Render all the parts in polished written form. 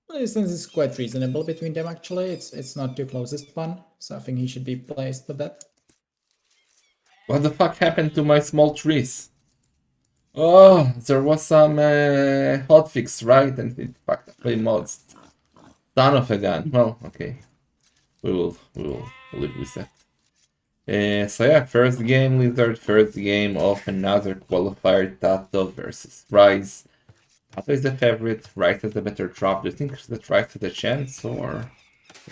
The distance is quite reasonable between them actually. It's not the closest one, so I think he should be placed with that. What the fuck happened to my small trees? Oh, there was some hotfix, right? And it fucked up my mods. Son of a gun. Well, okay. We will live with that. So yeah, first game Lizard, first game of another qualifier Tatoh versus R1se. Tatoh is the favorite, R1se has a better drop. Do you think that R1se has a chance or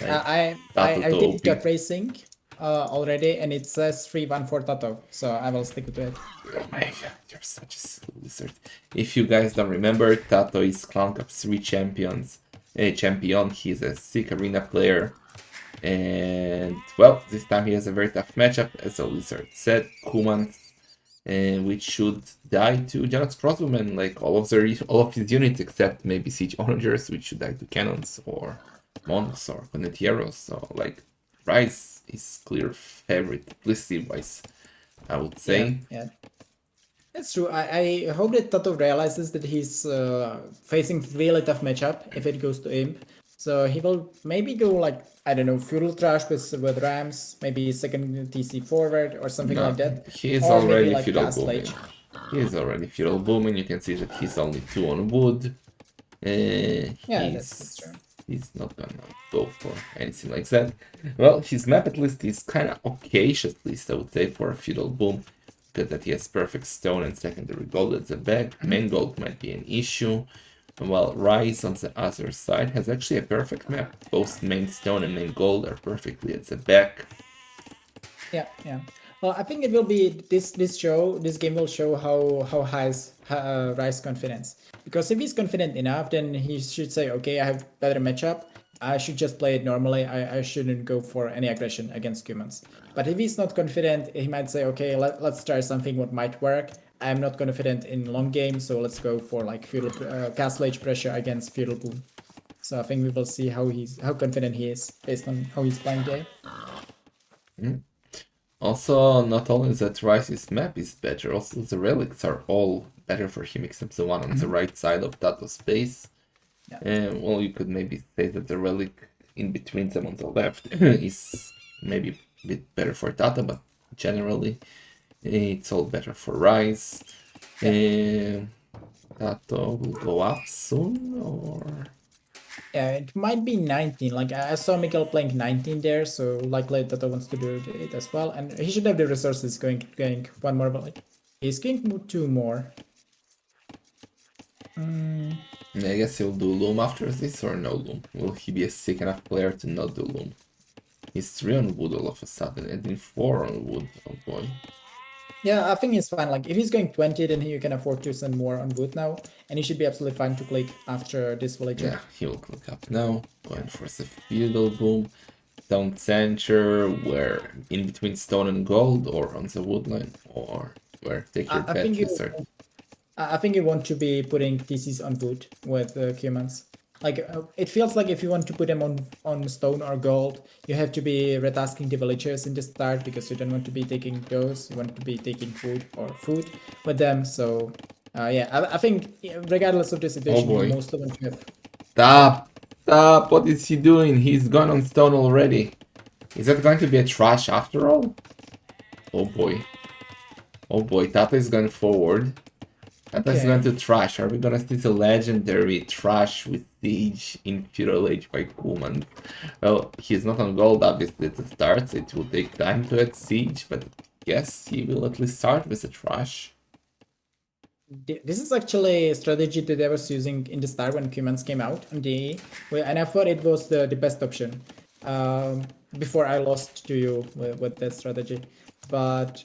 like Tatoh I to did OP? gut racing already, and it says 3-1 for Tatoh, so I will stick to it. Oh my god, you're such a silly wizard. If you guys don't remember, Tatoh is Clan Cup 3 champions. Champion, he's a sick arena player. And well, this time he has a very tough matchup as a wizard said, Kuman, which should die to Janet's crossbowmen, like all of his units except maybe siege onagers, which should die to cannons or monks or condotieros. So like R1se is clear favorite, listed wise, I would say. Yeah. That's true. I hope that Tato realizes that he's facing really tough matchup if it goes to Imp. So he will maybe go like, I don't know, Feudal Trash with Rams, maybe second TC forward or something No, like that. he is Or maybe already like feudal Cast booming. Lage. He is already feudal booming. You can see that he's only 2 on wood. Yeah, that's true. He's not gonna go for anything like that. Well, his map at least is kind of okayish, at least I would say, for a feudal boom. Because that he has perfect stone and secondary gold at the back. Main gold might be an issue. While R1se on the other side has actually a perfect map. Both main stone and main gold are perfectly at the back. Yeah. Well, I think it will be this game will show how high is R1se confidence. Because if he's confident enough, then he should say, okay, I have better matchup. I should just play it normally. I shouldn't go for any aggression against humans. But if he's not confident, he might say, okay, let's try something what might work. I'm not confident in long game, so let's go for like feudal castle age pressure against feudal boom. So I think we will see how confident he is based on how he's playing there. Also, not only that R1se's map is better, also the relics are all better for him except the one on the right side of Tato's base. Yeah. Well, you could maybe say that the relic in between them on the left is maybe a bit better for Tatoh, but generally it's all better for R1se. Tatoh will go up soon, or Yeah, it might be 19. Like I saw Miguel playing 19 there, so likely Tata wants to do it as well, and he should have the resources going one more village. He's going 2 more. I guess he'll do Loom after this or no Loom. Will he be a sick enough player to not do Loom? He's 3 on wood all of a sudden, and then 4 on wood. Oh boy. Yeah, I think he's fine. Like if he's going 20, then he can afford to send more on wood now, and he should be absolutely fine to click after this villager. Yeah, he will click up now. Going for the feudal boom. Down center, where in between stone and gold, or on the woodline, or where take your I bet, think you wizard. I think you want to be putting TCs on wood with humans. Like it feels like if you want to put them on stone or gold, you have to be retasking the villagers in the start because you don't want to be taking those. You want to be taking food with them. So yeah, I think regardless of the situation, you boy. mostly want to have. Stop! What is he doing? He's gone on stone already. Is that going to be a trash after all? Oh boy. Oh boy, Tata is going forward. Tata's going to trash. Are we gonna see the legendary trash with siege in feudal age by Kuman? Well, he's not on gold obviously to start, so it will take time to add siege, but yes, he will at least start with a trash. This is actually a strategy that I was using in the start when humans came out on DE, and I thought it was the best option. Before I lost to you with that strategy, but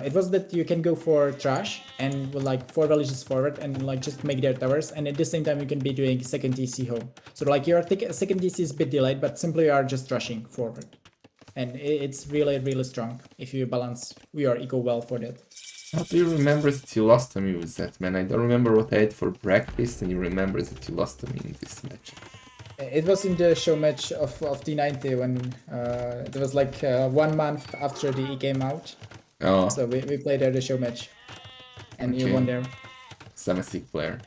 it was that you can go for trash and with like 4 villages forward and like just make their towers, and at the same time you can be doing second DC home. So like your second DC is a bit delayed, but simply you are just rushing forward, and it's really strong if you balance your eco well for that. How do you remember that you lost to me with that, man? I don't remember what I ate for breakfast, and you remember that you lost to me in this match. It was in the show match of D90 when it was like 1 month after the E came out. Oh. So we played there the show match, and you won there. So I'm a sick player.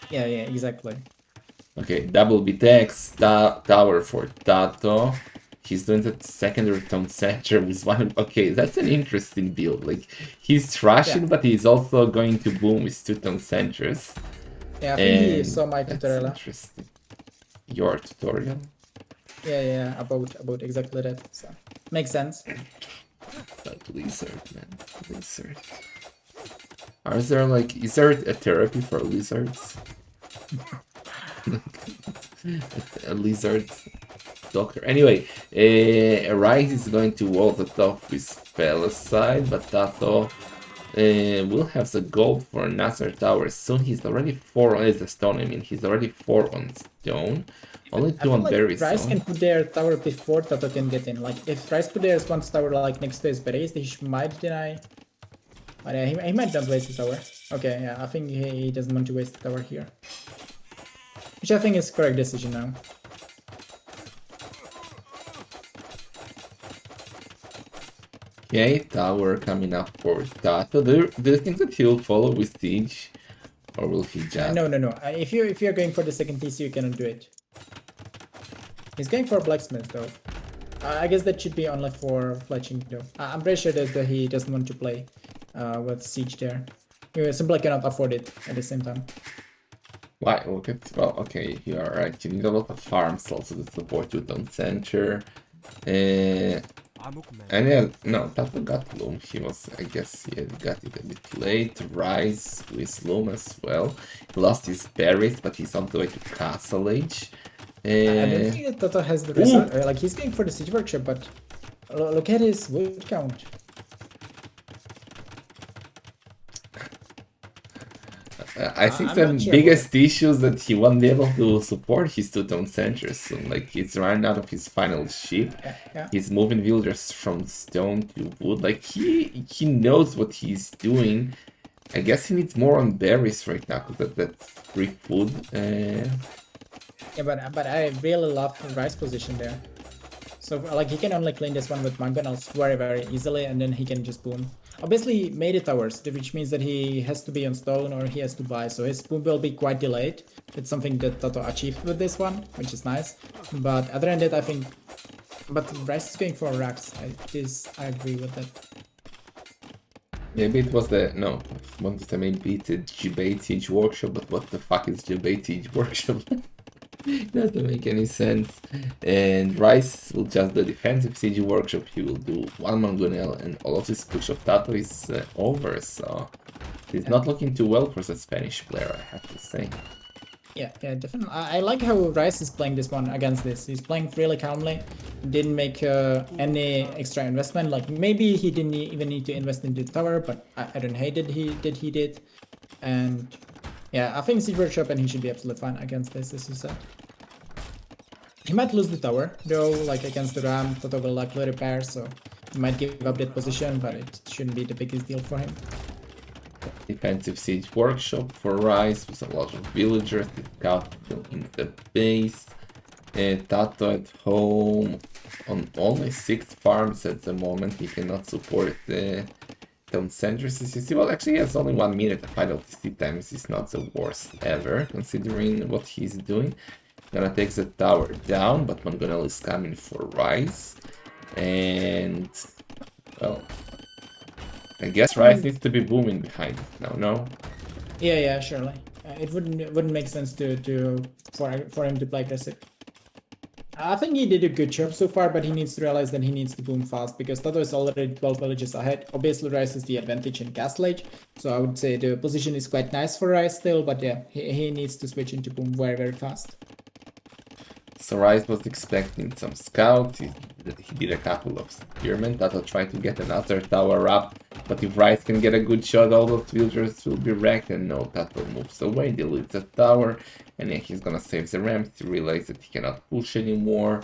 Yeah, exactly. Okay, double BTX, tower for Tatoh. He's doing that secondary tone center with one. Okay, that's an interesting build. Like, he's trashing, but he's also going to boom with 2 tone centers. Yeah, I think he saw my That's tutorial. interesting. Your tutorial? Yeah, about exactly that. So makes sense. That lizard, man. Lizard. Is there a therapy for lizards? A lizard doctor. Anyway, R1se is going to wall the top with Pelicide, but Tatoh will have the gold for another tower soon. He's already 4 on the stone. I mean, he's already 4 on stone. Only 2 on berry R1se stone. can put their tower before Tatoh can get in. Like if R1se put their one tower like next to his berries, he might deny. But yeah, he might not waste the tower. Okay, yeah, I think he doesn't want to waste the tower here. Which I think is correct decision now. Okay, tower coming up for Tatoh. Do you think that he'll follow with siege? Or will he just... No. If you're going for the second TC, you cannot do it. He's going for blacksmith though. I guess that should be only for fletching though. I'm pretty sure that he doesn't want to play with siege there. He simply cannot afford it at the same time. Why? Look at... Well, okay, you are right. You need a lot of farms also to support 2-tone center. And yeah, no, Tatoh got Loom. He was, I guess, he got it a bit late. R1se with Loom as well. He lost his berries, but he's on the way to Castle Age. I don't think that Tatoh has the result. Like, he's going for the Siege Workshop, but look at his wood count. I think the biggest issue is that he won't be able to support his 2-tone centers soon. Like, he's running out of his final ship. Yeah. He's moving villagers from stone to wood. Like, he knows what he's doing. I guess he needs more on berries right now, because that's free food. Yeah, but I really love R1se position there. So like he can only clean this one with mangonels very easily, and then he can just boom. Obviously, he made it towers, which means that he has to be on stone or he has to buy. So his boom will be quite delayed. It's something that Tatoh achieved with this one, which is nice. But other than that, I think. But R1se is going for racks. I agree with that. Maybe it was the... No, wanted to maybe it's a debate siege workshop, but what the fuck is debate siege workshop? Doesn't make any sense. And R1se will just do defensive siege workshop. He will do 1 mangonel, and all of this push of Tatoh is over. So he's not looking too well for the Spanish player, I have to say. Yeah, definitely. I like how R1se is playing this one against this. He's playing really calmly. Didn't make any extra investment. Like maybe he didn't even need to invest in the tower, but I don't hate that he did. And yeah, I think Siege Workshop and he should be absolutely fine against this, as you said. He might lose the tower though, like against the Ram. Tatoh will likely repair, so he might give up that position, but it shouldn't be the biggest deal for him. Defensive siege workshop for R1se with a lot of villagers. The capital in the base. Tatoh at home on only 6 farms at the moment. He cannot support the town centers, as you see. Well, actually, he has only 1 minute. The final TC times is not the worst ever, considering what he's doing. Gonna take the tower down, but mangonel is coming for R1se. And well, I guess R1se needs to be booming behind it now, no? Yeah, surely. It wouldn't make sense for him to play aggressive. I think he did a good job so far, but he needs to realize that he needs to boom fast, because Tatoh is already 12 villages ahead. Obviously, R1se is the advantage in Castle Age, so I would say the position is quite nice for R1se still, but yeah, he needs to switch into boom very fast. So R1se was expecting some scout. He did a couple of spearmen. Tatoh tried to get another tower up, but if R1se can get a good shot, all those villagers will be wrecked. And no, Tatoh moves away, deletes the tower, and yeah, he's gonna save the ramp. He realizes that he cannot push anymore,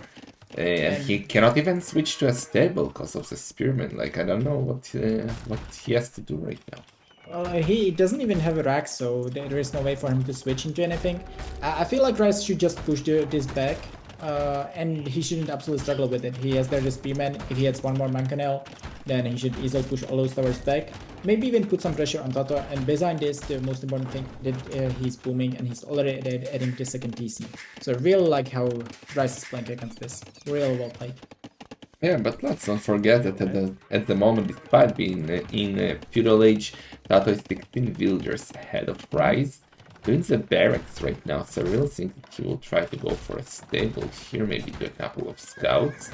and he cannot even switch to a stable because of the spearmen. Like, I don't know what he has to do right now. Well, he doesn't even have a rack, so there is no way for him to switch into anything. I feel like R1se should just push this back, and he shouldn't absolutely struggle with it. He has there the spearman. If he has 1 more mangonel, then he should easily push all those towers back. maybe even put some pressure on Tatoh. And behind this, the most important thing that he's booming and he's already adding the second TC. So real like how R1se is playing against this. Real well played. Yeah, but let's not forget that at the moment, despite being in feudal age, Tatoh is 16 villagers ahead of R1se. Doing the barracks right now, so I really think that he will try to go for a stable here, maybe do a couple of scouts.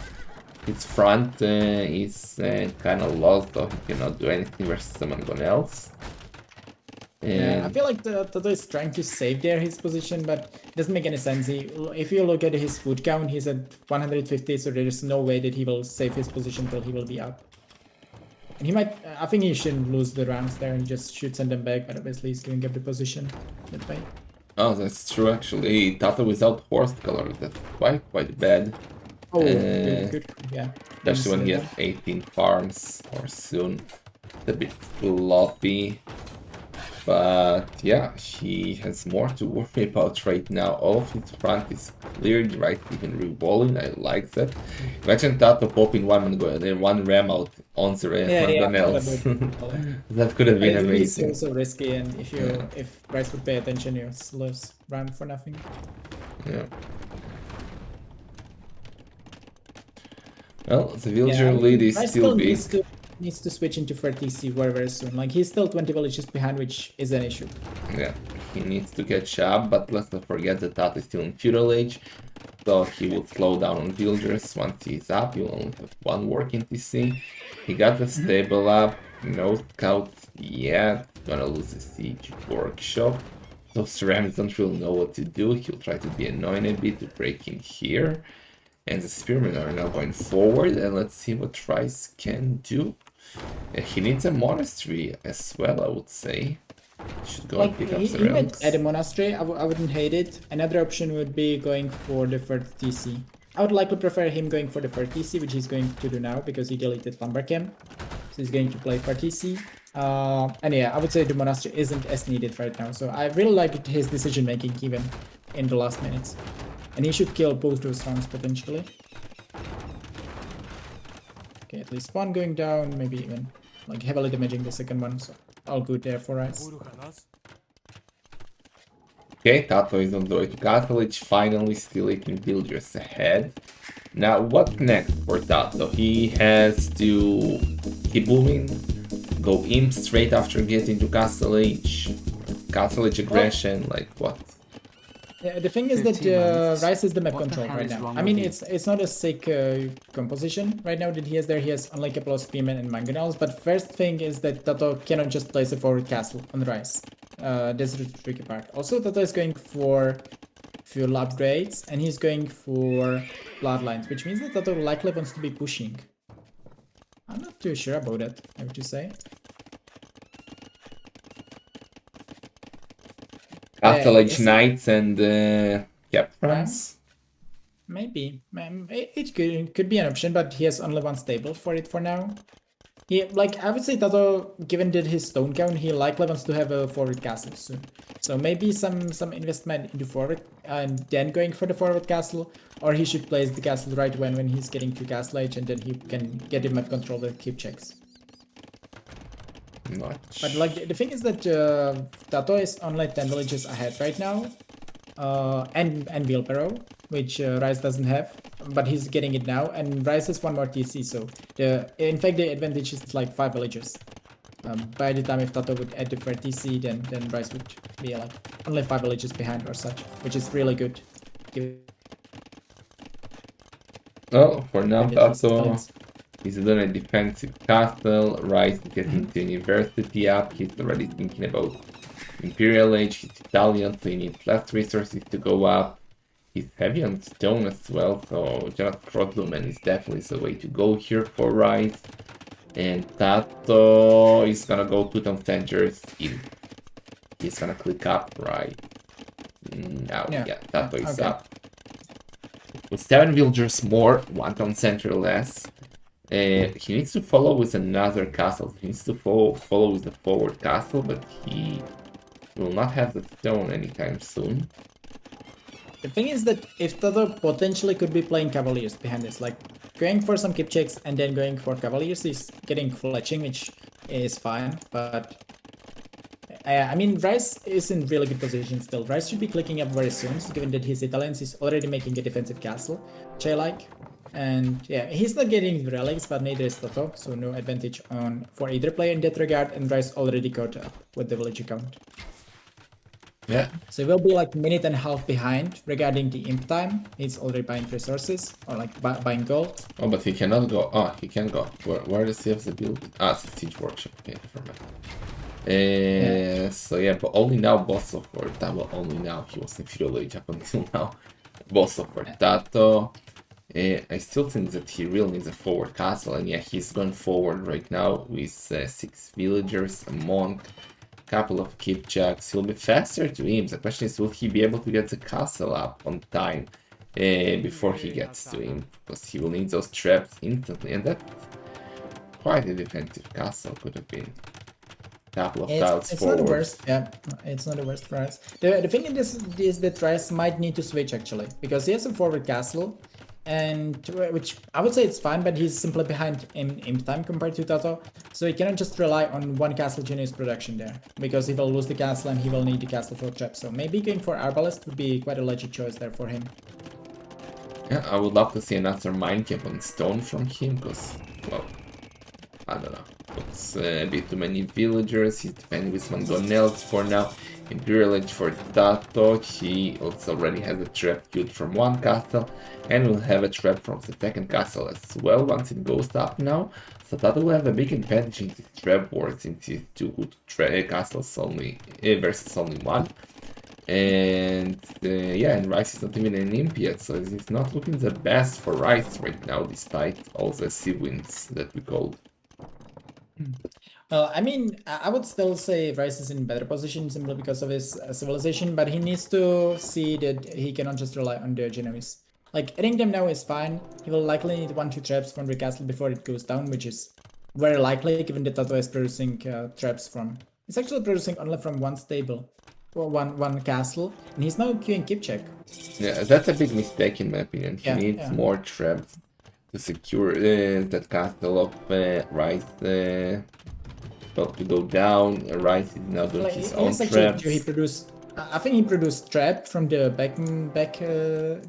His front is kind of lost, though he cannot do anything versus someone else. Yeah, I And feel like Tatoh is trying to save there his position, but it doesn't make any sense. If you look at his food count, he's at 150, so there is no way that he will save his position till he will be up. And he might, I think he shouldn't lose the rounds there and just should send them back, but obviously he's giving up the position that way. oh, that's true actually. Tatoh without horse color, that's quite bad. Oh, good, yeah. Especially when he has 18 farms or soon. It's a bit sloppy. But yeah, he has more to worry about right now. All of his front is cleared, right? Even re-walling, I like that. Imagine Tatoh popping one ram out on the ram else. That could have been amazing. It's so risky, and if R1se would pay attention, you lose ram for nothing. Yeah. Well, the villager lead is still big. Needs to switch into 30C very soon. Like he's still 20 villages behind, which is an issue. Yeah, he needs to catch up, but let's not forget that Tatoh is still in feudal age, so he will slow down on villagers. Once he's up, he will only have one working TC. He got the stable up, no scouts yet, gonna lose the siege workshop. Those rams don't really know what to do. He'll try to be annoying a bit to break in here. And the spearmen are now going forward, and let's see what R1se can do. He needs a monastery as well, I would say. Should go and pick up the relics. At a monastery, I wouldn't hate it. Another option would be going for the third TC. I would likely prefer him going for the third TC, which he's going to do now because he deleted Lumber Camp. So he's going to play for TC. And yeah, I would say the monastery isn't as needed right now. So I really like his decision making even in the last minutes. And he should kill both those rounds potentially. Okay, at least one going down, maybe even like heavily damaging the second one, so all good there for us. Okay, Tatoh is on the way to Catholic, finally still 18 villagers ahead. Now, what's next for Tatoh? He has to keep booming, go imp straight after getting to Castle Age aggression, like what? Yeah, the thing is that R1se is the map control right now. I mean, it's not a sick composition right now that he has there. He has only a couple of spearmen and mangonels, but first thing is that Tatoh cannot just place a forward castle on R1se. That's the tricky part. Also, Tatoh is going for fuel upgrades, and he's going for bloodlines, which means that Tatoh likely wants to be pushing. I'm not too sure about that, I have to say. Castle Age Knights and France? Maybe. It could be an option, but he has only one stable for it for now. I would say Tatoh, given that his stone count, he likely wants to have a forward castle soon. So maybe some investment into forward and then going for the forward castle, or he should place the castle right when he's getting to Castle Age, and then he can get him at control and keep checks. Much. But like the thing is that Tatoh is only 10 villages ahead right now, and wheelbarrow, which R1se doesn't have, but he's getting it now, and R1se has one more TC, so in fact the advantage is like 5 villages. By the time if Tatoh would add the third TC, then R1se would be like only 5 villages behind or such, which is really good. Well, for now Tatoh is doing a defensive castle. R1se getting the university up. He's already thinking about Imperial Age. He's Italian, so he needs less resources to go up. He's heavy on stone as well, so just Crosslumen is definitely the way to go here for R1se. And Tatoh is gonna go to Town Centers in. He's gonna click up right now. Yeah, Tatoh is up. With 7 villagers more, 1 Town Center less. He needs to follow with another castle. He needs to follow with the forward castle, but he will not have the stone anytime soon. The thing is that if Tatoh potentially could be playing Cavaliers behind this, like going for some keep checks and then going for Cavaliers, he's getting fletching, which is fine, but I mean, R1se is in really good position still. R1se should be clicking up very soon, given that his Italians is already making a defensive castle, which I like. And yeah, he's not getting relics, but neither is Tatoh, so no advantage on for either player in that regard, and R1se already caught up with the village account. Yeah. So it will be like a minute and a half behind regarding the imp time. He's already buying resources, or like buying gold. Oh, but he cannot go. Oh, he can go. Where does he have the build? Ah, it's the siege workshop. Okay, never mind. So yeah, but only now boss of well, only now he was in feudal age up until now. Boss of Tatoh. I still think that he really needs a forward castle, and yeah, he's going forward right now with 6 villagers, a monk, couple of kipchaks. He'll be faster to him. The question is, will he be able to get the castle up on time before he gets to him? Because he will need those traps instantly, and that quite a defensive castle could have been. Couple of tiles it's forward. not the worst. Yeah, it's not the worst for us. The thing is that R1se might need to switch actually, because he has a forward castle, and which I would say it's fine, but he's simply behind in time compared to Tatoh, so he cannot just rely on one castle genius production there, because he will lose the castle and he will need the castle for trap. So maybe going for Arbalest would be quite a legit choice there for him. Yeah, I would love to see another mine cap on stone from him, because, well, I don't know. It's a bit too many villagers. He's depending with mangonels for now. Imperial Age for Tatoh. He also already has a trap queued from one castle, and will have a trap from the second castle as well once it goes up now. So Tatoh will have a big advantage in this trap war, since he's 2 good castles only versus only one. And yeah, and R1se is not even an imp yet, so it's not looking the best for R1se right now, despite all the sea wins that we called. Well, I mean, I would still say R1se is in better position simply because of his civilization, but he needs to see that he cannot just rely on the Genoese. Like, adding them now is fine. He will likely need 1-2 traps from the castle before it goes down, which is very likely given that Tatoh is producing traps from... He's actually producing only from one stable, or one castle, and he's now queuing Kipchak. Yeah, that's a big mistake in my opinion. He needs more traps to secure that castle of R1se. Well, to go down, R1se is now doing his own traps. I think he produced trap from the back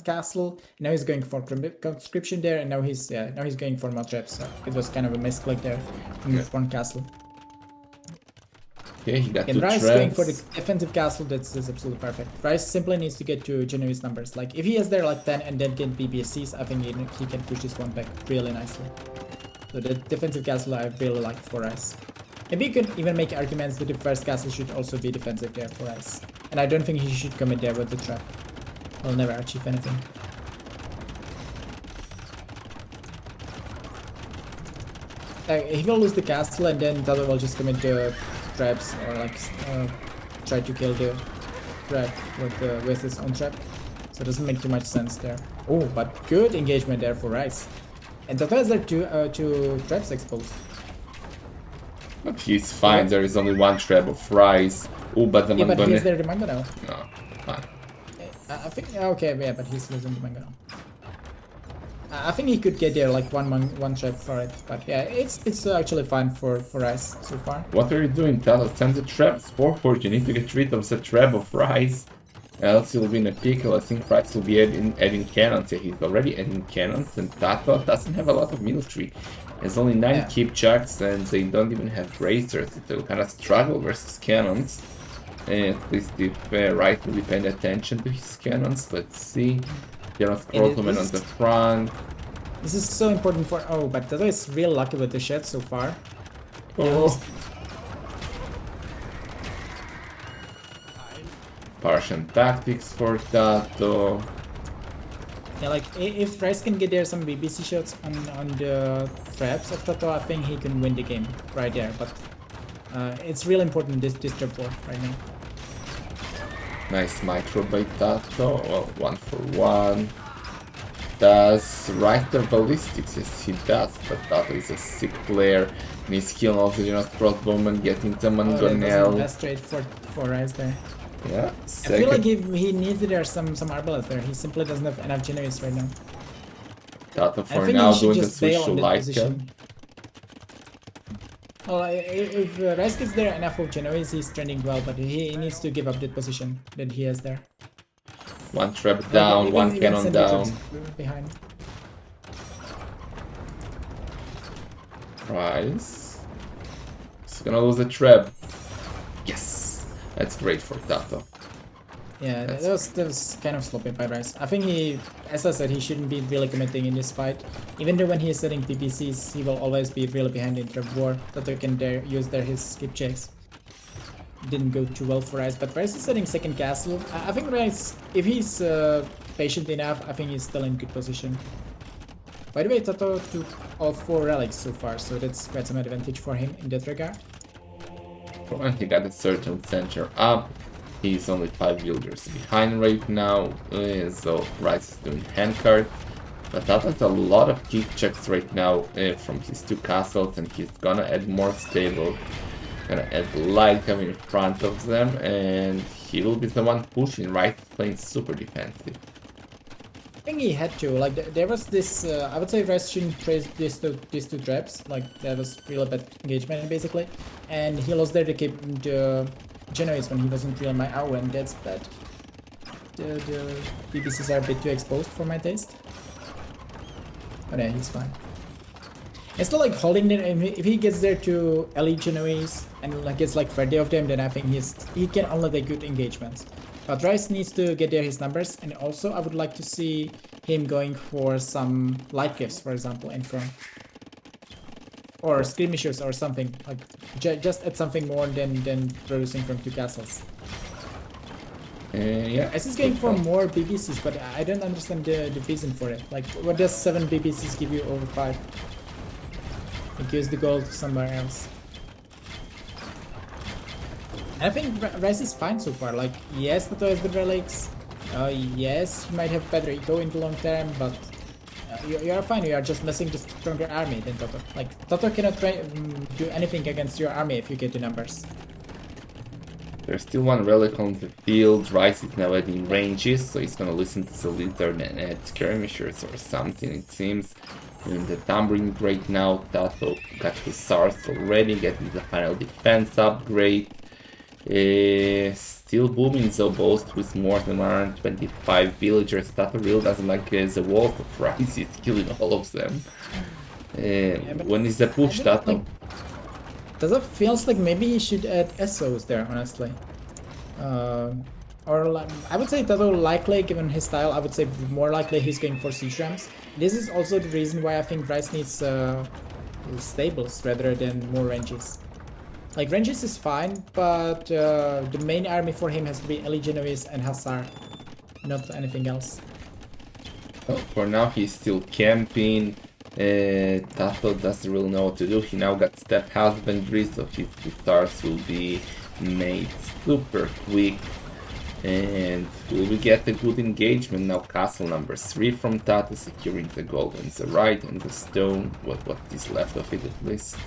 castle. Now he's going for conscription there, and now he's going for more traps. So it was kind of a misclick there from one castle. Okay, he got 2 R1se traps. going for the defensive castle. That's absolutely perfect. R1se simply needs to get to Genoese numbers. Like if he has there like 10 and then get BBSCs, I think he can push this one back really nicely. So the defensive castle I really like for R1se. Maybe you could even make arguments that the first castle should also be defensive there for R1se. And I don't think he should commit there with the trap. He'll never achieve anything. He will lose the castle and then Tatoh will just commit the traps or like try to kill the trap with his own trap. So it doesn't make too much sense there. Oh, but good engagement there for R1se. And Tatoh has there two traps exposed. But he's fine, there is only one trap of R1se. Oh, but the Mangonel... Yeah, but he's there the Mangonel. No, fine. I think... Okay, yeah, but he's losing the Mangonel. I think he could get there like one trap for it. But yeah, it's actually fine for R1se so far. What are you doing, Tatoh? Send the traps forward, you need to get rid of the trap of R1se. Else you'll be in a pickle. I think R1se will be adding cannons. Yeah, he's already adding cannons, and Tatoh doesn't have a lot of military. There's only 9 kipchaks, and they don't even have bracers. They'll kind of struggle versus cannons. At least if R1se will be paying attention to his cannons. Let's see. There are Scrollman on the front. This is so important for... Oh, but Tatoh is real lucky with the shed so far. Oh. Partial tactics for Tatoh. Yeah, like if R1se can get there some BBC shots on the traps of Tatoh, I think he can win the game right there. But it's really important this trap war right now. Nice micro by Tatoh. Well, 1 for 1. Does R1se the ballistics? Yes, he does. But Tatoh is a sick player. And he's killing all the crossbowmen, getting the mangonel. Best trade for R1se there. Yeah. I feel like he needs there some Arbalest there. He simply doesn't have enough Genoese right now. Tatoh for now doing the switch to Leica. Well, if Rice gets there enough of Genoese, he's trending well, but he needs to give up that position that he has there. One trap down, one cannon down. Behind. R1se. He's gonna lose the trap. Yes! That's great for Tatoh. Yeah, that was kind of sloppy by R1se. I think he, as I said, he shouldn't be really committing in this fight. Even though when he is setting PPCs, he will always be really behind in trap war. Tatoh can use his skip checks. Didn't go too well for R1se, but R1se is setting second castle. I think R1se, if he's patient enough, I think he's still in good position. By the way, Tatoh took all 4 relics so far, so that's quite some advantage for him in that regard. When he got a certain center up, he's only 5 villagers behind right now, so R1se is doing handcard. But Tatoh has a lot of kick checks right now from his 2 castles, and he's gonna add more stable. Gonna add light coming in front of them, and he will be the one pushing, right? Playing super defensive. I think he had to, like, there was this, I would say R1se shouldn't trade these two traps, like, that was really bad engagement, basically. And he lost there to keep the Genoese when he wasn't really my AOE, and that's bad. The BBCs are a bit too exposed for my taste. But yeah, he's fine. It's still like holding it, if he gets there to elite Genoese, and like gets like 30 of them, then I think he can only take good engagements. But R1se needs to get there his numbers, and also I would like to see him going for some light gifts, for example, in front. Or skirmishers or something, like just add something more than producing from 2 castles. Yeah. S is going for more BBCs, but I don't understand the reason for it. Like, what does 7 BBCs give you over 5? Like, use the gold somewhere else. I think R1se is fine so far. Like, yes, Tatoh has the relics. Yes, he might have better eco in the long term, but you are fine. You are just missing the stronger army than Tatoh. Like, Tatoh cannot do anything against your army if you get the numbers. There's still 1 relic on the field. R1se is now adding ranges, so he's gonna listen to the leader and add skirmishers or something, it seems. In the tumbling right now, Tatoh got his SARS already, getting the final defense upgrade. Still booming Zobost with more than 125 villagers. Tatoh really doesn't like the wolf of R1se, he's killing all of them. When is the push, Tatoh? Tatoh feels like maybe he should add SOs there, honestly. Or like, I would say Tatoh likely, given his style, I would say more likely he's going for siege rams. This is also the reason why I think R1se needs stables rather than more ranges. Like, ranges is fine, but the main army for him has to be Elite Genoese and Hussar, not anything else. Well, for now he's still camping. Tatoh doesn't really know what to do. He now got step husbandry, so his stars will be made super quick. And we get a good engagement now. Castle number 3 from Tatoh, securing the gold on the right and the stone. What is left of it at least.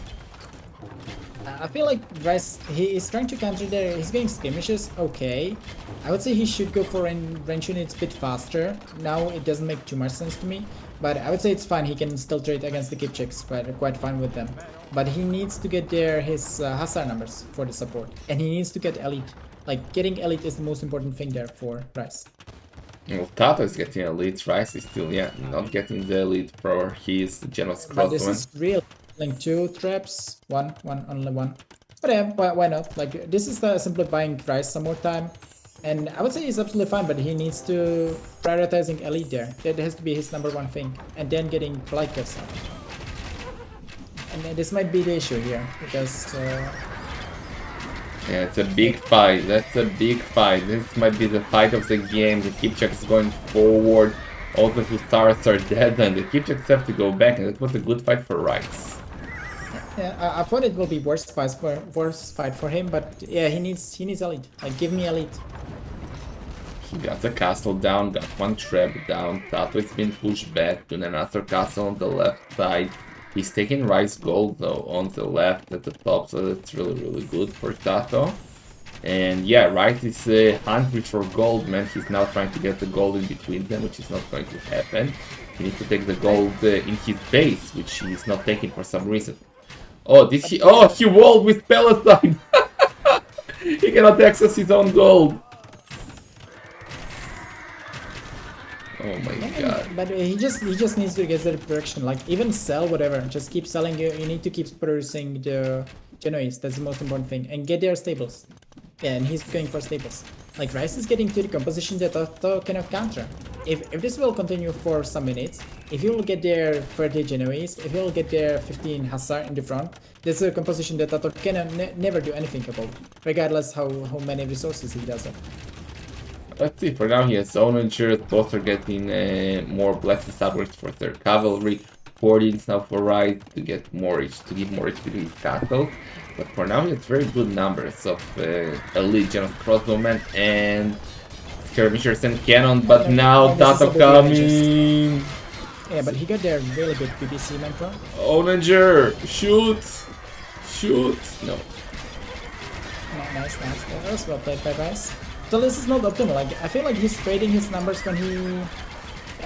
I feel like R1se, he is trying to counter there. He's getting skirmishes, okay. I would say he should go for range units a bit faster. Now it doesn't make too much sense to me, but I would say it's fine. He can still trade against the keep checks, quite fine with them. But he needs to get there his Hussar numbers for the support, and he needs to get elite. Like, getting elite is the most important thing there for R1se. Well, Tatoh is getting elite. R1se is still, not getting the elite for his Genos crossbow. But this is real. Like 2 traps, only one. But yeah, why not? Like, this is simply buying R1se some more time. And I would say he's absolutely fine, but he needs to prioritizing elite there. That has to be his #1 thing. And then getting Plikers. And this might be the issue here, because... Yeah, it's a big fight. That's a big fight. This might be the fight of the game. The keep check is going forward. All the 2 stars are dead, and the keep checks have to go back, and it was a good fight for R1se. Yeah, I thought it will be worst fight for him, but yeah, he needs elite. Like, give me elite. He got the castle down, got 1 trap down. Tatoh is being pushed back to another castle on the left side. He's taking R1se gold though on the left at the top, so that's really good for Tatoh. And yeah, R1se is hungry for gold, man. He's now trying to get the gold in between them, which is not going to happen. He needs to take the gold in his base, which he's not taking for some reason. Oh, did he? Oh, he walled with Palestine. He cannot access his own gold. Oh my god. But he just needs to get the production. Like even sell whatever, just keep selling. You need to keep producing the Genoese. That's the most important thing, and get their stables. Yeah, and he's going for staples. Like R1se is getting to the composition that Tatoh cannot counter. If this will continue for some minutes, if you will get their 30 Genoese, if you will get their 15 Hussar in the front, this is a composition that Tatoh can never do anything about, regardless how many resources he does have. Let's see, for now he has Onager, both are getting more blessings upwards for their cavalry, 40 now for R1se to get more to give more HP to his castle. But for now he has very good numbers of a legion of crossbowmen and skirmishers and cannon, but now Tatoh coming! Yeah, but he got their really good BBC mantra. Onager, shoot! Shoot! No. Nice. That was well played by R1se. So this is not optimal. Like I feel like he's trading his numbers when he.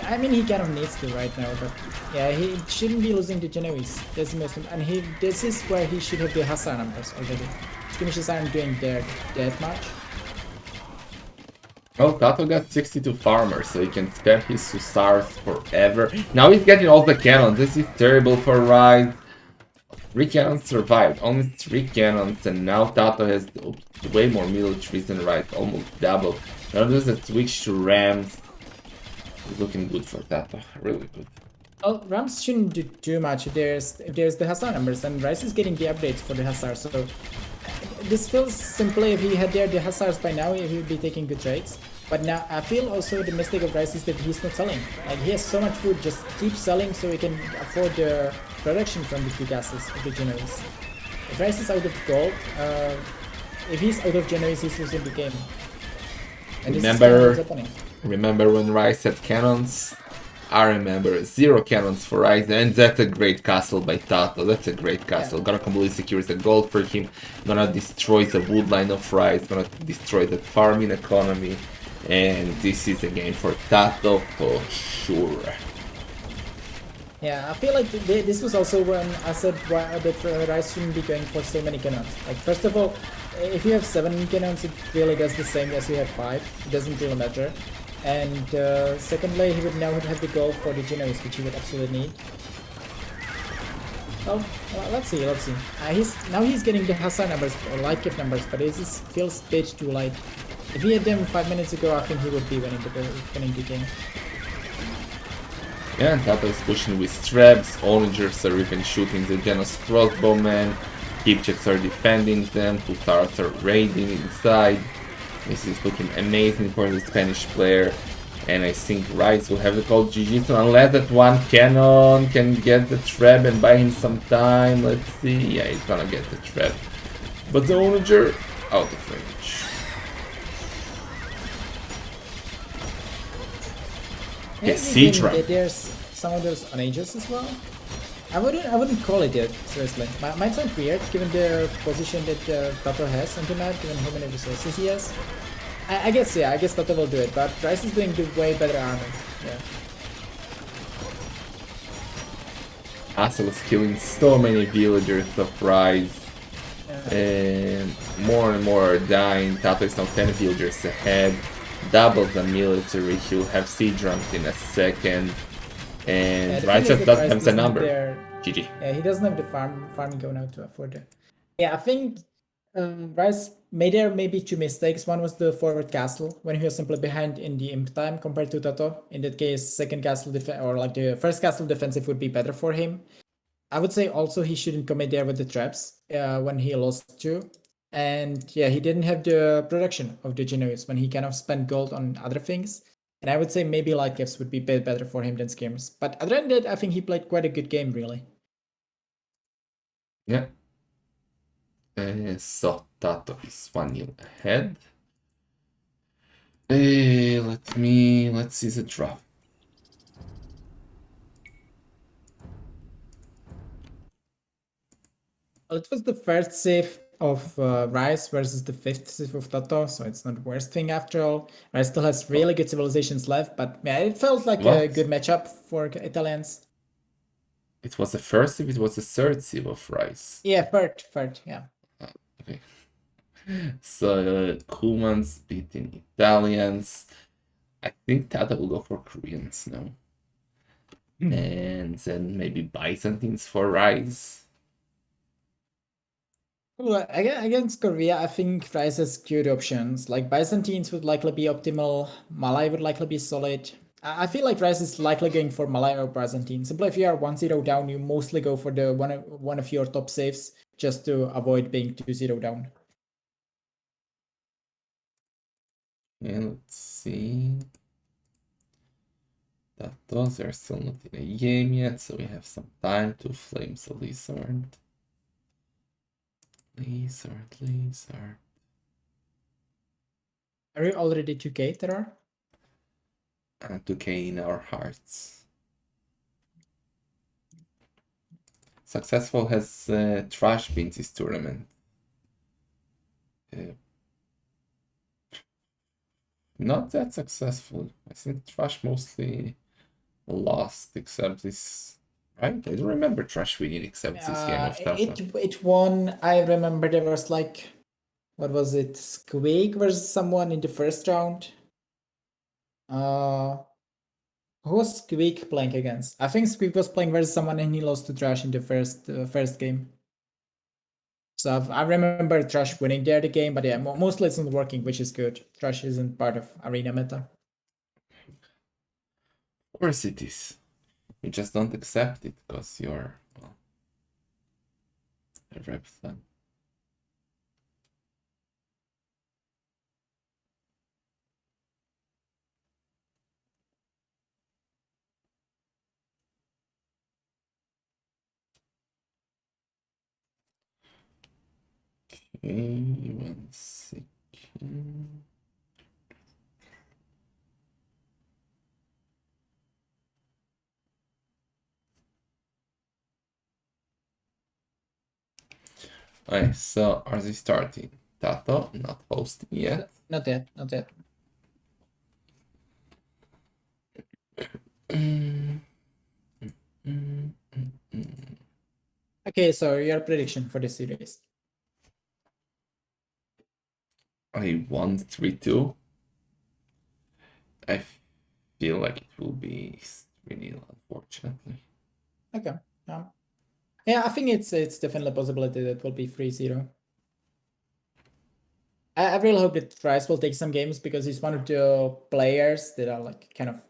I mean, he kind of needs to right now, but yeah, he shouldn't be losing to Genoese. That's the most, and this is where he should have the Hussar numbers already. Skirmishes aren't doing that much. Well, Tatoh got 62 farmers, so he can spam his Hussars forever. Now he's getting all the cannons. This is terrible for R1se. 3 cannons survived, only 3 cannons, and now Tatoh has way more militaries than R1se, almost double. Now there's a switch to rams. It's looking good for Tatoh, really good. Well, rams shouldn't do too much if there's the Hussar numbers, and R1se is getting the updates for the Hussar, so this feels simply if he had the Hussars by now, he would be taking good trades. But now I feel also the mistake of R1se is that he's not selling. Like he has so much food, just keep selling so he can afford the production from the 2 castles of the Genoese. If R1se is out of gold, if he's out of Genoese, he's losing the game. And remember when R1se had cannons? I remember 0 cannons for R1se, and that's a great castle by Tatoh. That's a great castle. Yeah. Gonna completely secure the gold for him. Gonna destroy the wood line of R1se. Gonna destroy the farming economy. And this is a game for Tatoh for sure. Yeah, I feel like this was also when I said that R1se shouldn't be going for so many cannons. Like first of all, if you have 7 cannons, it really does the same as you have 5. It doesn't really matter. And secondly, he would now have the gold for the Genoese, which he would absolutely need. Well, let's see. He's getting the Hussar numbers or light gift numbers, but it just feels a bit too light. If he had them 5 minutes ago, I think he would be winning the game. Yeah, Tatoh is pushing with straps, onagers are even shooting the Genos crossbowmen, Kipchaks are defending them, Hussars are raiding inside. This is looking amazing for the Spanish player, and I think R1se will have the call GG, so unless that one cannon can get the trap and buy him some time. Let's see. Yeah, he's gonna get the trap, but the onager out of range. Yeah, siege run. There's some of those onagers as well. I wouldn't call it yet, seriously. Might sound weird given the position that Tatoh has on the map, given how many resources he has. I guess Tatoh will do it, but R1se is doing the way better armor. Yeah. Hassel is killing so many villagers of R1se. And more are dying. Tatoh is now 10 villagers ahead. Double the military, he'll have siege runs in a second. And R1se just doesn't have the number. GG. Yeah, he doesn't have the farming going out to afford it. Yeah, I think R1se made there maybe 2 mistakes. One was the forward castle, when he was simply behind in the imp time compared to Tatoh. In that case, second castle or like the first castle defensive would be better for him. I would say also he shouldn't commit there with the traps when he lost 2. And yeah, he didn't have the production of the Genoese when he kind of spent gold on other things. And I would say maybe light gifts would be better for him than skimmers. But other than that, I think he played quite a good game, really. Yeah. So Tatoh is 1-0 ahead. Let's see the draft. Well, it was the first save of R1se versus the 5th save of Tatoh, so it's not the worst thing after all. R1se still has really good civilizations left, but yeah, it felt like a good matchup for Italians. It was the first sieve, it was the third sieve of R1se. Yeah, third, yeah. Okay. So Kumans beating Italians. I think Tatoh will go for Koreans now. And then maybe Byzantines for R1se. Well, against Korea, I think R1se has good options. Like Byzantines would likely be optimal. Malay would likely be solid. I feel like R1se is likely going for Malay or Byzantine. Simply if you are 1-0 down, you mostly go for the one of your top saves just to avoid being 2-0 down. And let's see. Those are still not in a game yet, so we have some time to flame the lizard. Lizard. Are you already 2K, Terror? And 2K in our hearts. Successful has trash been this tournament. Not that successful. I think trash mostly lost, except this. Right? I don't remember trash winning except this game of Tatoh. It won. I remember there was like, what was it? Squeak versus someone in the first round. Who was Squeak playing against? I think Squeak was playing versus someone and he lost to Trash in the first game. So I remember Trash winning there the game, but yeah, mostly it's not working, which is good. Trash isn't part of arena meta. Of course it is. You just don't accept it because you're well, a rep fan. Okay, 1 second. Okay, so are they starting? Tatoh not posting yet. Not yet, not yet. Okay, so your prediction for this series? I won 3-2. I feel like it will be 3-0, unfortunately. Okay. Yeah, I think it's definitely a possibility that it will be 3-0. I really hope that R1se will take some games because he's one of the players that are like kind of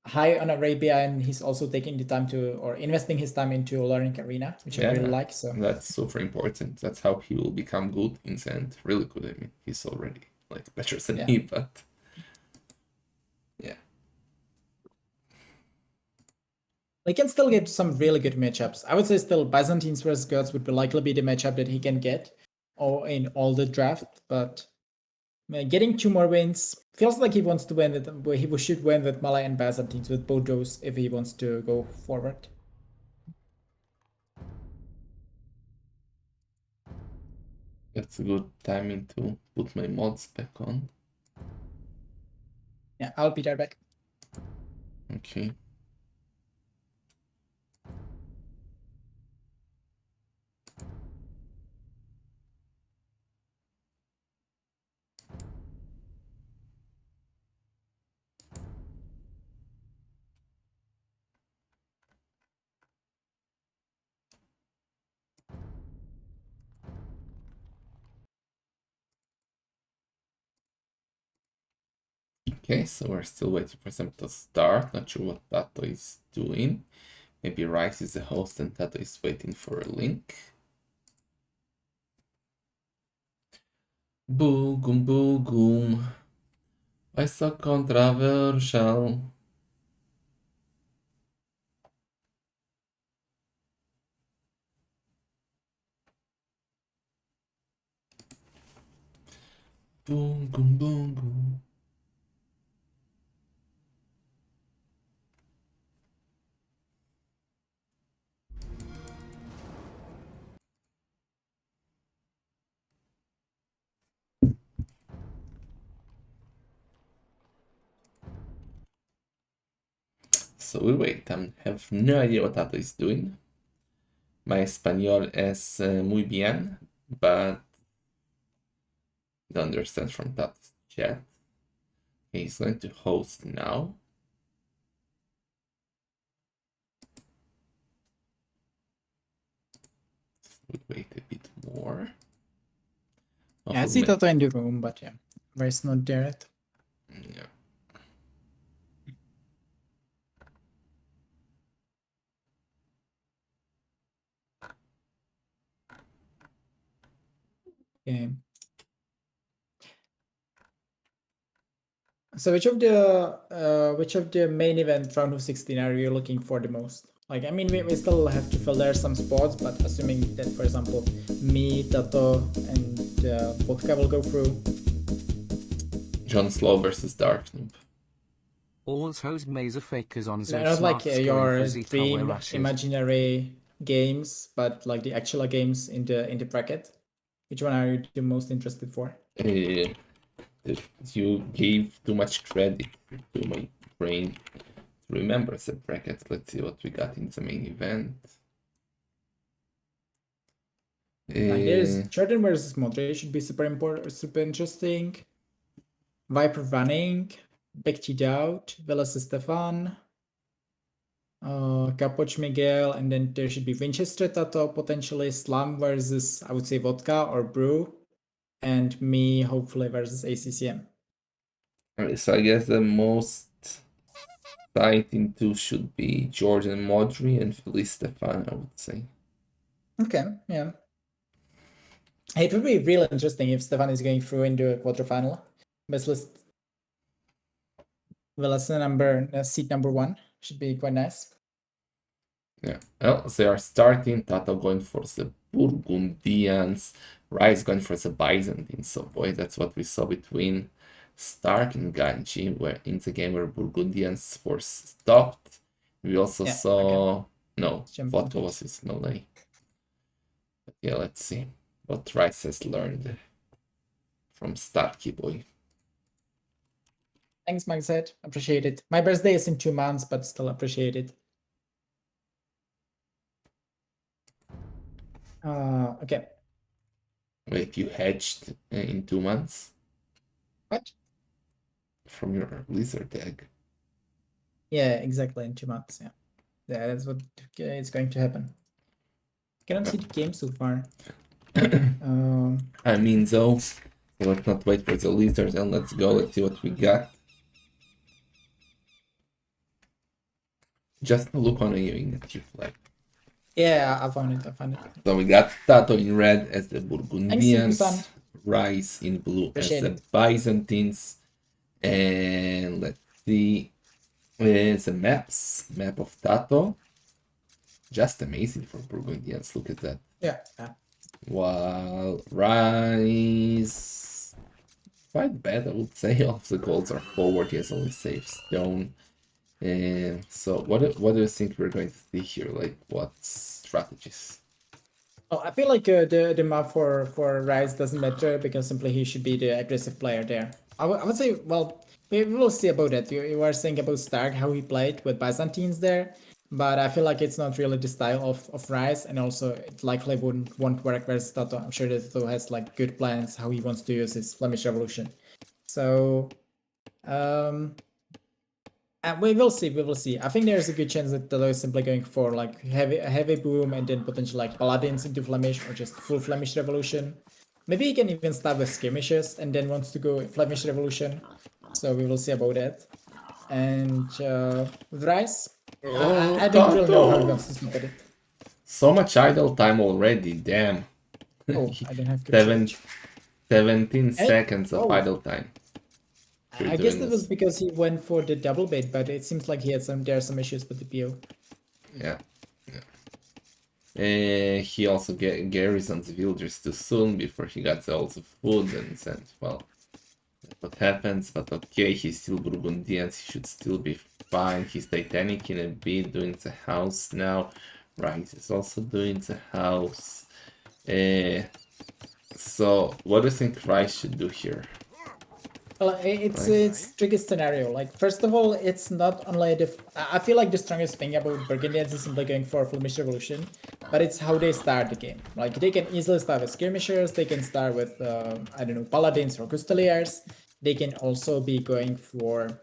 high on Arabia, and he's also taking the time to or investing his time into learning arena, which I really like. So that's super important. That's how he will become good in the end. Really good. I mean, he's already like better than me, but yeah. He can still get some really good matchups. I would say still Byzantines versus Gods would likely be the matchup that he can get or in all the draft, but getting 2 more wins feels like he wants to win with he should win with Malay and Byzantines with both those if he wants to go forward. That's a good timing to put my mods back on. Yeah, I'll be right back. Okay. Okay, so we're still waiting for them to start. Not sure what Tatoh is doing. Maybe R1se is the host and Tatoh is waiting for a link. Boom, boom. I so controversial. Boom. So we wait. I have no idea what Tatoh is doing. my español es muy bien, but don't understand from that chat. Okay, he's going to host now. We'll wait a bit more. Yeah, I see Tatoh in the room, but yeah, Rice not there yet. Yeah. Okay. So which of the main event round of 16 are you looking for the most? Like, I mean, we still have to fill there some spots, but assuming that, for example, me, Tatoh, and Vodka will go through. John Slow versus Dark Noob. R1se's Mazer Fakers on Not like your dream Rashid. imaginary games, but like the actual games in the bracket. Which one are you the most interested for? You gave too much credit to my brain to remember the brackets. Let's see what we got in the main event. Like there's Jordan versus Montre should be super important, super interesting. Viper running, Bekti Doubt, Velas Stefan, Capoch Miguel, and then there should be Winchester Tatoh, potentially Slam versus, I would say, Vodka or Brew, and me, hopefully, versus ACCM. So I guess the most exciting two should be Jordan Modri and Felice Stefan, I would say. Okay, yeah. It would be really interesting if Stefan is going through into a quarterfinal. Best list. Velas seat number 1 should be quite nice. Yeah. Well, they are starting. Tatoh going for the Burgundians. R1se going for the Byzantines. So, boy, that's what we saw between Stark and Ganji, where in the game where Burgundians force stopped. We also saw. Okay. No, Vodka was his no lay. But yeah, let's see what R1se has learned from Starky boy. Thanks, Mike said. Appreciate it. My birthday is in 2 months, but still appreciate it. Okay. Wait, you hatched in 2 months? What? From your lizard egg. Yeah, exactly, in 2 months, yeah. Yeah, that's what is going to happen. Cannot see the game so far. I mean, though, let's not wait for the lizard and let's go. Let's see what we got. Just look on you in the flag. Yeah, I found it. So we got Tatoh in red as the Burgundians, R1se in blue Appreciate as the Byzantines, and let's see, the map of Tatoh. Just amazing for Burgundians. Look at that. Yeah. While R1se quite bad, I would say. All of the goals are forward. He has only saved stone. And so, what do you think we're going to see here? Like, what strategies? Oh, I feel like the map for R1se doesn't matter because simply he should be the aggressive player there. I would say, well, we will see about that. You were saying about Stark, how he played with Byzantines there, but I feel like it's not really the style of R1se, and also it likely won't work versus Tatoh. I'm sure that Tatoh has like good plans how he wants to use his Flemish Revolution. So, we will see. I think there's a good chance that Tatoh is simply going for like a heavy boom and then potentially like paladins into Flemish or just full Flemish Revolution. Maybe he can even start with skirmishes and then wants to go Flemish Revolution. So we will see about that. And with R1se, I don't really know how he wants to stop at it. So much idle time already, damn. Oh, I don't have to 17 seconds of idle time. I guess that was because he went for the double bait, but it seems like there are some issues with the PO. Yeah. He also garrisons villagers too soon before he got all the food and said, well, that's what happens, but okay, he's still Burgundians, he should still be fine. He's Titanic in a bit, doing the house now. R1se is also doing the house. So, what do you think R1se should do here? Well, it's tricky scenario. Like first of all, it's not only I feel like the strongest thing about Burgundians is simply going for Flemish Revolution, but it's how they start the game. Like they can easily start with skirmishers. They can start with I don't know, paladins or custodians. They can also be going for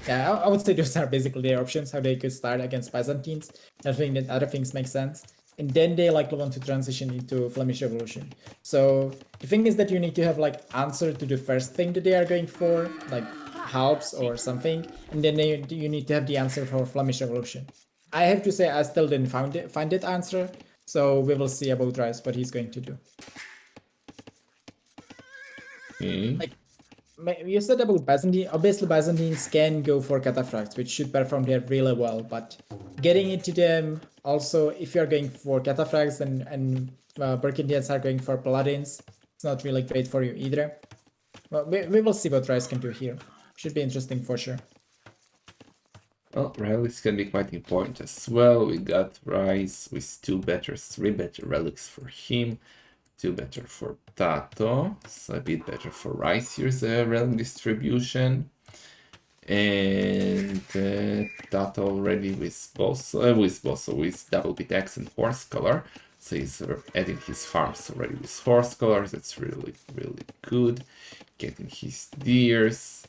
yeah. I would say those are basically their options. How they could start against Byzantines. I think that other things make sense. And then they like want to transition into Flemish Revolution. So the thing is that you need to have like answer to the first thing that they are going for, like helps or something, and then you need to have the answer for Flemish Revolution. I have to say I still didn't find that answer, so we will see about R1se what he's going to do. Like you said about Byzantine, obviously Byzantines can go for cataphracts, which should perform there really well, but getting into them also, if you're going for cataphracts and Burgundians are going for paladins, it's not really great for you either. Well, we will see what R1se can do here. Should be interesting for sure. Well, relics can be quite important as well. We got R1se with 3 better relics for him. 2 better for Tatoh, so a bit better for R1se. Here's a relic distribution. And Tatoh already with double bit X and horse color. So he's adding his farms already with horse colors. That's really, really good. Getting his deers.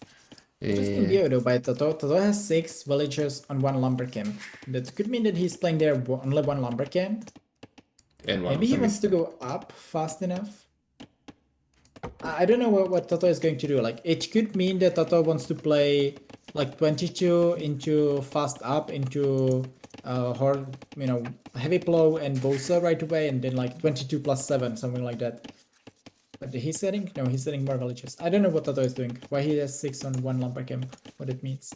Interesting view though by Tatoh. Tatoh has 6 villagers on 1 lumber camp. That could mean that he's playing there only 1 lumber camp. And maybe he wants to go up fast enough. I don't know what Tatoh is going to do. Like it could mean that Tatoh wants to play like 22 into fast up into heavy plow and Bosa right away, and then like 22 plus 7, something like that. But he's setting more villages. I don't know what Tatoh is doing. Why he has 6 on 1 lumber camp. What it means.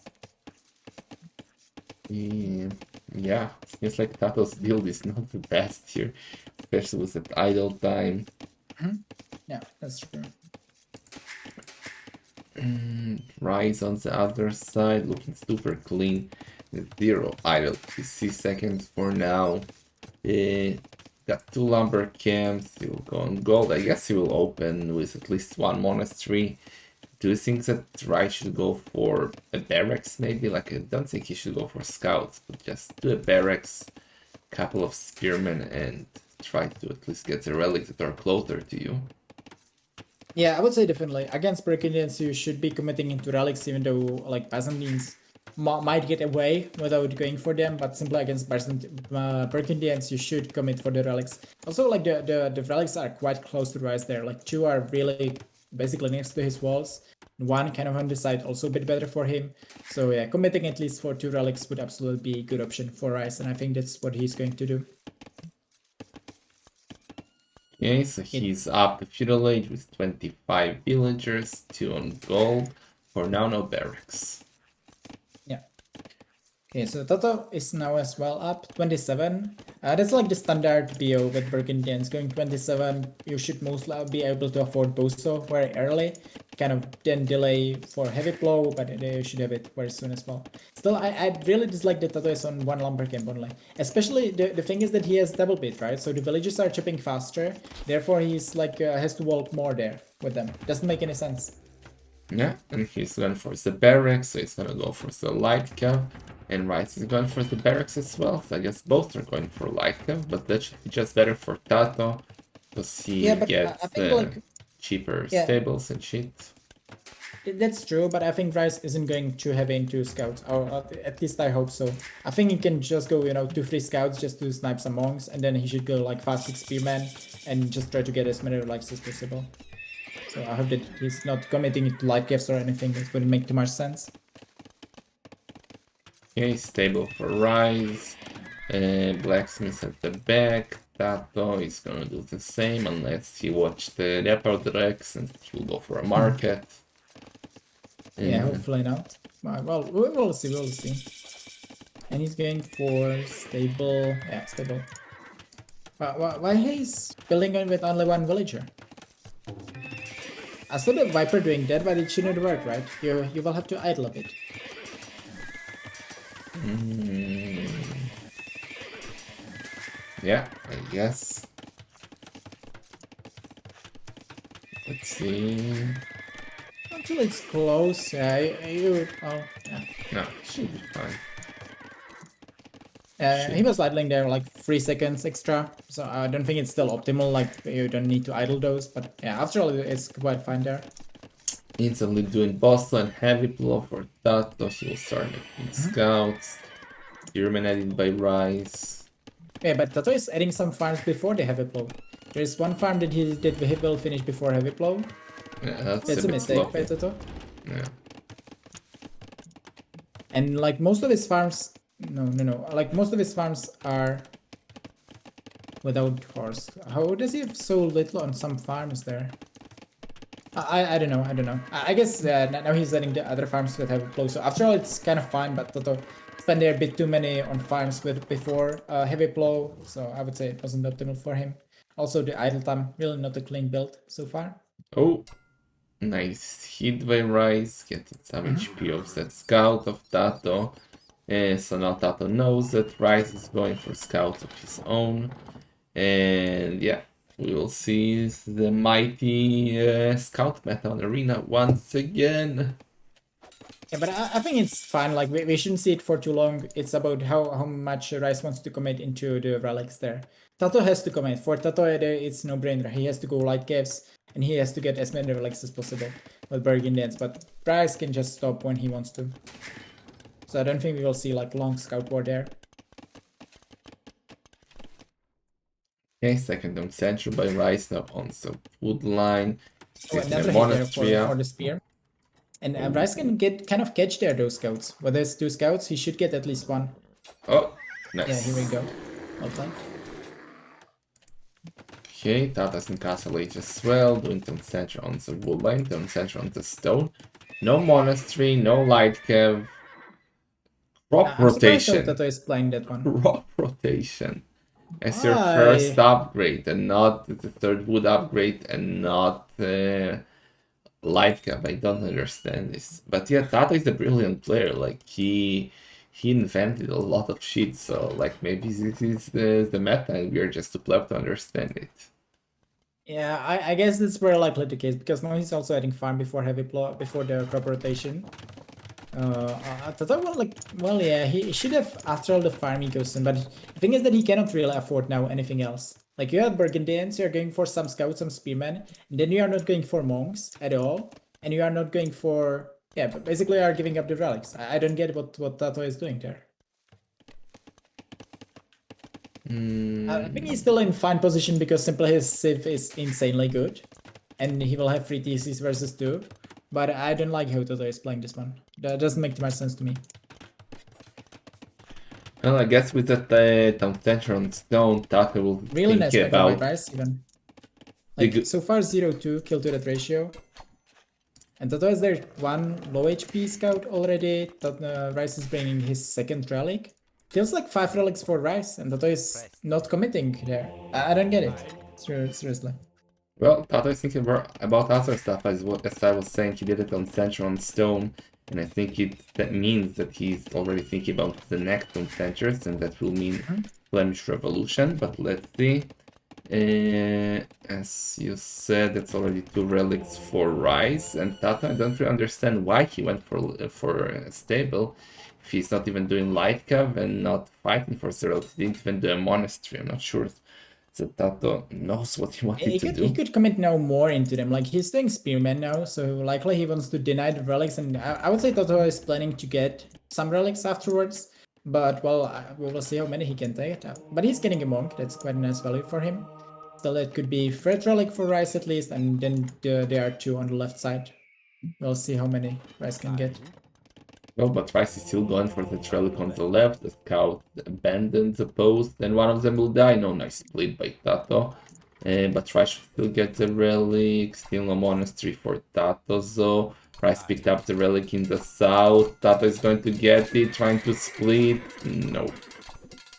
Yeah, seems like Tato's build is not the best here, especially with that idle time. Yeah, that's true. R1se on the other side, looking super clean. 0 idle 50 seconds for now. Got 2 lumber camps, he will go on gold. I guess he will open with at least 1 monastery. Do you think that R1se should go for a barracks maybe? Like I don't think he should go for scouts, but just do a barracks, couple of spearmen, and try to at least get the relics that are closer to you. Yeah, I would say definitely. Against Burgundians, you should be committing into relics, even though like Byzantines might get away without going for them, but simply against Burgundians, you should commit for the relics. Also, like the relics are quite close to R1se there. Like 2 are really basically next to his walls. 1 kind of on the side, also a bit better for him. So yeah, committing at least for 2 relics would absolutely be a good option for R1se, and I think that's what he's going to do. Okay, so he's up to feudal age with 25 villagers, 2 on gold. For now, no barracks. Yeah. Okay, so Tatoh is now as well up 27. That's like the standard BO with Burgundians. Going 27, you should mostly be able to afford Boso very early. Kind of then delay for heavy plow, but they should have it very soon as well. Still, I really dislike that Tatoh is on 1 lumber camp only. Especially the thing is that he has double bit, right? So the villages are chipping faster. Therefore, he's like has to walk more there with them. Doesn't make any sense. Yeah, and he's going for the barracks, so he's gonna go for the light cap. And R1se is going for the barracks as well. So I guess both are going for light cap, but that should be just better for Tatoh, because he gets cheaper stables and shit. That's true, but I think R1se isn't going too heavy into scouts, or at least I hope so. I think he can just go, 2-3 scouts just to snipe some monks, and then he should go like 5-6 spearmen and just try to get as many relics as possible. So I hope that he's not committing it to light caps or anything. That wouldn't make too much sense. Okay, stable for R1se. Blacksmith at the back. Tatoh is gonna do the same unless he watched the Leopard Rex and he will go for a market. Yeah, hopefully not. Well, we will see, And he's going for stable. Yeah, stable. Why he's building it with only 1 villager? I saw the Viper doing that, but it shouldn't work, right? You will have to idle a bit. Yeah, I guess. Let's see. Until it's close, yeah, you, oh, yeah. No, should be fine. He was idling there like 3 seconds extra, so I don't think it's still optimal, like you don't need to idle those, but yeah, after all, it's quite fine there. Instantly doing boss line heavy blow for Tatoh. He will start making scouts. Terminated by R1se. Yeah, but Tatoh is adding some farms before the heavy blow. There's one farm that he did will finish before heavy blow. Yeah, That's a a bit mistake by sloppy. Tatoh. Yeah. And like most of his farms, no, like most of his farms are without horse. How does he have so little on some farms there? I don't know, I guess now he's letting the other farms with heavy blow. So after all, it's kind of fine, but Tatoh spent there a bit too many on farms with before heavy blow. So I would say it wasn't optimal for him. Also, the idle time, really not a clean build so far. Oh, nice hit by R1se, getting some HP off that scout of Tatoh. So now Tatoh knows that R1se is going for scouts of his own. And yeah, we will see the mighty scout meta on Arena once again. Yeah, but I think it's fine. Like we shouldn't see it for too long. It's about how much R1se wants to commit into the relics there. Tatoh has to commit. For Tatoh, it's no brainer. He has to go light caves and he has to get as many relics as possible with Burgundians. But R1se can just stop when he wants to. So I don't think we will see like long scout war there. Okay, second on center by R1se now on the wood line. Oh, Getting another a hit there monastery for up. the spear. And R1se can get kind of catch there those scouts. Whether it's 2 scouts, he should get at least 1. Oh, nice. Yeah, here we go. Well done. Okay, Tatoh's in Castle Age as well, doing some center on the wood line, some center on the stone. No monastery, no light cave. Crop I'm surprised rotation. Tatoh is playing that one. Crop rotation. As your Why? first upgrade and not the third wood upgrade and not light cap. I don't understand this. But yeah, Tatoh is a brilliant player. Like he invented a lot of shit. So like maybe this is the meta and we are just too pleb to understand it. Yeah, I guess that's very likely the case because now he's also adding farm before heavy blow before the crop rotation. Tatoh, well, yeah, he should have after all the farm ecosystem, but the thing is that he cannot really afford now anything else. Like you have Burgundians, you're going for some scouts, some spearmen, and then you are not going for monks at all, and you are not going for but basically you are giving up the relics. I don't get what Tatoh is doing there. I think he's still in fine position because simply his Civ is insanely good, and he will have 3 TCs versus 2. But I don't like how Tatoh is playing this one. That doesn't make too much sense to me. Well, I guess with that temperature on stone, Tatoh will Really nice think back on about R1se even. Like so far 0-2 kill to that ratio. And Tatoh is there 1 low HP scout already. R1se is bringing his 2nd relic. Feels like 5 relics for R1se, and Tatoh is not committing there. I don't get it. Seriously. Well, Tatoh is thinking about other stuff as I was saying. He did it on Center on Stone, and I think that means that he's already thinking about the next on Centers, and that will mean Flemish Revolution. But let's see. As you said, it's already 2 relics for R1se, and Tatoh, I don't really understand why he went for stable. If he's not even doing light cav and not fighting for 0, he didn't even do a monastery. I'm not sure that Tatoh knows what he wanted to do. He could commit now more into them. Like he's doing spearmen now, so likely he wants to deny the relics, and I would say Tatoh is planning to get some relics afterwards. But well, we will see how many he can take. But he's getting a monk. That's quite a nice value for him. So it could be threat relic for R1se at least, and then there are 2 on the left side. We'll see how many R1se can get. Well, but R1se is still going for the relic on the left. The scout abandoned the post, and one of them will die. No, nice split by Tatoh. But R1se still get the relic. Still no monastery for Tatoh, though. R1se picked up the relic in the south. Tatoh is going to get it, trying to split. No.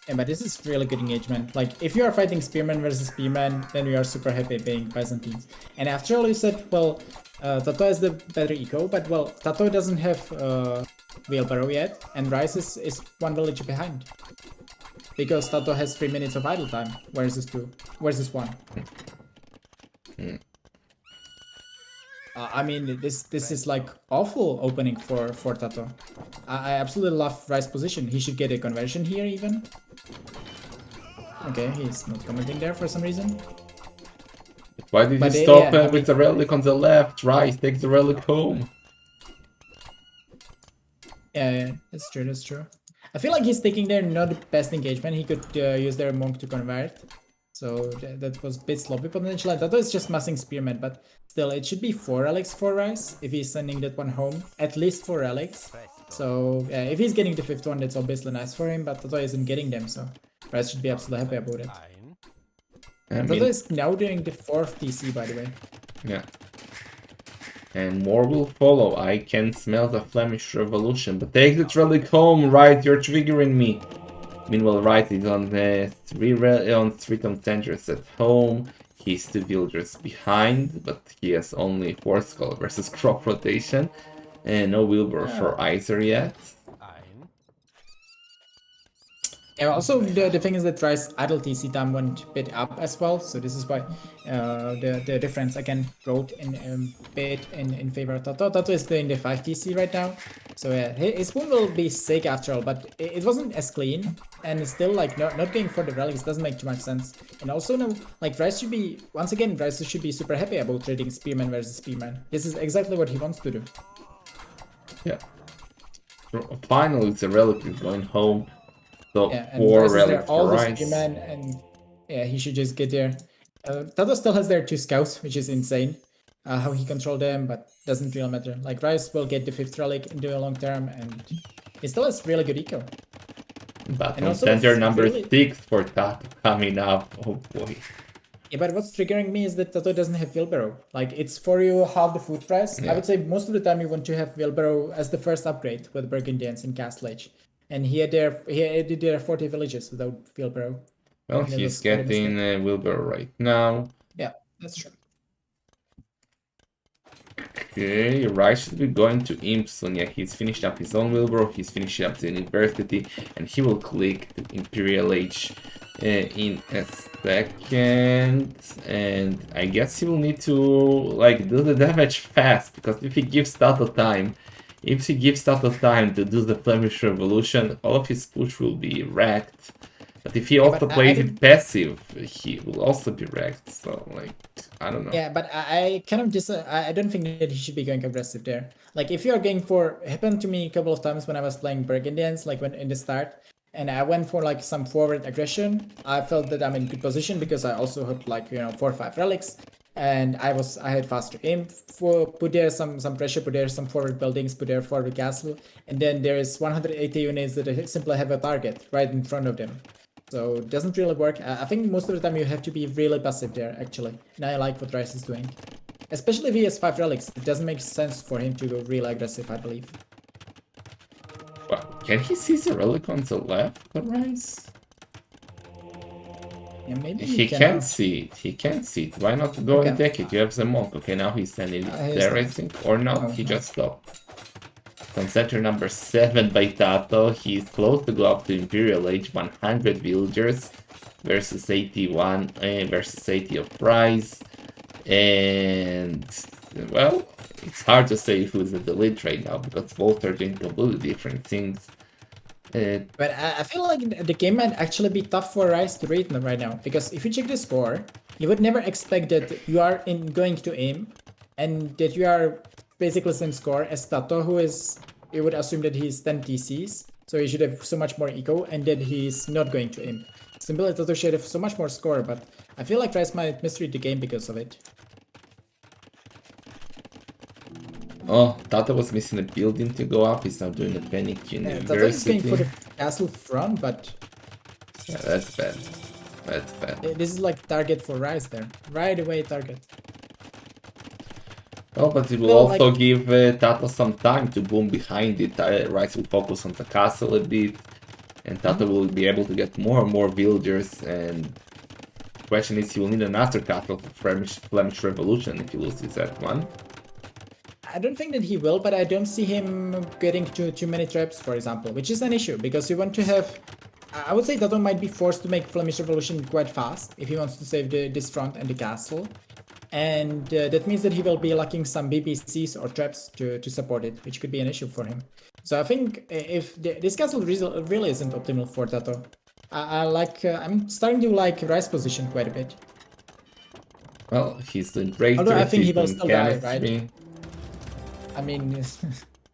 Yeah, but this is really good engagement. Like, if you are fighting Spearman versus Spearman, then we are super happy being Byzantines. And after all, you said, well, Tatoh has the better eco, but well, Tatoh doesn't have Wheelbarrow yet, and R1se is 1 village behind. Because Tatoh has 3 minutes of idle time, whereas this 2, whereas this 1. I mean, this is like awful opening for Tatoh. I absolutely love Rice's position. He should get a conversion here even. Okay, he's not commenting there for some reason. Why did you But, stop yeah, I with mean- the relic on the left? Rice, take the relic home. Yeah, that's true, that's true. I feel like he's taking there not the best engagement. He could use their monk to convert. So that was a bit sloppy potentially. Tatoh is just massing Spearman, but still, it should be 4 relics for Rice if he's sending that one home. At least 4 relics. So if he's getting the 5th one, that's obviously nice for him, but Tatoh isn't getting them, so Rice should be absolutely happy about it. I Tatoh mean, is now doing the 4th TC, by the way. yeah. And more will follow. I can smell the Flemish Revolution. But take the relic home, right? You're triggering me. Meanwhile, Right is on 3 contenders at home. He's 2 villagers behind, but he has only 4 skull versus crop rotation. And no Wilbur for Iser yet. Yeah, also the thing is that Rice idle TC time went a bit up as well, so this is why the difference again wrote in bit in favor of Tatoh. Tatoh is doing the 5 TC right now, so yeah, his win will be sick after all, but it wasn't as clean, and still like not going for the relics doesn't make too much sense. And also no, like Rice should be once again Rice should be super happy about trading Spearman versus Spearman. This is exactly what he wants to do. Yeah. Finally, the relic is going home. So Yeah, and 4 Rice is there relics all for the Rice. Spearman, and yeah, he should just get there. Tatoh still has their 2 scouts, which is insane. How he controlled them, but doesn't really matter. Like Rice will get the 5th relic into the long term, and he still has really good eco. But And on also center it's number really- 6 for Tatoh coming up. Oh boy. Yeah, but what's triggering me is that Tatoh doesn't have wheelbarrow. Like it's for you half the food price. Yeah. I would say most of the time you want to have wheelbarrow as the first upgrade with Burgundians in Castle Age. And he added their 40 villages without wheelbarrow. Well, And it he's was quite a getting Wilbur right now. Yeah, that's true. Okay, Rice should be going to Imp soon. Yeah, he's finished up his own Wilbur, he's finishing up the university, and he will click the Imperial Age in a second. And I guess he will need to like do the damage fast, because if he gives Tatoh time, to do the Flemish Revolution, all of his push will be wrecked. But if he also but I plays didn't- it passive, he will also be wrecked. So, like, I don't know. Yeah, but I kind of I don't think that he should be going aggressive there. Like if you are going for, it happened to me a couple of times when I was playing Burgundians, like when in the start, and I went for like some forward aggression. I felt that I'm in good position because I also had like 4 or 5 relics, and I had faster aim. Put there some pressure, put there some forward buildings, put there forward castle, and then there is 180 units that simply have a target right in front of them. So it doesn't really work. I think most of the time you have to be really passive there, actually. And I like what Rice is doing. Especially if he has 5 relics. It doesn't make sense for him to go really aggressive, I believe. Well, can he see the relic on the left, the Rice? Yeah, maybe He cannot. can see it. He can see it. Why not go and Okay. take it? You have the monk. Okay, now he's sending it He's there, I not. think. Or not, Oh, he no. just stopped. Concenter number 7 by Tatoh. He's close to go up to Imperial Age, 100 villagers versus 81, versus 80 of price. And, well, it's hard to say who's at the lead right now, because both are doing completely different things. But I feel like the game might actually be tough for Rice to read right now. Because if you check the score, you would never expect that you are going to aim and that you are basically same score as Tatoh, who is, you would assume that he's 10 TCs, so he should have so much more eco, and that he's not going to aim. Simply Tatoh should have so much more score, but I feel like Rice might misread the game because of it. Oh, Tatoh was missing a building to go up. He's now doing a panic Tatoh is going university. for the castle front, but Yeah, that's bad. That's bad. this is like target for Rice there. Right away target. Oh, but it will Well, also like- give Tatoh some time to boom behind it. Rice will focus on the castle a bit, and Tatoh will be able to get more and more villagers. And the question is, he will need another castle for Flemish Revolution if he loses that one. I don't think that he will, but I don't see him getting too many traps, for example, which is an issue because you want to have. I would say Tatoh might be forced to make Flemish Revolution quite fast if he wants to save this front and the castle. And that means that he will be lacking some BPCs or traps to support it, which could be an issue for him. So I think if this castle really isn't optimal for Tatoh. I'm starting to like R1se position quite a bit. Well, he's doing great. Although I think He's he will doing still die, right? chemistry. I mean,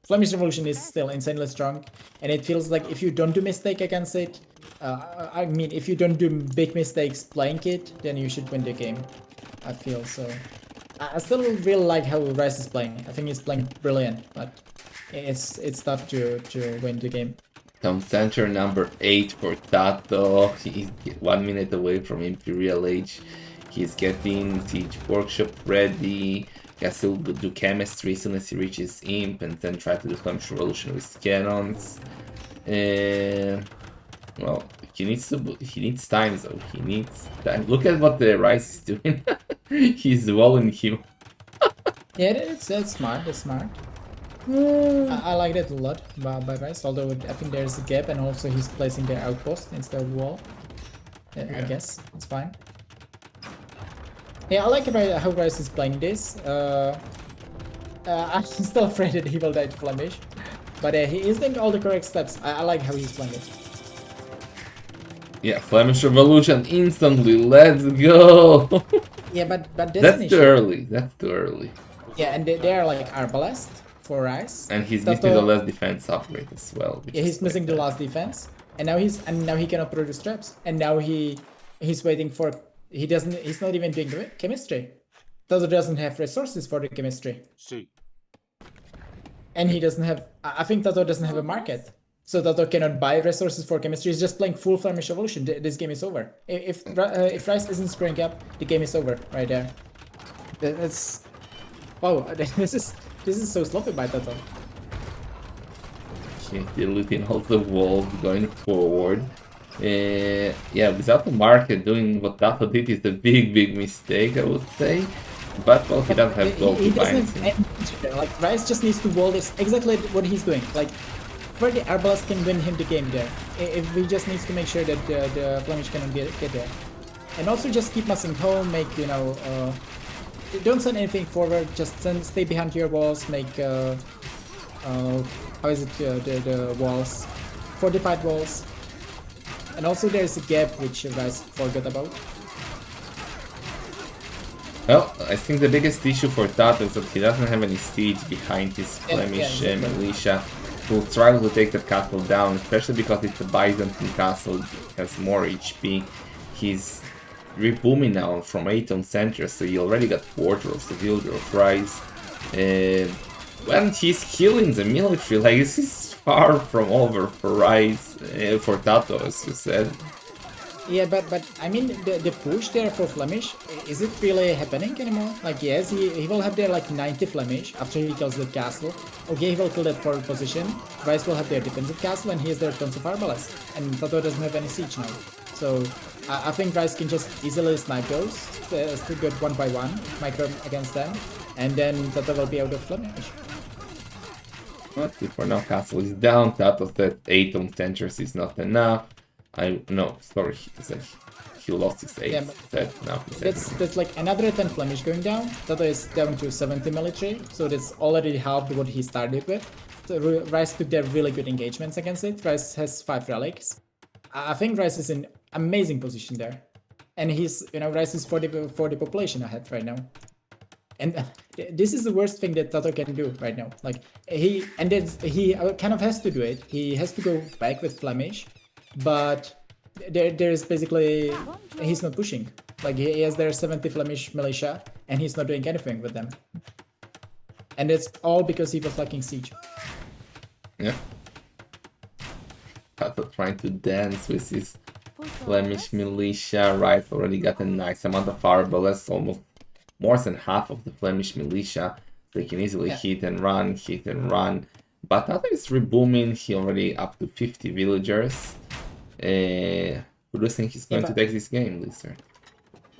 Flemish Revolution is still insanely strong, and it feels like if you don't do mistake against it, I mean, if you don't do big mistakes playing it, then you should win the game. I feel so. I still really like how R1se is playing. I think he's playing brilliant, but it's tough to win the game. Town Center number 8 for Tatoh. He's 1 minute away from Imperial Age. He's getting Siege Workshop ready. Can still do chemistry as soon as he reaches Imp, and then try to do Flemish Revolution with cannons. Well, he needs time though. He needs time. Look at what the R1se is doing. He's walling him. Yeah, that's smart. That's smart. I like that a lot by R1se, although I think there's a gap, and also he's placing the outpost instead of wall. I guess it's fine. Yeah, I like how R1se is playing this. I'm still afraid that he will die to Flemish, but he is doing all the correct steps. I like how he's playing it. Yeah, Flemish Revolution instantly. Let's go. Yeah, but That's too early. That's too early. Yeah, and they are like Arbalest for R1se. And he's missing the last defense upgrade as well. Yeah, he's missing the last defense, and now he cannot produce traps, and now he's waiting for. He's not even doing chemistry. Tatoh doesn't have resources for the chemistry. See. And he doesn't have. I think Tatoh doesn't have a market, so Tatoh cannot buy resources for chemistry. He's just playing full Flemish Revolution. This game is over. If R1se isn't screwing up, the game is over right there. That's wow. This is so sloppy by Tatoh. Okay, deleting all the walls, going forward. Yeah, without the market, doing what Tatoh did is a big mistake, I would say. But well, he doesn't have gold to buy anything. Like R1se just needs to wall this exactly what he's doing. Like where the Arbalest can win him the game there. If we just needs to make sure that the Flemish cannot get there. And also just keep massing home, make don't send anything forward, just stay behind your walls, make how is it the walls, fortified walls. And also there's a gap which R1se forgot about. Well, I think the biggest issue for Tatoh is that he doesn't have any siege behind his Flemish militia, who will struggle to take that castle down, especially because it's a Byzantine castle, it has more HP. He's rebooming now from 8 on center, so he already got quarter of the villager of R1se. And he's killing the military, like this is far from over for R1se, for Tatoh, as you said. Yeah, but I mean the push there for Flemish, is it really happening anymore? Like yes, he will have there like 90 Flemish after he kills the castle. Okay, he will kill that forward position. R1se will have their defensive castle, and he has their tons of Arbalest. And Tatoh doesn't have any siege now. So I think R1se can just easily snipe those, still get one by one, micro against them, and then Tatoh will be out of Flemish. But for now, castle is down. Tatoh said 8 on centers is not enough. No, sorry, he lost his 8. Yeah, that's like another 10 Flemish going down. Tatoh is down to 70 military, so that's already half what he started with. So R1se took their really good engagements against it. R1se has 5 relics. I think R1se is in amazing position there, and he's R1se is 40 population ahead right now. And this is the worst thing that Tatoh can do right now. Like he kind of has to do it. He has to go back with Flemish. But there's basically he's not pushing. Like he has their 70 Flemish militia, and he's not doing anything with them. And it's all because he was lacking siege. Yeah. Tatoh trying to dance with his Flemish militia. R1se already got a nice amount of Arbalest, almost more than half of the Flemish militia. They can easily hit and run. But Tatoh is rebooming. He already up to 50 villagers. Who do you think he's going to take this game, Lizard?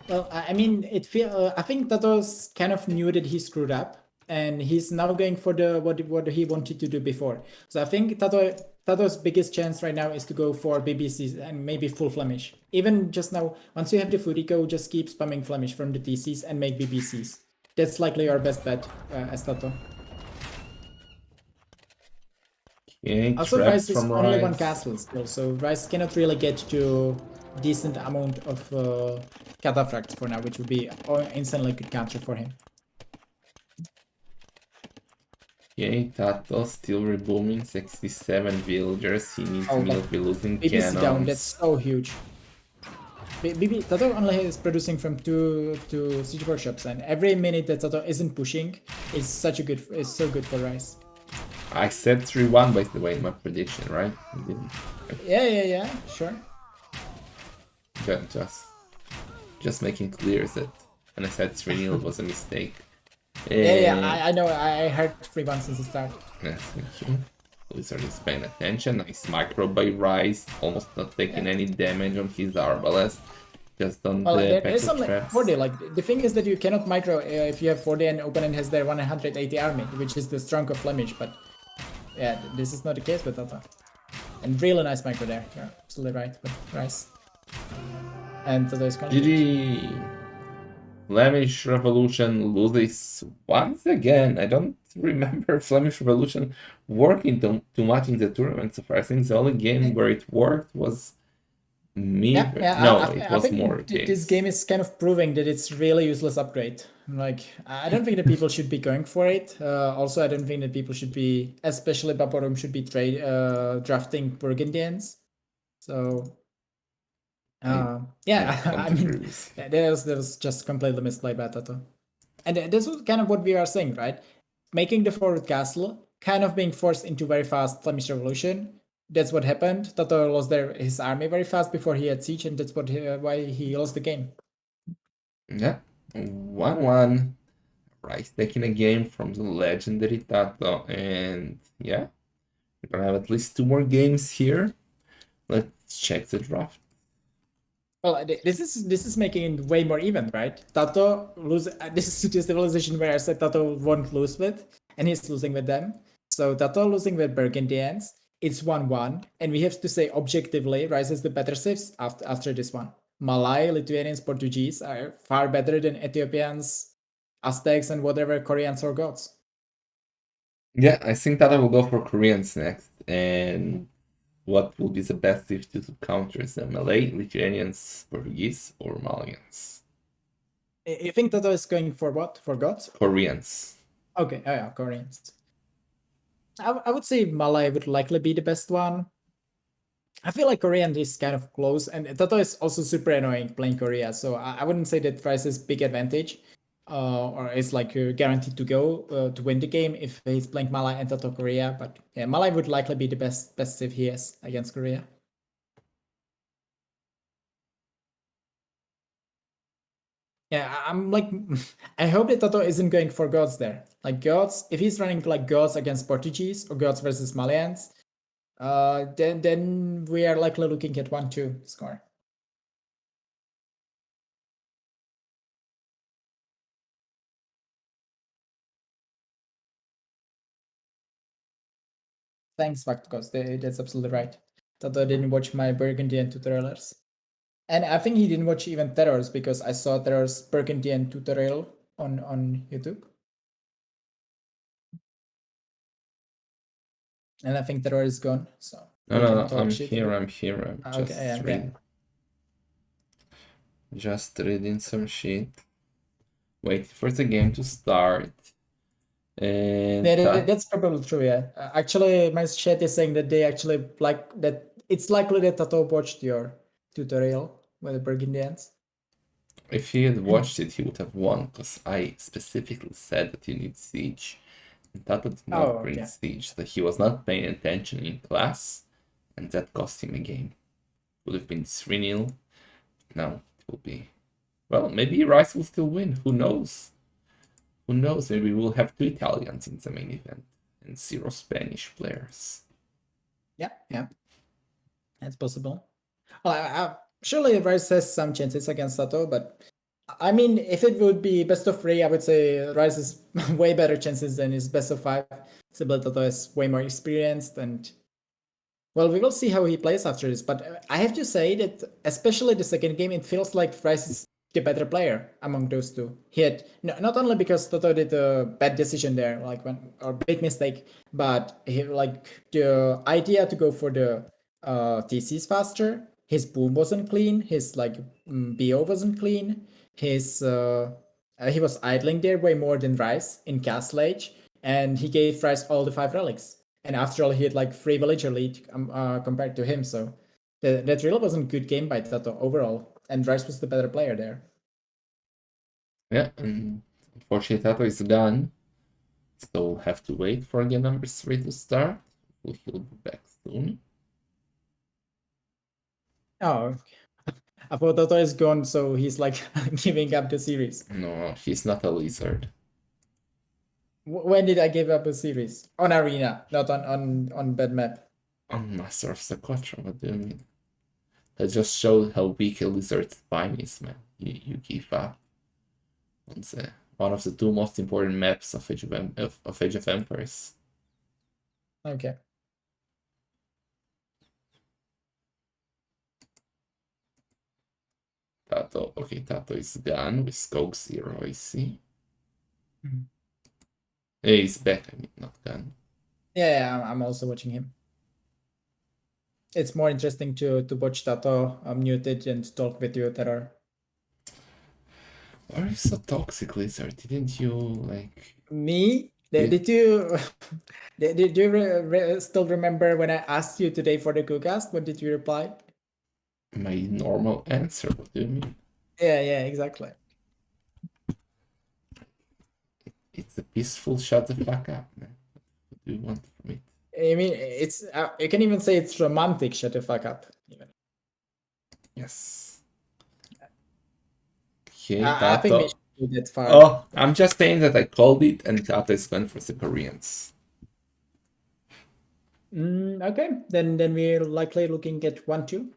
Well, I mean, I think Tatoh's kind of knew that he screwed up, and he's now going for what he wanted to do before. So I think Tatoh Tato's biggest chance right now is to go for BBCs and maybe full Flemish. Even just now, once you have the Furico, just keep spamming Flemish from the TCs and make BBCs. That's likely your best bet as Tato. Okay, Also, traps Rice is from only one Rice. castle still, so Rice cannot really get to decent amount of cataphracts for now, which would be instantly good counter for him. Okay, Tatoh still rebooming 67 villagers. He needs Oh, to but be losing BBC down, that's cannons. so huge. Tato only is producing from two siege workshops, and every minute that Tato isn't pushing is so good for Rice. I said 3-1 by the way in my prediction, right? I didn't. Yeah, sure. Just making clear that when I said 3-0 was a mistake. Yeah, I know. I heard 3-1 since the start. Yes, thank you. Wizard is paying attention. Nice micro by Rice, almost not taking any damage on his Arbalest. Just on Well, the there's Petrol some traps. 4D. Like the thing is that you cannot micro if you have 4D and opponent has their 180 army, which is the strong of Flemish. But yeah, this is not the case with Tata. And really nice micro there. You're absolutely right with Rice. And Tata is confident. GG. Flemish Revolution loses once again. I don't remember Flemish Revolution working too much in the tournament so far. I think the only game where it worked was I think more this games. game is kind of proving that it's really useless upgrade. Like, I don't think that people should be going for it. Also, I don't think that people should be, especially Baporum, should be drafting Burgundians. So, yeah, I mean, that was just completely misplayed by Tato. And this was kind of what we are saying, right? Making the forward castle, kind of being forced into very fast Flemish Revolution. That's what happened. Tato lost his army very fast before he had siege, and that's why he lost the game. Yeah, 1-1. Rice taking a game from the legendary Tato, and yeah, we're gonna have at least 2 more games here. Let's check the draft. Well, this is making it way more even, right? Tato lose. This is the civilization where I said Tato won't lose with, and he's losing with them. So Tato losing with Burgundians. It's 1-1, and we have to say objectively, Rice is the better civs after this one. Malay, Lithuanians, Portuguese are far better than Ethiopians, Aztecs, and whatever Koreans or Goths. Yeah, I think Tata will go for Koreans next, and what will be the best if to counter them? Malay, Lithuanians, Portuguese, or Malayans? You think Tato is going for what? For Goths? Koreans. Okay, oh yeah, Koreans. I would say Malay would likely be the best one. I feel like Korean is kind of close, and Tato is also super annoying playing Korea, so I wouldn't say that Rice is big advantage, or is like guaranteed to go to win the game if he's playing Malay and Tato Korea. But yeah, Malay would likely be the best if he is against Korea. Yeah, I'm like, I hope that Tato isn't going for gods there. Like gods, if he's running like gods against Portuguese or gods versus Malayans, then we are likely looking at 1-2 score. Thanks, Vaktkos. That's absolutely right. Tato didn't watch my Burgundian tutorials. And I think he didn't watch even Terrors because I saw Terrors Burgundian tutorial on YouTube. And I think Terror is gone. So No, I'm here. I'm just okay, reading. Just reading some shit. Wait for the game to start. And that's probably true, yeah. Actually, my chat is saying that they actually like that. It's likely that Tato watched your tutorial with the Burgundians. If he had watched it, he would have won, because I specifically said that you need siege. And Tata did not bring siege, that he was not paying attention in class, and that cost him a game. Would have been 3-0. Now it will be. Well, maybe Rice will still win. Who knows? Who knows? Maybe we'll have 2 Italians in the main event and 0 Spanish players. Yeah. That's possible. Well, surely Rice has some chances against Tato, but I mean, if it would be best of 3, I would say Rice has way better chances than his best of 5. Simply Tato is way more experienced, and Well, we will see how he plays after this, but I have to say that especially the second game, it feels like R1se is the better player among those two. He had not only because Tatoh did a bad decision there, like when or big mistake, but he like the idea to go for the TCs faster. His boom wasn't clean. His like BO wasn't clean. His he was idling there way more than R1se in Castle Age, and he gave R1se all the 5 relics. And after all, he had like 3 villager lead compared to him. So that really wasn't a good game by Tatoh overall. And R1se was the better player there. Yeah, and unfortunately Tatoh is gone. So we'll have to wait for game number 3 to start. He'll be back soon. Oh, I thought Tatoh is gone, so he's like giving up the series. No, he's not a lizard. When did I give up a series? On Arena, not on bad map. On Master of Sequoia, what do you mean? That just showed how weak a lizard's spine is, man. You give up. On one of the 2 most important maps of Age of Empires. Okay. Tatoh, okay, Tatoh is gone with Skog 0, I see. Hey, he's back, I mean, not gone. Yeah, I'm also watching him. It's more interesting to watch Tatoh muted and talk with you, Terror. Why are you so toxic, Lizard? Didn't you, like... Me? Yeah. Did you did you still remember when I asked you today for the Cookcast? What did you reply? My normal answer, what do you mean? Yeah, exactly. It's a peaceful shut the fuck up, man. What do you want from it? I mean, it's you can even say it's romantic. Shut the fuck up. Even. Yes. Okay, I think we Tatoh. should go that far. Oh, I'm just saying that I called it and Tatoh is going for the Koreans. Okay, then we're likely looking at 1-2.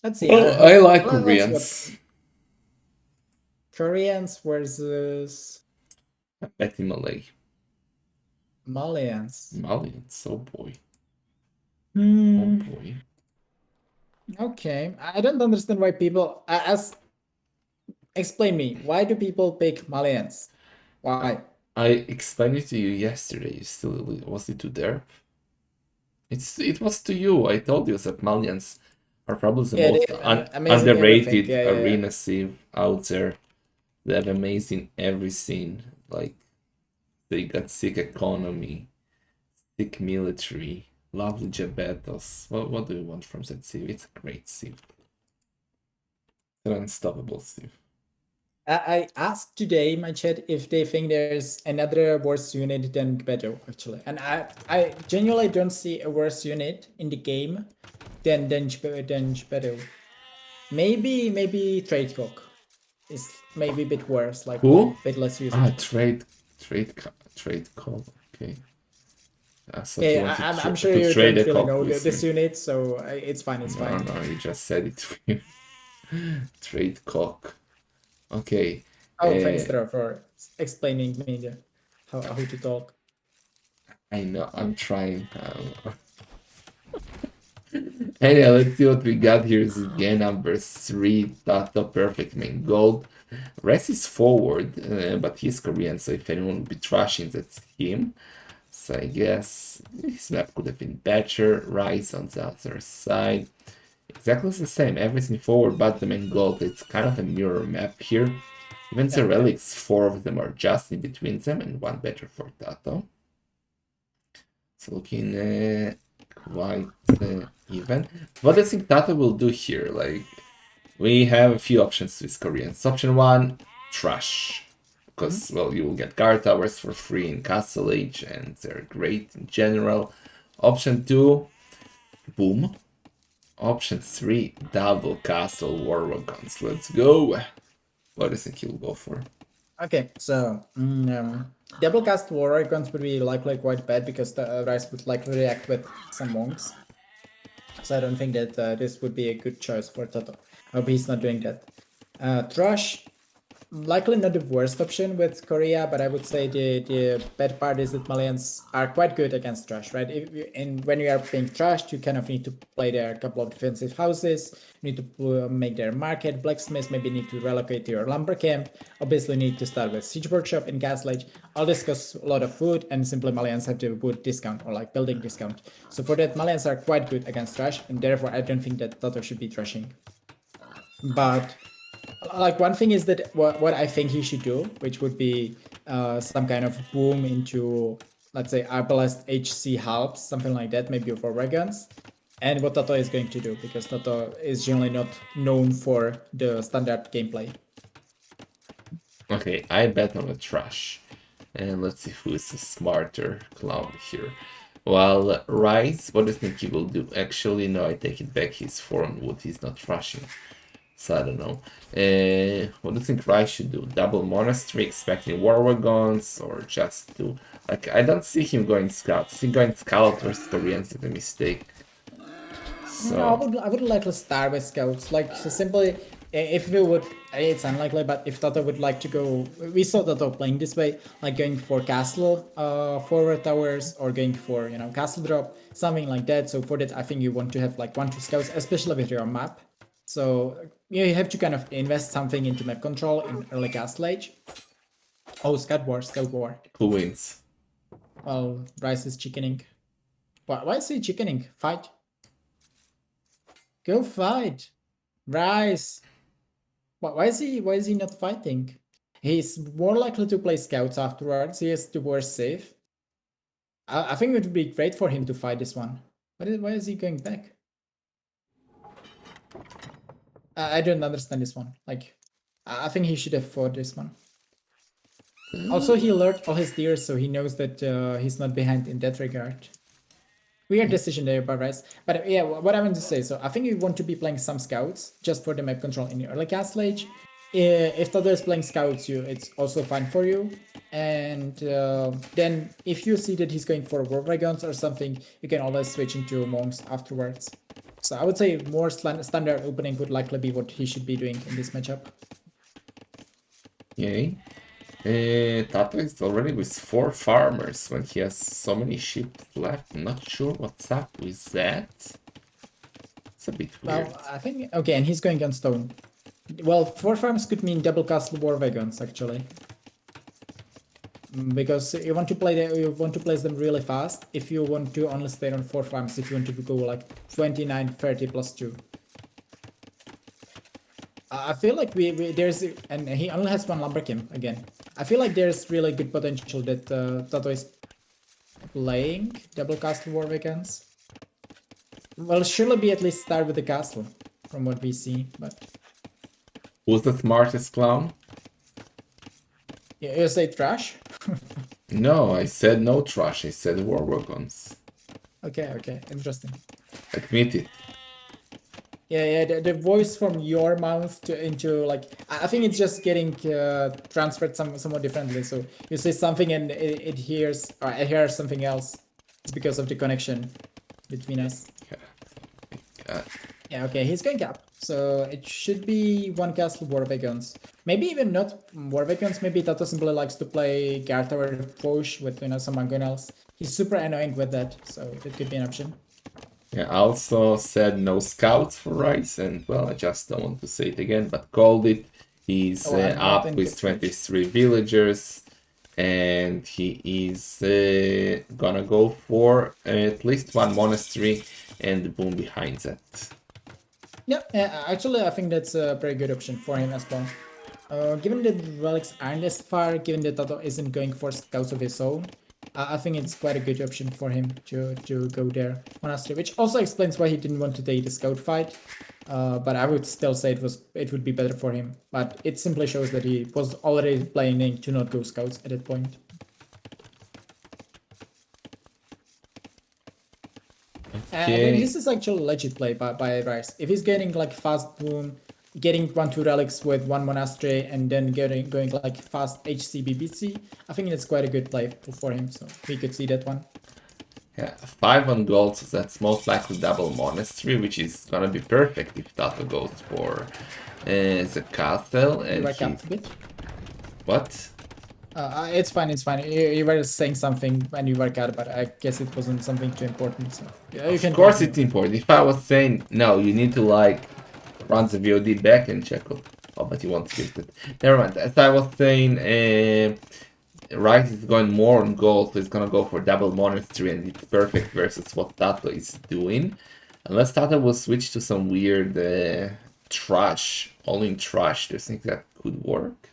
Let's see. Well, I like let's Koreans. Koreans versus Betty Malay. Malians. Malians, oh boy. Oh boy. Okay, I don't understand why people explain me. Why do people pick Malians? Why? I explained it to you yesterday. You still was it to there? It was to you. I told you that Malians are probably the most amazing underrated everything. arena scene out there. They have amazing everything. Like they got sick economy, sick military, lovely jet battles. What do you want from that civ? It's a great civ. It's an unstoppable civ. I asked today my chat if they think there's another worse unit than Beto, actually, and I genuinely don't see a worse unit in the game than Beto. Maybe Trade Cock is maybe a bit worse, like Who? a bit less usage. Trade call. Okay. Yeah, I'm sure you don't really know this unit, so it's fine. It's fine. No, you just said it. Trade cock. Okay. Oh, thanks, Tara, for explaining me how to talk. I know, I'm trying. Anyway, let's see what we got here. This is game number 3. Tatoh perfect main gold. R1se is forward, but he's Korean, so if anyone will be trashing, that's him. So I guess his map could have been better. R1se on the other side. Exactly the same, everything forward but the main gold. It's kind of a mirror map here. Even the relics, 4 of them are just in between them and 1 better for Tatoh. So looking quite even. What I think Tatoh will do here, like, we have a few options with Koreans. Option 1, trash. Because, well, you will get guard towers for free in Castle Age and they're great in general. Option 2, boom. Option 3, double castle war wagons. Let's go. What do you think he'll go for? Okay, so double cast war icons would be likely quite bad because the R1se would likely react with some monks. So I don't think that this would be a good choice for Tatoh. I hope he's not doing that. Trash. likely not the worst option with Korea, but I would say the bad part is that Malians are quite good against trash, right? And when you are playing trash, you kind of need to play there a couple of defensive houses, you need to make their market, blacksmiths, maybe need to relocate to your lumber camp, obviously need to start with siege workshop in Gaslight. All this costs a lot of food, and simply Malians have the wood discount or like building discount. So for that, Malians are quite good against trash, and therefore I don't think that Tatoh should be trashing. But like one thing is that what I think he should do, which would be some kind of boom into, let's say, Arbalest HC helps, something like that, maybe for wagons. And what Tatoh is going to do, because Tatoh is generally not known for the standard gameplay. Okay, I bet on the trash. And let's see who is a smarter clown here. Well, R1se, what do you think he will do? Actually, no, I take it back. He's 4 on wood. He's not rushing. So I don't know. What do you think R1se should do? Double monastery, expecting war wagons, or just do... Like, I don't see him going scout. Is he going scout or Koreans is a mistake? So... No, I would likely start with scouts. Like, simply, if we would... It's unlikely, but if Tatoh would like to go... We saw Tatoh playing this way, like going for castle forward towers, or going for, you know, castle drop, something like that. So for that, I think you want to have like 1-2 scouts, especially with your map. So you have to kind of invest something into map control in early Castle Age. Oh, Scout War. Who wins? Well, R1se is chickening. Why is he chickening? Fight. Go fight. R1se. Why is he not fighting? He's more likely to play scouts afterwards. He has the worst save. I think it would be great for him to fight this one. Why is he going back? I don't understand this one. Like, I think he should have fought this one. Also, he learned all his tiers, so he knows that he's not behind in that regard. Weird decision there by R1se. But yeah, what I want to say, so I think you want to be playing some scouts just for the map control in the early Castle Age. If Tatoh is playing scouts, it's also fine for you. And then if you see that he's going for war wagons or something, you can always switch into monks afterwards. So I would say more standard opening would likely be what he should be doing in this matchup. Yay. Tatoh is already with 4 farmers when he has so many sheep left. I'm not sure what's up with that. It's a bit weird. Well, I think... Okay, and he's going on stone. Well, 4 farms could mean double castle war wagons, actually. Because you want to place them really fast. If you want to only stay on 4 farms, if you want to go like 29, 30 plus 2. I feel like there's, and he only has 1 lumber camp again. I feel like there's really good potential that Tatoh is playing double castle war wagons. Well, surely be at least start with the castle from what we see, but... Who's the smartest clown? You say trash? No, I said no trash. I said war wagons. Okay, interesting. Admit it. Yeah, the voice from your mouth into like, I think it's just getting transferred somewhat differently. So you say something and it hears, or I hear something else. It's because of the connection between us. Yeah, okay, he's going up. So it should be 1 castle war wagons. Maybe even not war wagons. Maybe Tatoh simply likes to play guard tower push with, you know, some mangonels. He's super annoying with that, so that could be an option. Yeah, I also said no scouts for R1se, and well, I just don't want to say it again, but called it. He's up with 23 villagers, and he is gonna go for at least 1 monastery and the boom behind that. Yeah, actually, I think that's a very good option for him as well. Given that relics aren't as far, given that Tatoh isn't going for scouts of his own, I think it's quite a good option for him to go there monastery, which also explains why he didn't want to take the scout fight. But I would still say it would be better for him. But it simply shows that he was already planning to not go scouts at that point. And this is actually legit play by R1se. If he's getting like fast boom, getting 1-2 relics with 1 monastery, and then going like fast HC BBC, I think that's quite a good play for him. So we could see that one. Yeah, 5 on gold, so that's most likely double monastery, which is gonna be perfect if Tatoh goes for the castle, You and were he... capped a bit. What? It's fine, it's fine. You were saying something when you work out, but I guess it wasn't something too important, so yeah, you Of can course continue. it's important. If I was saying, no, you need to, like, run the VOD back and check it. Oh, but you won't use it. Never mind. As I was saying, Rice is going more on gold, so he's gonna go for double monastery, and it's perfect versus what Tatoh is doing. Unless Tatoh will switch to some weird trash, all-in trash, do you think that could work?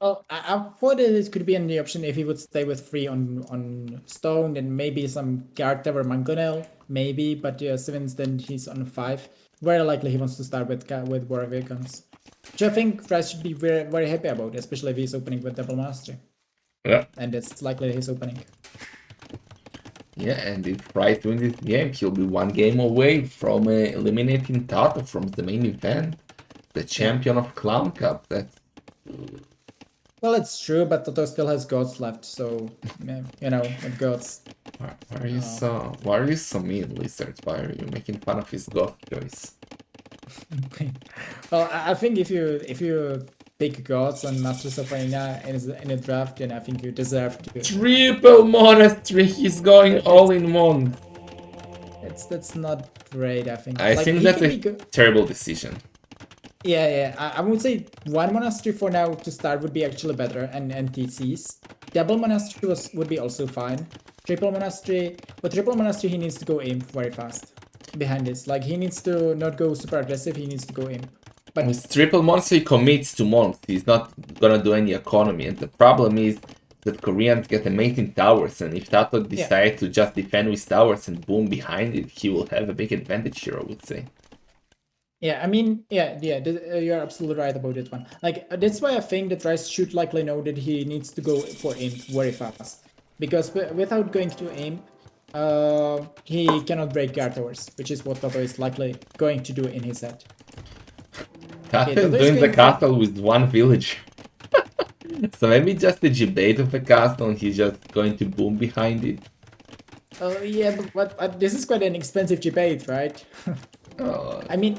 Well, I thought that it could be an option if he would stay with 3 on stone, and maybe some guard tower mangonel, maybe. But yeah, Sevens then he's on 5. Very likely he wants to start with war vehicles, which I think Rice should be very very happy about, especially if he's opening with double mastery, Yeah. and it's likely he's opening. Yeah, and if Rice wins this game, he'll be 1 game away from eliminating Tatoh from the main event, the champion of Clown Cup. That's... Well, it's true, but Tatoh still has gods left, so you know, with gods. Why are you so mean, Lizard? Why are you making fun of his god choice? Well, I think if you pick gods on Masters of Arena in a draft, then I think you deserve to. Triple monastery, he's going all in one. That's not great. I think. I Like, think he that's can a be good. terrible decision. Yeah. I would say 1 monastery for now to start would be actually better, and TCs. Double monastery would be also fine. Triple monastery, but triple monastery he needs to go imp very fast behind this. Like, he needs to not go super aggressive. He needs to go imp. But With triple monastery, he commits to monks. He's not gonna do any economy, and the problem is that Koreans get amazing towers, and if Tatoh decides to just defend with towers and boom behind it, he will have a big advantage here, I would say. yeah, I mean, you're absolutely right about that one. Like, that's why I think that Rice should likely know that he needs to go for imp very fast, because without going to imp, he cannot break guard towers, which is what Tatoh is likely going to do in his head. Tatoh is Tatoh is doing the going for- castle with 1 villager. So maybe just a debate of a castle and he's just going to boom behind it. Oh yeah, but this is quite an expensive debate, right? I mean,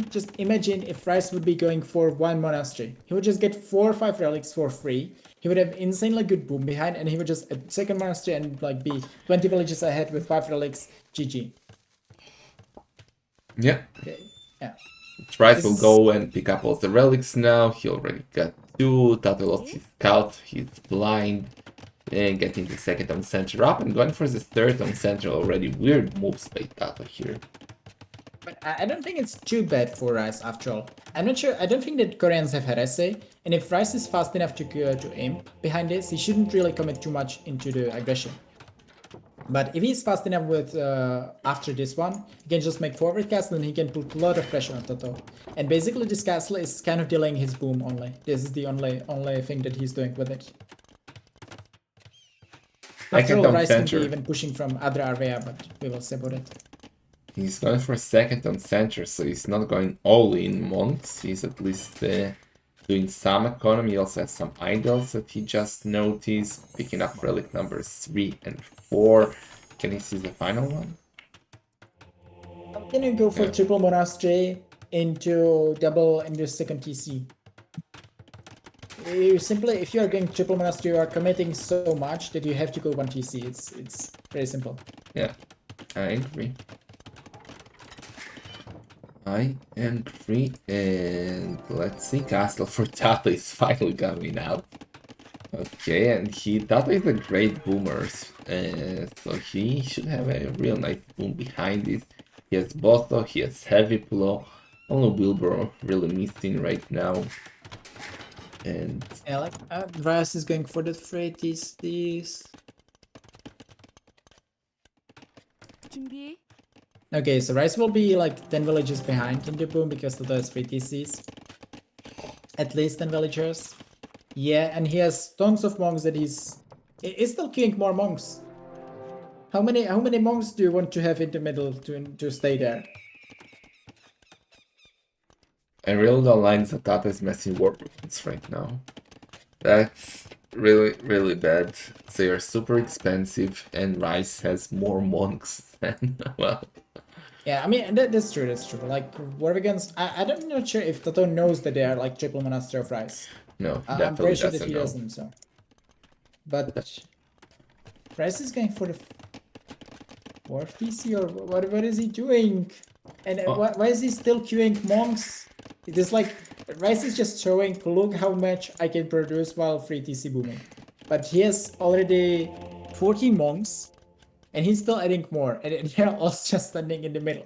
just imagine if Rice would be going for 1 monastery. He would just get 4 or 5 relics for free. He would have insanely good boom behind, and he would just a second monastery and like be 20 villages ahead with 5 relics. GG. Yeah. Okay. Yeah. Rice will go and pick up all the relics now. He already got 2. Tatoh lost his scout. He's blind. And getting the second on center up and going for the third on center already. Weird moves by Tatoh here. But I don't think it's too bad for Rice after all. I'm not sure. I don't think that Koreans have R1se, and if Rice is fast enough to imp behind this, he shouldn't really commit too much into the aggression. But if he's fast enough with after this one, he can just make forward castle and he can put a lot of pressure on Tatoh. And basically, this castle is kind of delaying his boom only. This is the only thing that he's doing with it. After all, Rice can be even pushing from other area, but we will see about it. He's going for second on center, so he's not going all in monks. He's at least doing some economy. He also has some idols that he just noticed. Picking up relic numbers 3 and 4. Can he see the final one? Can you go for triple monastery into second TC? You simply, if you are going triple monastery, you are committing so much that you have to go 1 TC. It's very simple. Yeah, I agree. I agree, and let's see, Castle for Tatoh is finally coming out. Okay, and Tatoh is a great boomer, so he should have a real nice boom behind it. He has Bosso, he has Heavy Plow, only Wilbur really missing right now. And yeah, like R1se is going for the 3 TCs. Okay, so R1se will be like 10 villagers behind in the boom because of those 3 TCs. At least 10 villagers. Yeah, and he has tons of monks that he's still queuing more monks. How many monks do you want to have in the middle to stay there? I really don't like that Tatoh is messing war weapons right now. That's really bad. They are super expensive, and R1se has more monks than well. Yeah, I mean that's true. That's true. Like Warvigans, I'm not sure if Tatoh knows that they are like triple monastery of R1se. No, he I'm definitely pretty sure that doesn't he know. doesn't. So, but R1se is going for the fourth PC or what is he doing? And why is he still queuing monks? It is like R1se is just showing, look how much I can produce while free TC booming. But he has already 14 monks, and he's still adding more, and they're all just standing in the middle.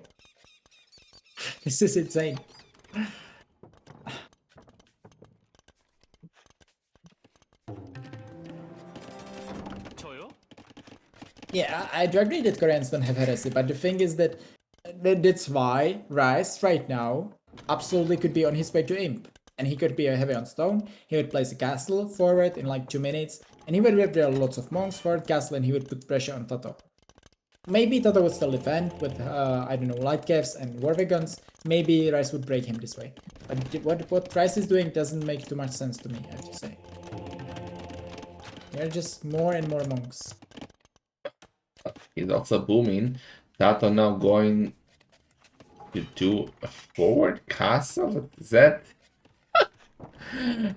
This is insane. Yeah, I do agree that Koreans don't have heresy, but the thing is that that's why R1se right now absolutely could be on his way to Imp. And he could be a heavy on stone, he would place a castle forward in like 2 minutes, and he would have there lots of monks forward castle, and he would put pressure on Tatoh. Maybe Tatoh would still defend with, I don't know, light kevs and warfare guns. Maybe R1se would break him this way. But what R1se is doing doesn't make too much sense to me, I have to say. There are just more and more monks. He's also booming. Tatoh now going to do a forward castle? Is that?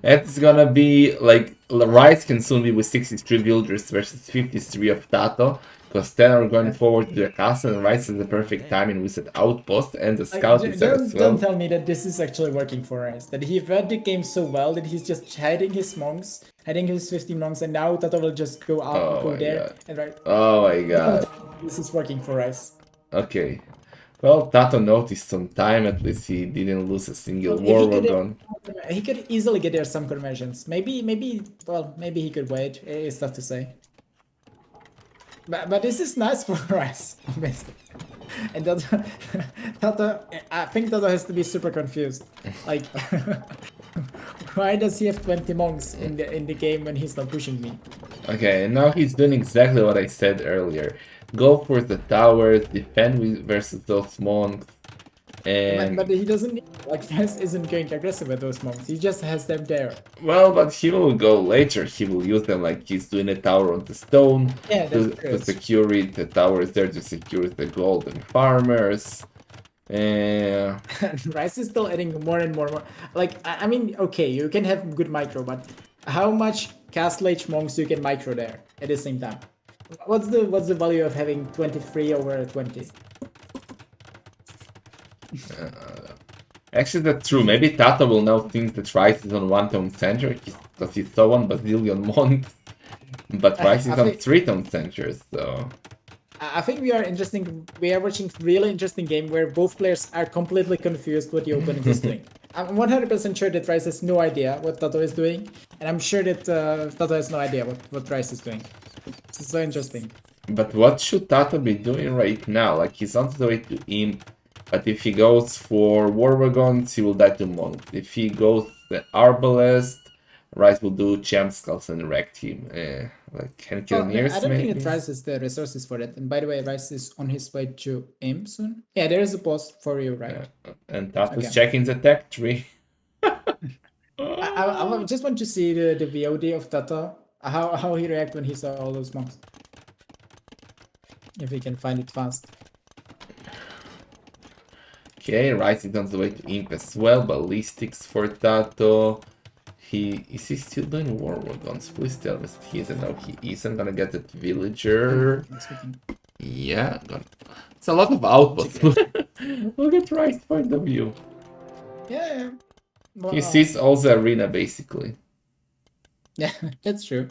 It's gonna be like R1se can soon be with 63 villagers versus 53 of Tatoh. Because 10 are going forward to the castle, and R1se is the perfect timing with an outpost and the scout is there as well. Don't tell me that this is actually working for R1se. That he read the game so well that he's just hiding his monks, hiding his 50 monks, and now Tatoh will just go up, go there, and right. Oh my god. This is working for R1se. Okay. Well, Tatoh noticed some time, at least he didn't lose a single war wagon. He could easily get there some conversions. Maybe he could wait. It's tough to say. But this is nice for us, obviously. And Tatoh, I think Tatoh has to be super confused. Like, why does he have 20 monks in the game when he's not pushing me? Okay, and now he's doing exactly what I said earlier. Go for the towers, defend versus those monks, and... But he doesn't need, like, R1se isn't going aggressive with those monks, he just has them there. Well, but he will go later, he will use them like he's doing a tower on the stone to secure it, the tower is there to secure the golden farmers. R1se is still adding more and more. Like, I mean, okay, you can have good micro, but how much castle age monks you can micro there at the same time? What's the value of having 23 over 20? Actually, that's true. Maybe Tatoh will now think that R1se is on 1-tone center because he saw 1 bazillion monks, but R1se is on 3-tone centers, so... I think we are watching really interesting game where both players are completely confused what the opponent is doing. I'm 100% sure that R1se has no idea what Tatoh is doing, and I'm sure that Tatoh has no idea what R1se is doing. It's so interesting. But what should Tatoh be doing right now? Like, he's on the way to Imp, but if he goes for War Wagons, he will die to Monk. If he goes the Arbalest, R1se will do Champ Skulls and wreck him. Like, can kill I don't think that R1se has the resources for that. And by the way, R1se is on his way to Imp soon. Yeah, there is a post for you, right? And Tato's checking the tech tree. I just want to see the VOD of Tatoh. How he react when he saw all those monks. If he can find it fast. Okay, R1se is on the way to Imp as well. Ballistics for Tatoh. Is he still doing War Wagons? Please tell me that he isn't. No, he isn't gonna get that villager. Yeah, it's a lot of outputs. Look at R1se's point of view. Yeah. Well, he sees all the arena basically. Yeah, that's true.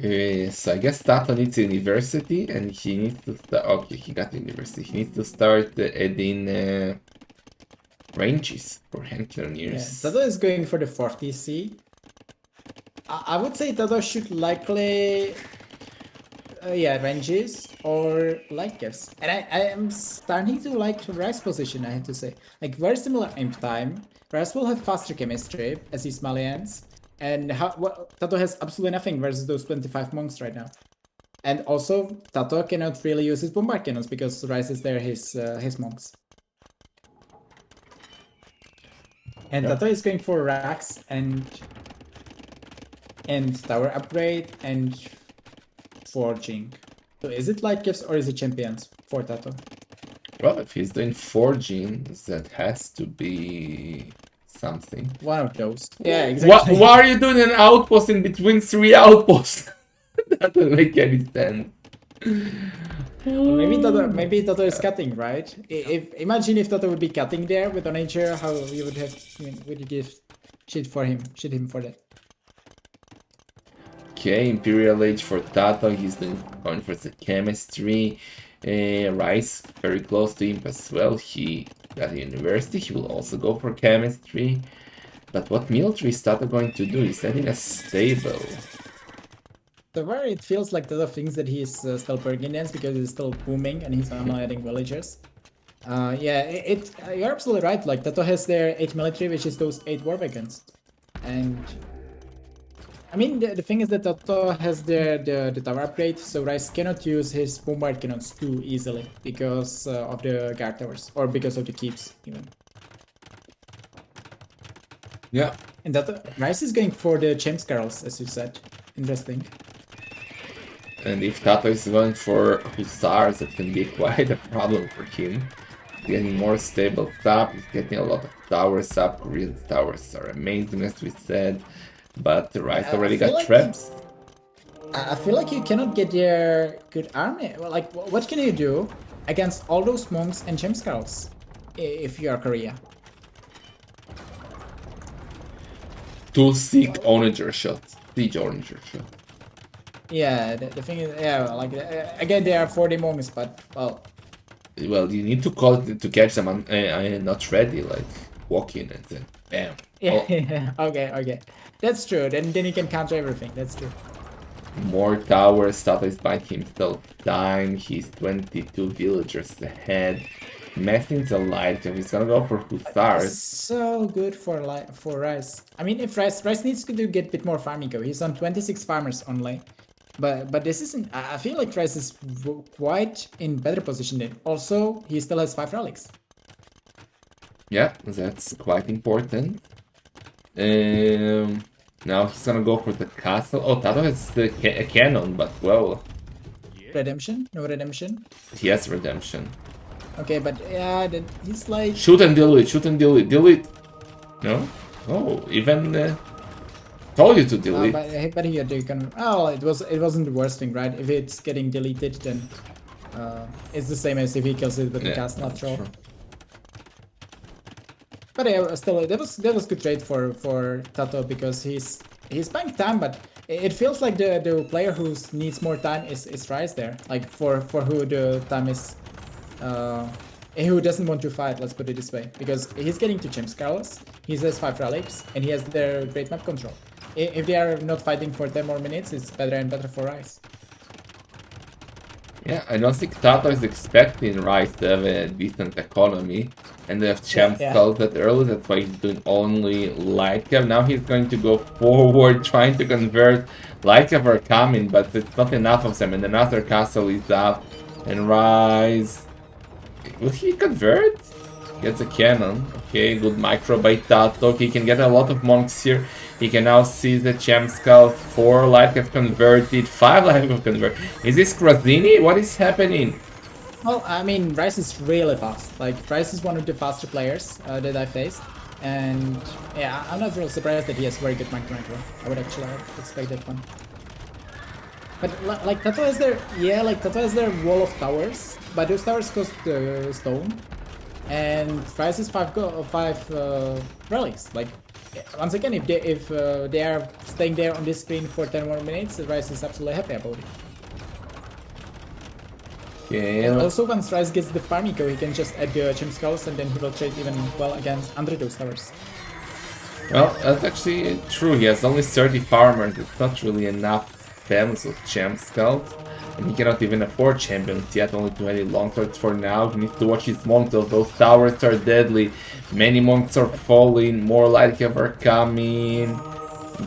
So I guess Tatoh needs university, and he needs to start. Okay, he got university. He needs to start adding ranges for Henkelniers. Yeah, Tatoh is going for the 40C. I would say Tatoh should likely, ranges or light gifts. And I am starting to like R1se position, I have to say. Like, very similar imp time. R1se will have faster chemistry as his Malians. And Tatoh has absolutely nothing versus those 25 monks right now. And also, Tatoh cannot really use his bombard cannons because R1se is there his monks. And Yeah. Tatoh is going for racks and tower upgrade and forging. So is it light gifts or is it champions for Tatoh? Well, if he's doing forging, that has to be something. One of those. Yeah, exactly. Why are you doing an outpost in between 3 outposts? That doesn't make any sense. Maybe Tatoh is cutting, right? If imagine if Tatoh would be cutting there with Onager, how you would have, I mean, would you give shit him for that? Okay, Imperial Age for Tatoh, he's going for the chemistry. R1se, very close to him as well. He got a university, he will also go for chemistry. But what military is Tatoh going to do? Is that in a stable? So far, it feels like Tatoh thinks that he's still Burgundians because he's still booming and he's only adding villagers. Yeah, you're absolutely right. Like Tatoh has their 8 military, which is those 8 war wagons, and I mean the thing is that Tatoh has the tower upgrade, so R1se cannot use his bombard cannons too easily because of the guard towers or because of the keeps even. Yeah. And that R1se is going for the Champs Carols, as you said. Interesting. And if Tatoh is going for Hussars, that can be quite a problem for him. Getting more stable stuff, he's getting a lot of towers up. Real towers are amazing, as we said. But the R1se already got like traps. I feel like you cannot get their good army. Well, like, what can you do against all those monks and Champs Carols if you are Korea? Two siege onager shots. Siege onager shot. Yeah, the thing is, yeah, like again, they are 40 monks, but well. Well, you need to call it to catch them not ready, like walk in and then bam. Yeah, Oh, yeah. Okay. That's true. Then you can counter everything. That's true. more towers. Tatoh is buying himself time. He's 22 villagers ahead. Messing the light. He's gonna go for Hussars. So good for R1se. I mean, if R1se needs to get a bit more farming go. He's on 26 farmers only. But this isn't. I feel like R1se is quite in better position than. Also, he still has 5 relics. Yeah, that's quite important. Now he's gonna go for the castle. Oh, Tatoh has a cannon, but well, Redemption? No redemption? he has redemption. Okay, but yeah, then he's like. Shoot and delete, shoot and delete, delete. No? Oh, even told you to delete. But here they can. Oh, it wasn't the worst thing, right? If it's getting deleted, then it's the same as if he kills it with the castle after all. True. But yeah, still, that was good trade for Tatoh because he's buying time, but it feels like the player who needs more time is R1se there. Like for who the time is, who doesn't want to fight. Let's put it this way, because he's getting to Champs Carlos. He has 5 relics and he has their great map control. If they are not fighting for 10 more minutes, it's better and better for R1se. Yeah, I don't think Tatoh is expecting R1se to have a decent economy. And they have Champs Skulls that early, that's why he's doing only light cap. Now he's going to go forward, trying to convert. Light cap are coming, but it's not enough of them. And another castle is up. And R1se. Will he convert? Gets a cannon. Okay, good micro by Tatoh. He can get a lot of monks here. He can now see the Champs Skull. 4 light cap converted, 5 light cap converted. Is this Krasini? What is happening? Well, I mean, R1se is really fast. Like, R1se is one of the faster players that I faced. And yeah, I'm not really surprised that he has very good micro control. I would actually expect that one. But like Tatoh has their Tatoh has their wall of towers, but those towers cost stone. And R1se is 5 relics. Like once again, if they are staying there on this screen for 10 more minutes, R1se is absolutely happy about it. Okay. And also, once R1se gets the farm eco, he can just add the Champs Skulls and then he will trade even well against under those towers. Well, that's actually true. He has only 30 farmers. It's not really enough spams of Champs Skulls. And he cannot even afford champions yet, only 20 long swords for now. He needs to watch his monks, those towers are deadly. Many monks are falling, more light cap are coming.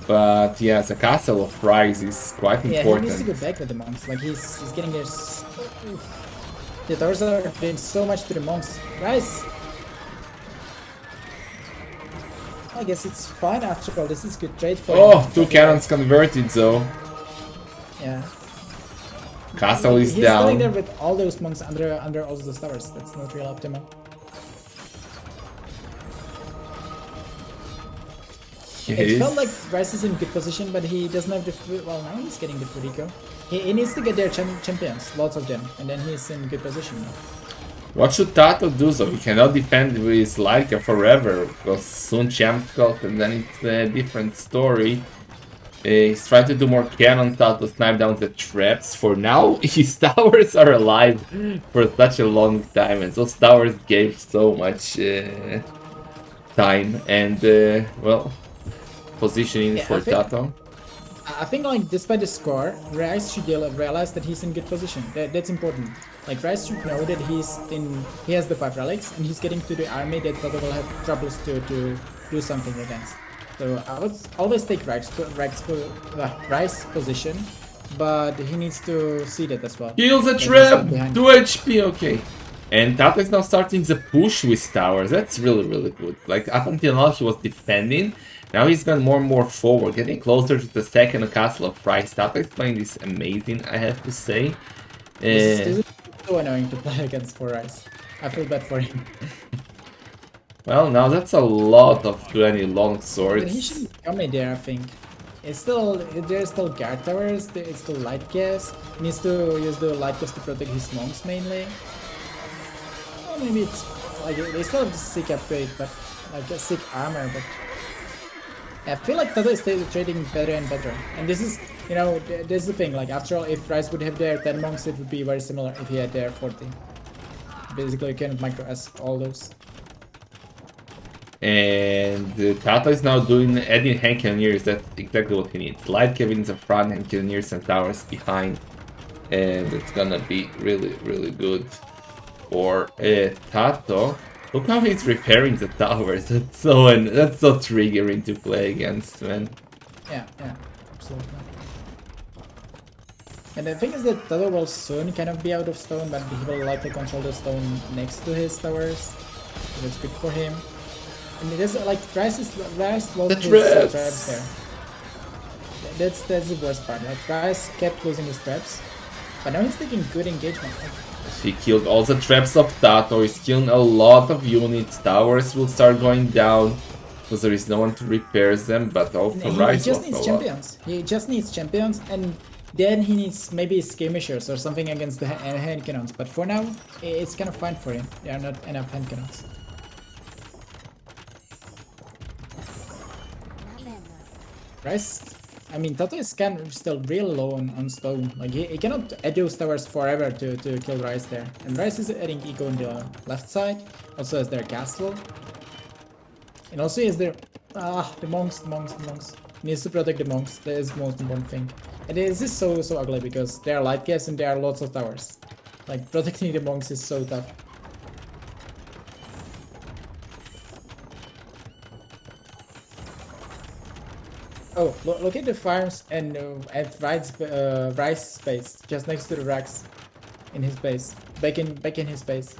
But yeah, the castle of R1se is quite important. Yeah, he needs to go back with the monks. Like he's getting there. The towers are doing so much to the monks. R1se. I guess it's fine after all. This is good trade for Oh, him. two cannons converted though. Yeah. Castle is He's standing there down. with all those monks under all those towers. That's not real optimal. It felt like R1se is in good position, but he doesn't have the food. Well, now he's getting the food eco. He needs to get their champions, lots of them, and then he's in good position now. What should Tatoh do though? He cannot defend with Leica forever, because soon champ cult and then it's a different story. He's trying to do more cannons to snipe down the traps. For now, his towers are alive for such a long time, and those towers gave so much time and, well, positioning for Tatoh. I think, like, despite the score, R1se should realize that he's in good position. That's important. Like, R1se should know that he has the 5 relics, and he's getting to the army that Tatoh will have troubles to do something against. So I would always take R1se position, but he needs to see that as well. Kill the trap! 2 HP, okay. And Tatoh is now starting the push with towers. That's really, really good. Like, up until now he was defending. Now he's gone more and more forward, getting closer to the second castle of R1se. Tatoh is playing this amazing, I have to say. This is so annoying to play against for R1se. I feel bad for him. Well, now that's a lot of 20 long swords. But he shouldn't come in there, I think. There's still guard towers, it's still light gas. He needs to use the light gas to protect his monks mainly. Or maybe it's like they still have the sick upgrade, but like a sick armor, but I feel like Tatoh is still trading better and better. And this is, you know, this is the thing, like after all, if R1se would have their 10 monks, it would be very similar if he had their 40. Basically you can micro-S all those. And Tatoh is now adding hand cannoneers. That's exactly what he needs. Light cav in the front, hand cannoneers and towers behind. And it's gonna be really, really good for Tatoh. Look how he's repairing the towers. That's so triggering to play against, man. Yeah, absolutely. And the thing is that Tatoh will soon kind of be out of stone, but he will likely control the stone next to his towers. So that's good for him. And it is like R1se lost his traps there. That's the worst part. Like R1se kept losing his traps, but now he's taking good engagement. He killed all the traps of Tatoh. He's killing a lot of units. Towers will start going down because there is no one to repair them. But also R1se he just needs champions. He just needs champions, and then he needs maybe skirmishers or something against the hand cannons. But for now, it's kind of fine for him. There are not enough hand cannons. R1se, I mean, Tatoh is kind of still real low on stone. Like he cannot add those towers forever to kill R1se there. And R1se is adding eco on the left side. Also has their castle. And also has their the monks. He needs to protect the monks. That is the most important thing. And this is so ugly because they are light gas and there are lots of towers. Like protecting the monks is so tough. Oh, look at the farms and at R1se space, just next to the racks, in his base, back in his base.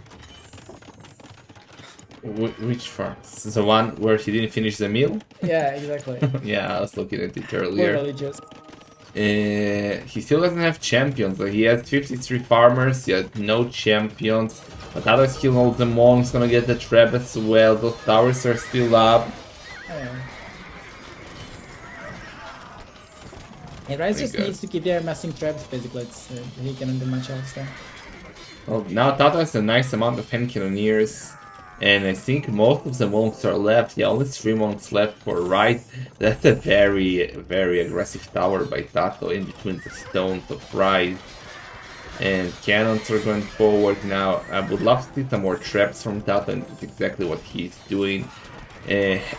Which farms? The one where he didn't finish the meal? Yeah, exactly. Yeah, I was looking at it earlier. Religious. He still doesn't have champions. He has 53 farmers. He has no champions. But Tatoh is killing all the monks. Gonna get the trap as well. Those towers are still up. And R1se just needs to keep their massing traps, basically. He cannot do much else there. Well, now Tatoh has a nice amount of hand cannoneers. And I think most of the monks are left. Yeah, only 3 monks left for R1se. That's a very, very aggressive tower by Tatoh in between the stones of R1se. And cannons are going forward now. I would love to see some more traps from Tatoh, and that's exactly what he's doing.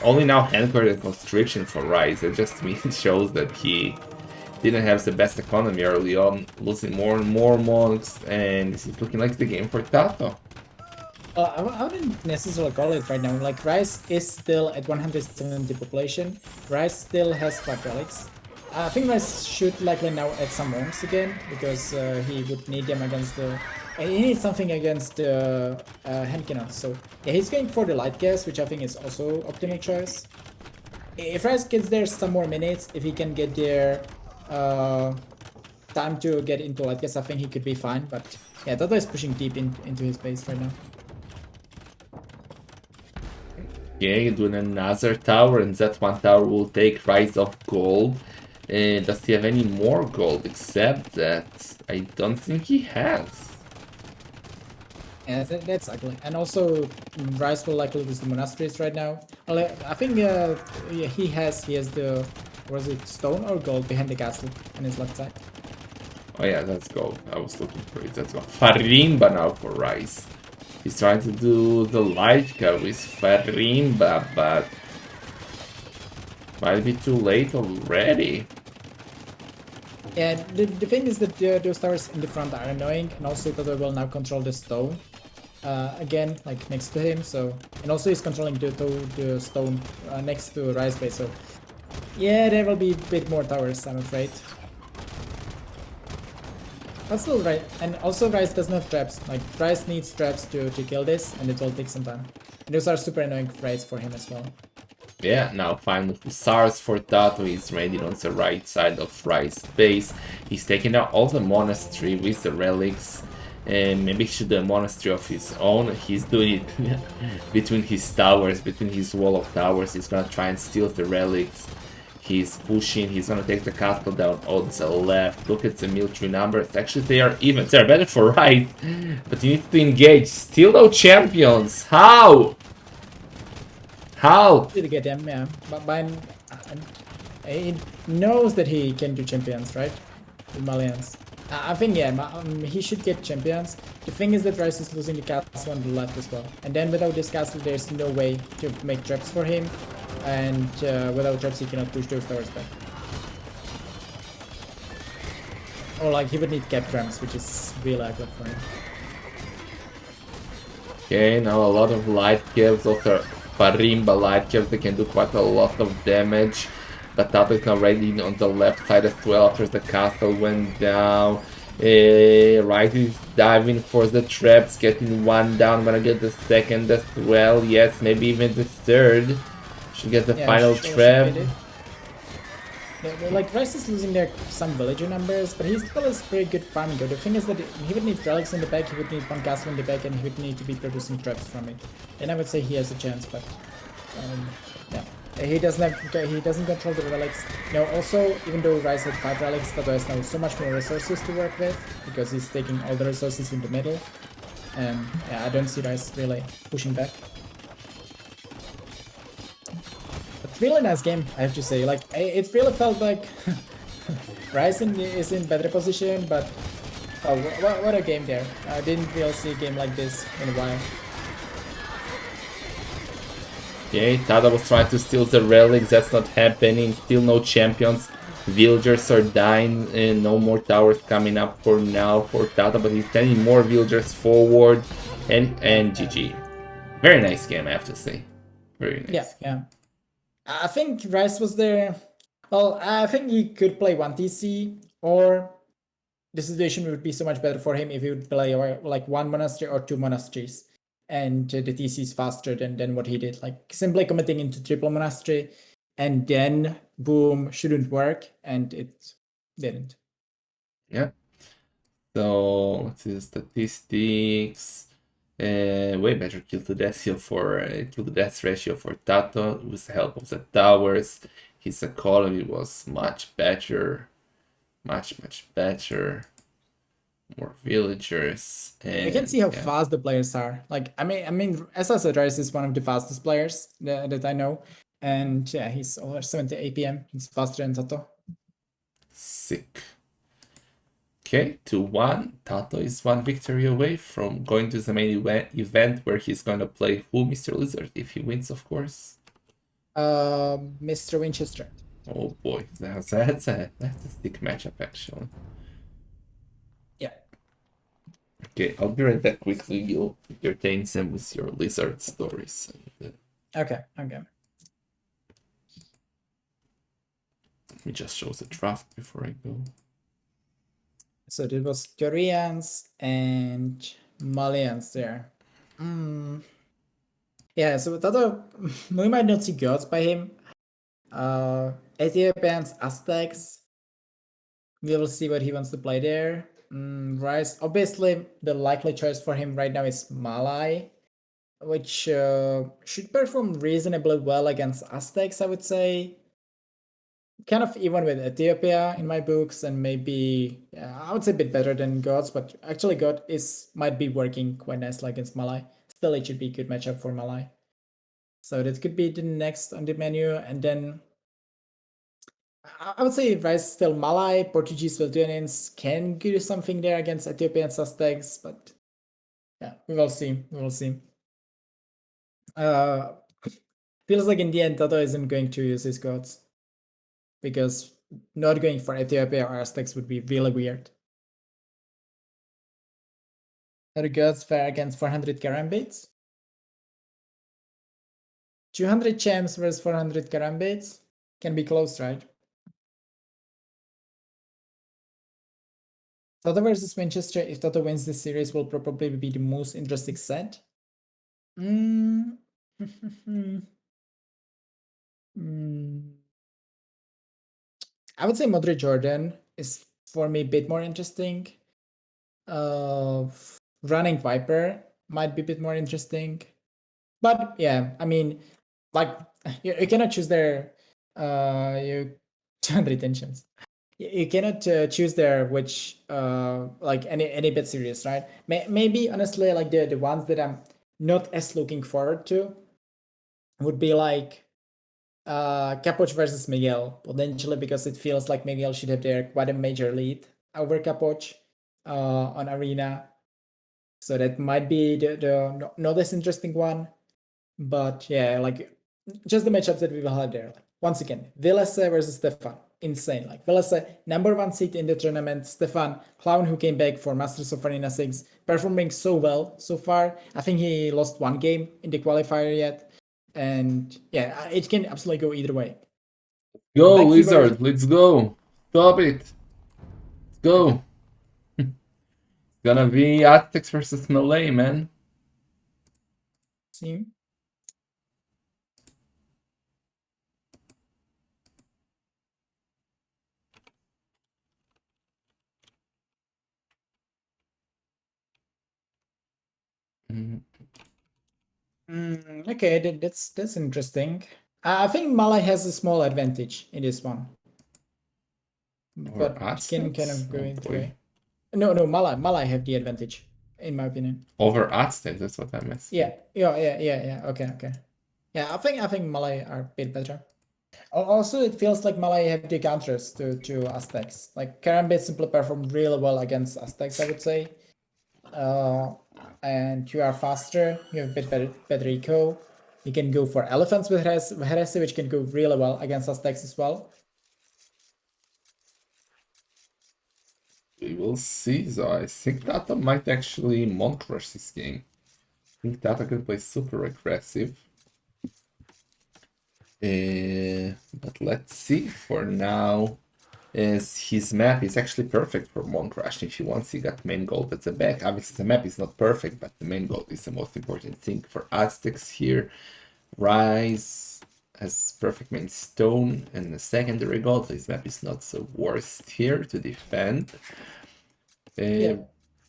Only now handguard and constriction for R1se. It just shows that he didn't have the best economy early on, losing more and more monks, and this is looking like the game for Tatoh. I wouldn't necessarily call it right now. Like R1se is still at 170 population. R1se still has 5 relics. I think R1se should likely now add some monks again because he would need them against the. He needs something against the hand cannons. So yeah, he's going for the light gas, which I think is also optimal choice. if Rice gets there some more minutes, if he can get there time to get into light gas, I think he could be fine. But yeah, Tatoh is pushing deep into his base right now. Okay, doing another tower, and that one tower will take Rise of Gold. Does he have any more gold? Except that I don't think he has. Yeah, that's ugly. And also, Rice will likely lose the monasteries right now. Well, I think yeah, he has the, was it stone or gold behind the castle on his left side. Oh yeah, that's gold. I was looking for it. That's gold. Farimba now for Rice. He's trying to do the light car with Farimba, but might be too late already. Yeah, the thing is that those towers in the front are annoying, and also Tatoh will now control the stone again, like next to him. So, and also he's controlling the stone next to Rice base. So, yeah, there will be a bit more towers, I'm afraid. But still, right, and also Rice doesn't have traps. Like Rice needs traps to kill this, and it will take some time. And those are super annoying fights for him as well. Yeah, now finally Hussars for Tatoh is ready on the right side of Rice base. He's taking out all the monastery with the relics. And maybe he should do a monastery of his own. He's doing it between his towers, between his wall of towers. He's gonna try and steal the relics. He's pushing, he's gonna take the castle down on the left. Look at the military numbers. Actually, they are even. They're better for right. But you need to engage. Still no champions. How? How? Did get them, yeah. But he knows that he can do champions, right? With Malians. I think, yeah, he should get champions. The thing is that Rice is losing the castle on the left as well. And then without this castle, there's no way to make traps for him. And without traps, he cannot push those towers back. Or like, he would need cap traps, which is really ugly for him. Okay, now a lot of light kills, also Farimba light kills, they can do quite a lot of damage. But Tatoh is now ready on the left side as well after the castle went down. Right is diving for the traps, getting one down, gonna get the second as well, yes, maybe even the third. Should get the final trap. Like, Rice is losing there some villager numbers, but he still has pretty good farming. The thing is that he would need relics in the back, he would need one castle in the back, and he would need to be producing traps from it. And I would say he has a chance, but yeah. He doesn't control the relics. Now also, even though Rice had 5 relics, Tatoh has now so much more resources to work with, because he's taking all the resources in the middle. And yeah, I don't see Rice really pushing back. But really nice game, I have to say. Like, it really felt like Rice is in better position, but oh, what a game there. I didn't really see a game like this in a while. Okay, Tatoh was trying to steal the relics, that's not happening, still no champions. Villagers are dying, and no more towers coming up for now for Tatoh, but he's sending more villagers forward, and GG. Very nice game, I have to say. Very nice. Yeah. I think Rice was there. Well, I think he could play 1 TC, or the situation would be so much better for him if he would play like 1 monastery or 2 monasteries. And the TC is faster than what he did. Like, simply committing into triple monastery, and then boom, shouldn't work, and it didn't. Yeah. So let's see the statistics. Way better kill to death ratio for Tatoh with the help of the towers. His economy was much better, much better. More villagers. And you can see how fast the players are. Like, I mean, as I said, Rice is one of the fastest players that I know, and yeah, he's over 70 APM. He's faster than Tatoh. Sick. Okay, 2-1. Tatoh is 1 victory away from going to the main event where he's going to play who, Mr. Lizard, if he wins, of course. Mr. Winchester. Oh boy, that's a sick matchup, actually. Yeah. Okay, I'll be right back quickly. You'll entertain them with your Lizard stories. Okay. Let me just show the draft before I go. So it was Koreans and Malians there. Yeah, so Tatoh, we might not see gods by him. Ethiopians, Aztecs. We will see what he wants to play there. R1se, obviously, the likely choice for him right now is Malai, which should perform reasonably well against Aztecs, I would say. Kind of even with Ethiopia in my books, and maybe I would say a bit better than Gods, but actually God might be working quite nicely against Malai. Still, it should be a good matchup for Malai. So that could be the next on the menu, and then I would say R1se still Malai, Portuguese Lithuanians can do something there against Ethiopian Aztecs, but yeah, we will see. We will see. Uh, feels like in the end Tatoh isn't going to use his gods, because not going for Ethiopia or Aztecs would be really weird. Are the gods fair against 400 Karambits? 200 champs versus 400 Karambits? Can be close, right? Tatoh versus Manchester, if Tatoh wins this series, will probably be the most interesting set. Mm. I would say Madrid Jordan is for me a bit more interesting. Running Viper might be a bit more interesting. But yeah, I mean, like you cannot choose their you 200 tensions. You cannot choose there which like any bit series, right? Maybe honestly, like the ones that I'm not as looking forward to would be like Capoch versus Miguel, potentially because it feels like Miguel should have there quite a major lead over Capoch on Arena. So that might be the not as interesting one. But yeah, like just the matchups that we will have there. Like, once again, Vilese versus Stefan. Insane. Like Vilese, #1 seed in the tournament. Stefan, clown who came back for Masters of Arena 6, performing so well so far. I think he lost one game in the qualifier yet. And yeah, it can absolutely go either way. Go, Back Lizard, let's go. Stop it. Let's go. It's gonna be Aztecs versus Malay, man. See? Okay, that's interesting. I think Malay has a small advantage in this one, Or but can kind Aztecs? of go Oh either boy. way. No, Malay have the advantage, in my opinion. Over Aztecs, that's what I'm asking. Yeah. Okay. Yeah, I think Malay are a bit better. Also, it feels like Malay have the counters to Aztecs. Like Karambit simply performed really well against Aztecs, I would say. Uh, and you are faster. You have a bit better eco. You can go for elephants with R1se, which can go really well against Aztecs as well. We will see, so I think Tatoh might actually Monk rush this game. I think Tatoh can play super aggressive. But let's see. For now, is his map is actually perfect for Monk Rush. If he wants, he got main gold at the back. Obviously, the map is not perfect, but the main gold is the most important thing for Aztecs here. R1se has perfect main stone and the secondary gold. His map is not so worst here to defend. Yeah.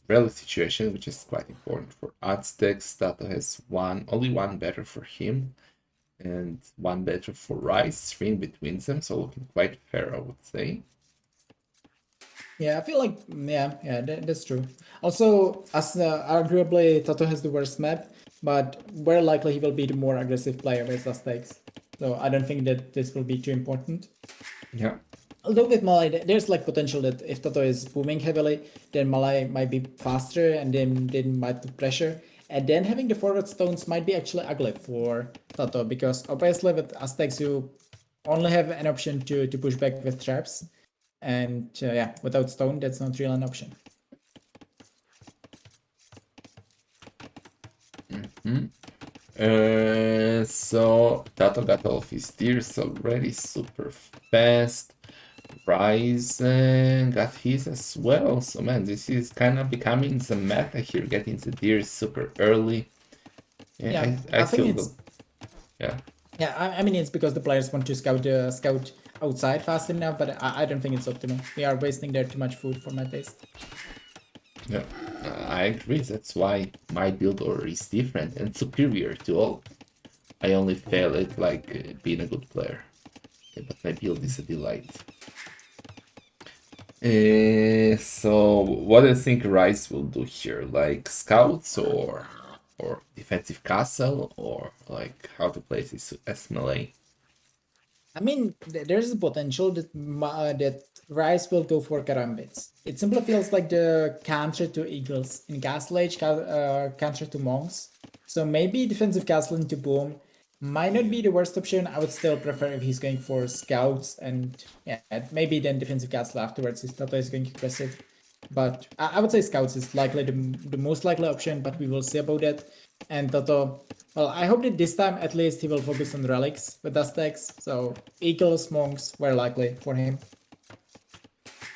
Relic situation, which is quite important for Aztecs. Tatoh has only one better for him, and one better for R1se, 3 in between them, so looking quite fair, I would say. Yeah, I feel like that's true. Also, as arguably Tatoh has the worst map, but very likely he will be the more aggressive player with Aztecs. So I don't think that this will be too important. Yeah. Although with Malay, there's like potential that if Tatoh is booming heavily, then Malay might be faster and then might put pressure. And then having the forward stones might be actually ugly for Tatoh, because obviously with Aztecs you only have an option to push back with traps. And yeah, without stone, that's not really an option. So Tatoh got all of his deers already super fast. R1se got his as well. So man, this is kind of becoming the meta here, getting the deers super early. Yeah, I I think feel it's good. Yeah. Yeah, I mean it's because the players want to scout outside fast enough, but I don't think it's optimal. We are wasting there too much food for my taste. Yeah, I agree. That's why my build order is different and superior to all. I only fail at like being a good player, yeah, but my build is a delight. So what do you think R1se will do here? Like scouts or defensive castle or like how to play this as melee? I mean, there's a potential that that Rice will go for Karambits. It simply feels like the counter to Eagles in Castle Age, counter to Monks. So maybe defensive castle into Boom might not be the worst option. I would still prefer if he's going for Scouts and yeah, maybe then defensive castle afterwards if Tatoh is going to press it. But I would say Scouts is likely the most likely option, but we will see about that. And Tatoh, well, I hope that this time at least he will focus on relics with Aztecs. So Eagles, Monks were likely for him.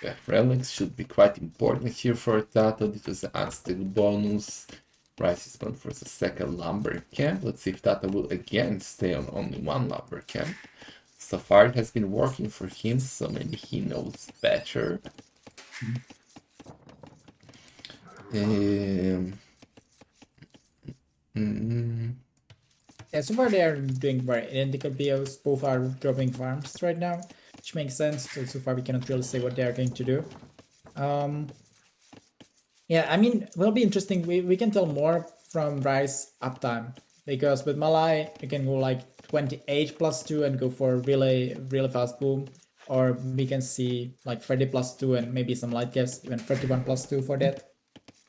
Yeah, relics should be quite important here for Tatoh due to the Aztec bonus. R1se is going for the second lumber camp. Let's see if Tatoh will again stay on only one lumber camp. So far it has been working for him, so maybe he knows better. Yeah, so far they are doing very identical BOs. Both are dropping farms right now, which makes sense. So far we cannot really say what they are going to do. Yeah, I mean, will be interesting. We can tell more from R1se uptime because with Malai you can go like 28 plus 2 and go for really fast boom, or we can see like 30 plus 2 and maybe some light caps, even 31 plus 2 for that.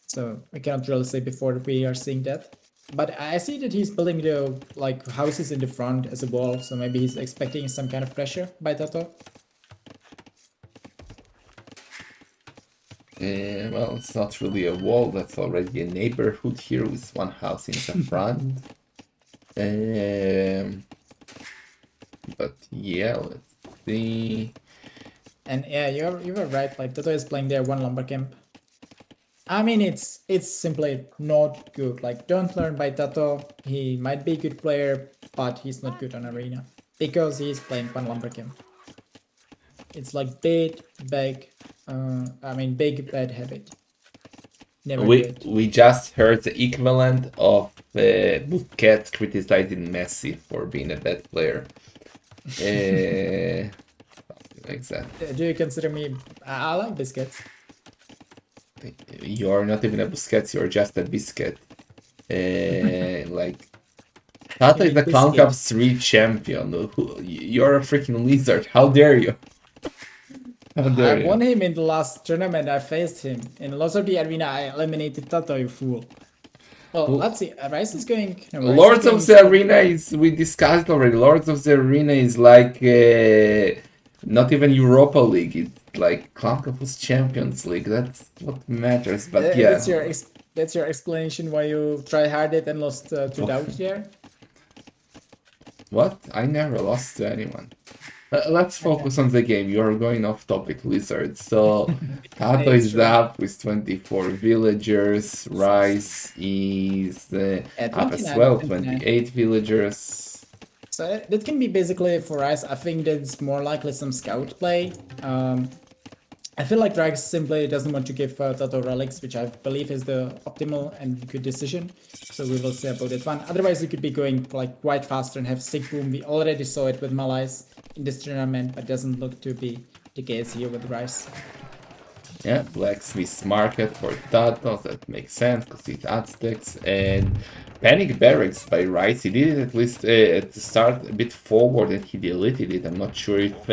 So we cannot really say before we are seeing that. But I see that he's building the like houses in the front as a wall, so maybe he's expecting some kind of pressure by Tatoh. Well, it's not really a wall, that's already a neighborhood here with one house in the front. But yeah, let's see. And yeah, you were right. Like Tatoh is playing there one lumber camp. I mean, it's simply not good. Like, don't learn by Tatoh. He might be a good player, but he's not good on arena because he's playing one lumber camp. It's like big, big. Big bad habit. Never do it. We just heard the equivalent of Busquets criticizing Messi for being a bad player. Something like that. Do you consider me? I like biscuits. You're not even a Busquets, you're just a biscuit. Like Tatoh is the Clown Cup 3 champion. You're a freaking lizard. How dare you? How dare I won him in the last tournament. I faced him in Lords of the Arena. I eliminated Tatoh, you fool. Well, let's see. R1se is going. No, R1se Lords is of the Arena is, we discussed already. Lords of the Arena is like not even Europa League. It's like Clown Cup Champions League. That's what matters. But yeah, that's your explanation why you try harded and lost to Doubt here. What? I never lost to anyone. Let's focus on the game. You're going off topic, Lizard. So, Tatoh is up with 24 villagers. R1se is up as well, 28 villagers. So that can be basically for R1se. I think that's more likely some scout play. I feel like R1se simply doesn't want to give Tatoh relics, which I believe is the optimal and good decision. So we will see about that one. Otherwise, you could be going like quite faster and have sick boom. We already saw it with Malais in this tournament, but doesn't look to be the case here with R1se. Yeah, Blacksmith Market for Tatoh, that makes sense because it's Aztecs. And Panic Barracks by R1se, he did it at least at the start a bit forward and he deleted it. I'm not sure if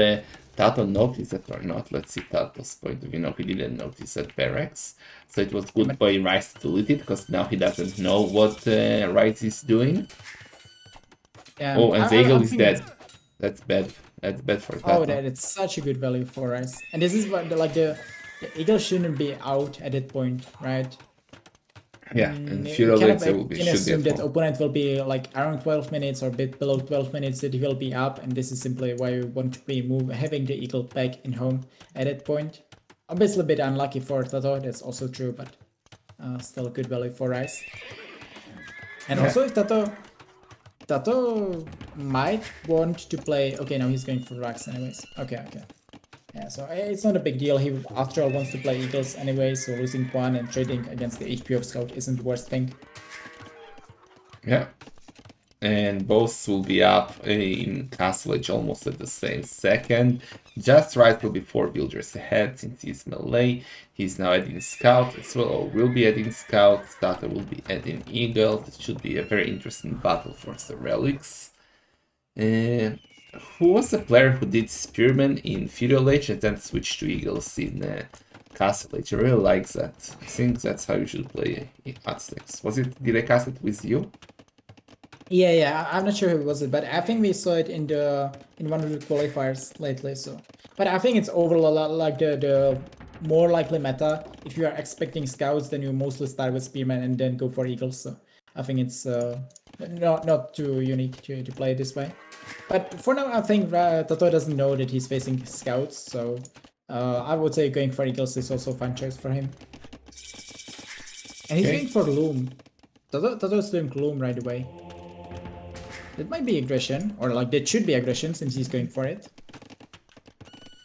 Tatoh noticed it or not. Let's see Tatoh's point of view. No, he didn't notice that Barracks. So it was good by R1se to delete it because now he doesn't know what R1se is doing. Oh, and the Eagle is dead. That's bad. That's bad for Tatoh. Oh, that's such a good value for R1se. And this is what the Eagle shouldn't be out at that point, right? Yeah, and feudal legs will be. You can assume that opponent will be like around 12 minutes or a bit below 12 minutes that he will be up, and this is simply why you want to be having the Eagle back in home at that point. Obviously a bit unlucky for Tatoh, that's also true, but still a good value for R1se. And also if Tatoh Tatoh might want to play. Okay, now he's going for racks anyways. Okay. Yeah, so it's not a big deal. He after all wants to play Eagles anyway, so losing one and trading against the HP of Scout isn't the worst thing. Yeah. And both will be up in Castle Age almost at the same second. Just right will be 4 builders ahead since he's melee. He's now adding Scout as well, or will be adding Scout. Tatoh will be adding Eagle. It should be a very interesting battle for the relics. Who was the player who did Spearman in Feudal Age and then switched to Eagles in Castle Age? I really like that. I think that's how you should play Aztecs. Did I cast it with you? Yeah, I'm not sure who it was it, but I think we saw it in one of the qualifiers lately. So, but I think it's overall like the more likely meta. If you are expecting scouts, then you mostly start with spearmen and then go for eagles. So I think it's not too unique to play it this way. But for now, I think Tatoh doesn't know that he's facing scouts, so I would say going for eagles is also a fun choice for him. And he's going for loom. Tatoh's doing loom right away. That might be aggression, or like that should be aggression since he's going for it.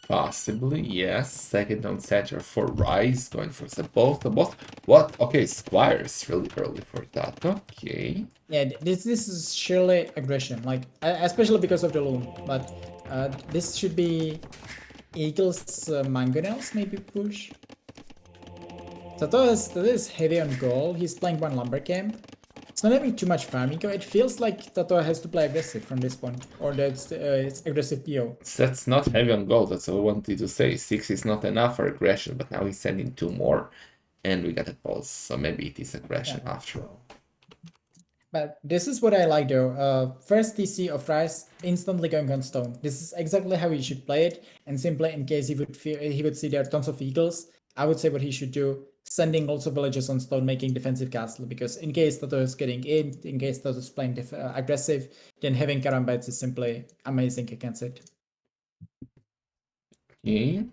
Possibly, yes. Second on setter for R1se, going for the both. What? Okay, Squire is really early for that. Okay. Yeah, this is surely aggression, like especially because of the loom. But this should be Eagles Mangonels maybe push. Tatoh is heavy on gold. He's playing one lumber camp. It's not having too much farming. It feels like Tatoh has to play aggressive from this point, or that's it's aggressive PO. That's not heavy on gold, that's what I wanted to say. 6 is not enough for aggression, but now he's sending 2 more, and we got a pulse, so maybe it is aggression after all. But this is what I like though. First TC of R1se instantly going on stone. This is exactly how he should play it, and simply in case he would see there are tons of eagles, I would say what he should do, sending also villagers on stone, making defensive castle, because in case Tatoh is getting in case Tatoh is playing aggressive, then having Karambits is simply amazing against it. Okay.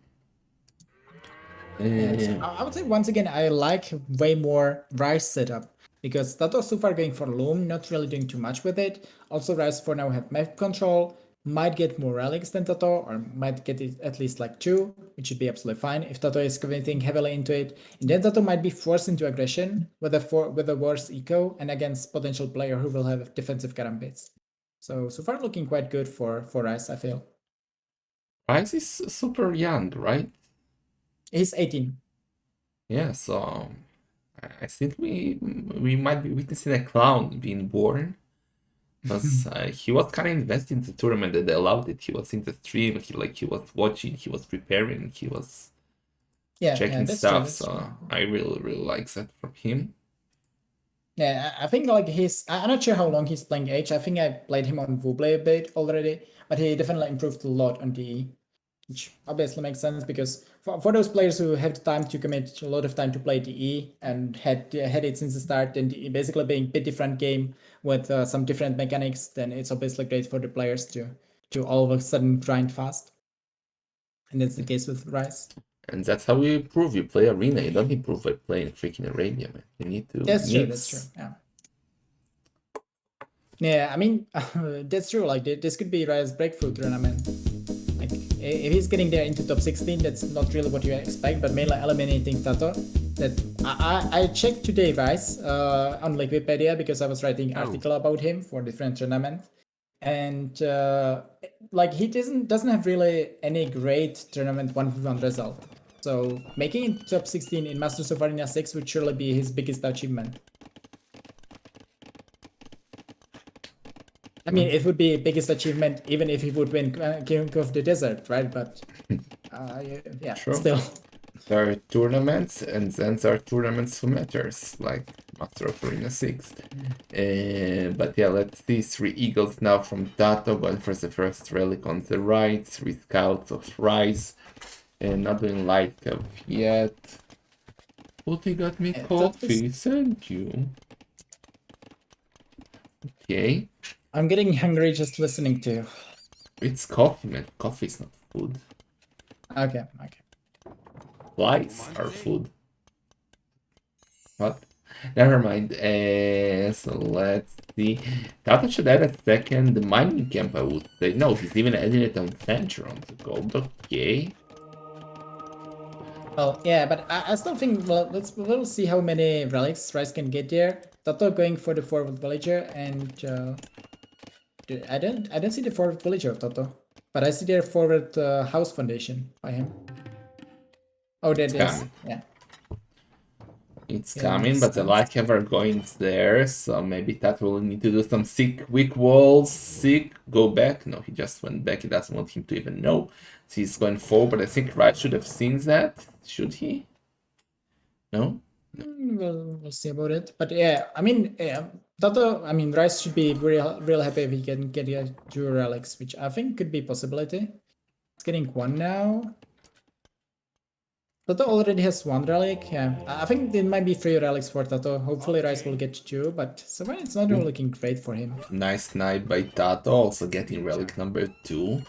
So I would say once again, I like way more R1se setup, because Tatoh so far going for loom, not really doing too much with it. Also R1se for now have map control, might get more relics than Tatoh, or might get it at least like 2, which should be absolutely fine if Tatoh is committing heavily into it. And then Tatoh might be forced into aggression with a worse eco and against potential player who will have defensive karambits. So far looking quite good for R1se, I feel. R1se is super young, right? He's 18. Yeah, so I think we might be witnessing a clown being born. Because he was kind of invested in the tournament that they allowed it. He was in the stream, he was watching, he was preparing, he was checking stuff. So I really like that from him. Yeah, I think like I'm not sure how long he's playing H. I think I played him on Vuble a bit already, but he definitely improved a lot on DE, which obviously makes sense because for those players who have the time to commit a lot of time to play DE and had it since the start, and DE basically being a bit different game with some different mechanics, then it's obviously great for the players to all of a sudden grind fast. And that's the case with R1se. And that's how you improve. You play Arena. You don't improve by playing freaking Arabia, man. You need to. That's true. Yeah. Yeah, I mean, that's true. Like this could be R1se's breakthrough tournament. Like if he's getting there into top 16, that's not really what you expect. But mainly eliminating Tatoh. That I checked today, R1se, on Wikipedia because I was writing article about him for different tournament, and like he doesn't have really any great tournament 1v1 result. So making it top 16 in Masters of Arena 6 would surely be his biggest achievement. I mean, it would be biggest achievement even if he would win King of the Desert, right? But yeah, Sure. Still. There are tournaments, and then there are tournaments who matters, like Master of Arena 6. But yeah, let's see. 3 Eagles now from Tatoh, going for the first relic on the right. 3 Scouts of R1se. And not doing light cup yet. Putty got me coffee, thank you. Okay. I'm getting hungry just listening to you. It's coffee, man. Coffee is not food. Okay. Flies are food. What? Never mind. So let's see. Tatoh should add a second mining camp, I would say. No, he's even adding it on Central to gold. Okay. Well, yeah, but I still think, well, we'll see how many relics Rice can get there. Tatoh going for the forward villager, and I don't see the forward villager of Tatoh, but I see their forward house foundation by him. Oh, there it is. Yeah. It's Yeah, coming, but the makes light cover going there, so maybe that will need to do some sick weak walls. Sick, go back. No, he just went back. He doesn't want him to even know. So he's going forward. I think Wright should have seen that. Should he? No? We'll see about it. But yeah, I mean, yeah, Tatoh, I mean, Rice should be real happy if he can get two relics, which I think could be a possibility. It's getting one now. Tatoh already has one relic. Yeah, I think there might be 3 relics for Tatoh. Hopefully Rice will get 2, but so far it's not really looking great for him. Nice snipe by Tatoh, also getting relic number 2.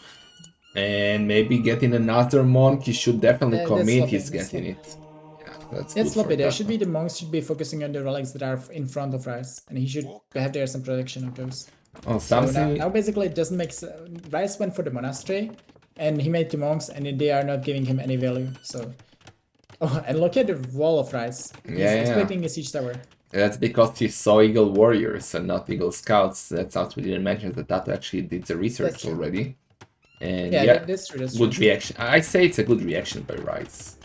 And maybe getting another monk. He should definitely commit. He's getting it. Yeah, that's good sloppy. for There Tatoh. should be the monks should be focusing on the relics that are in front of Rice, and he should have there some protection of those. Oh, So something. now basically it doesn't make sense. Rice went for the monastery, and he made the monks, and they are not giving him any value. So, oh, and look at the wall of Rice. He's expecting a siege tower. That's because he saw Eagle Warriors and not Eagle Scouts. That's what we didn't mention, that Tatoh actually did the research already. And yeah, that's true. Good reaction. I say it's a good reaction by Rice.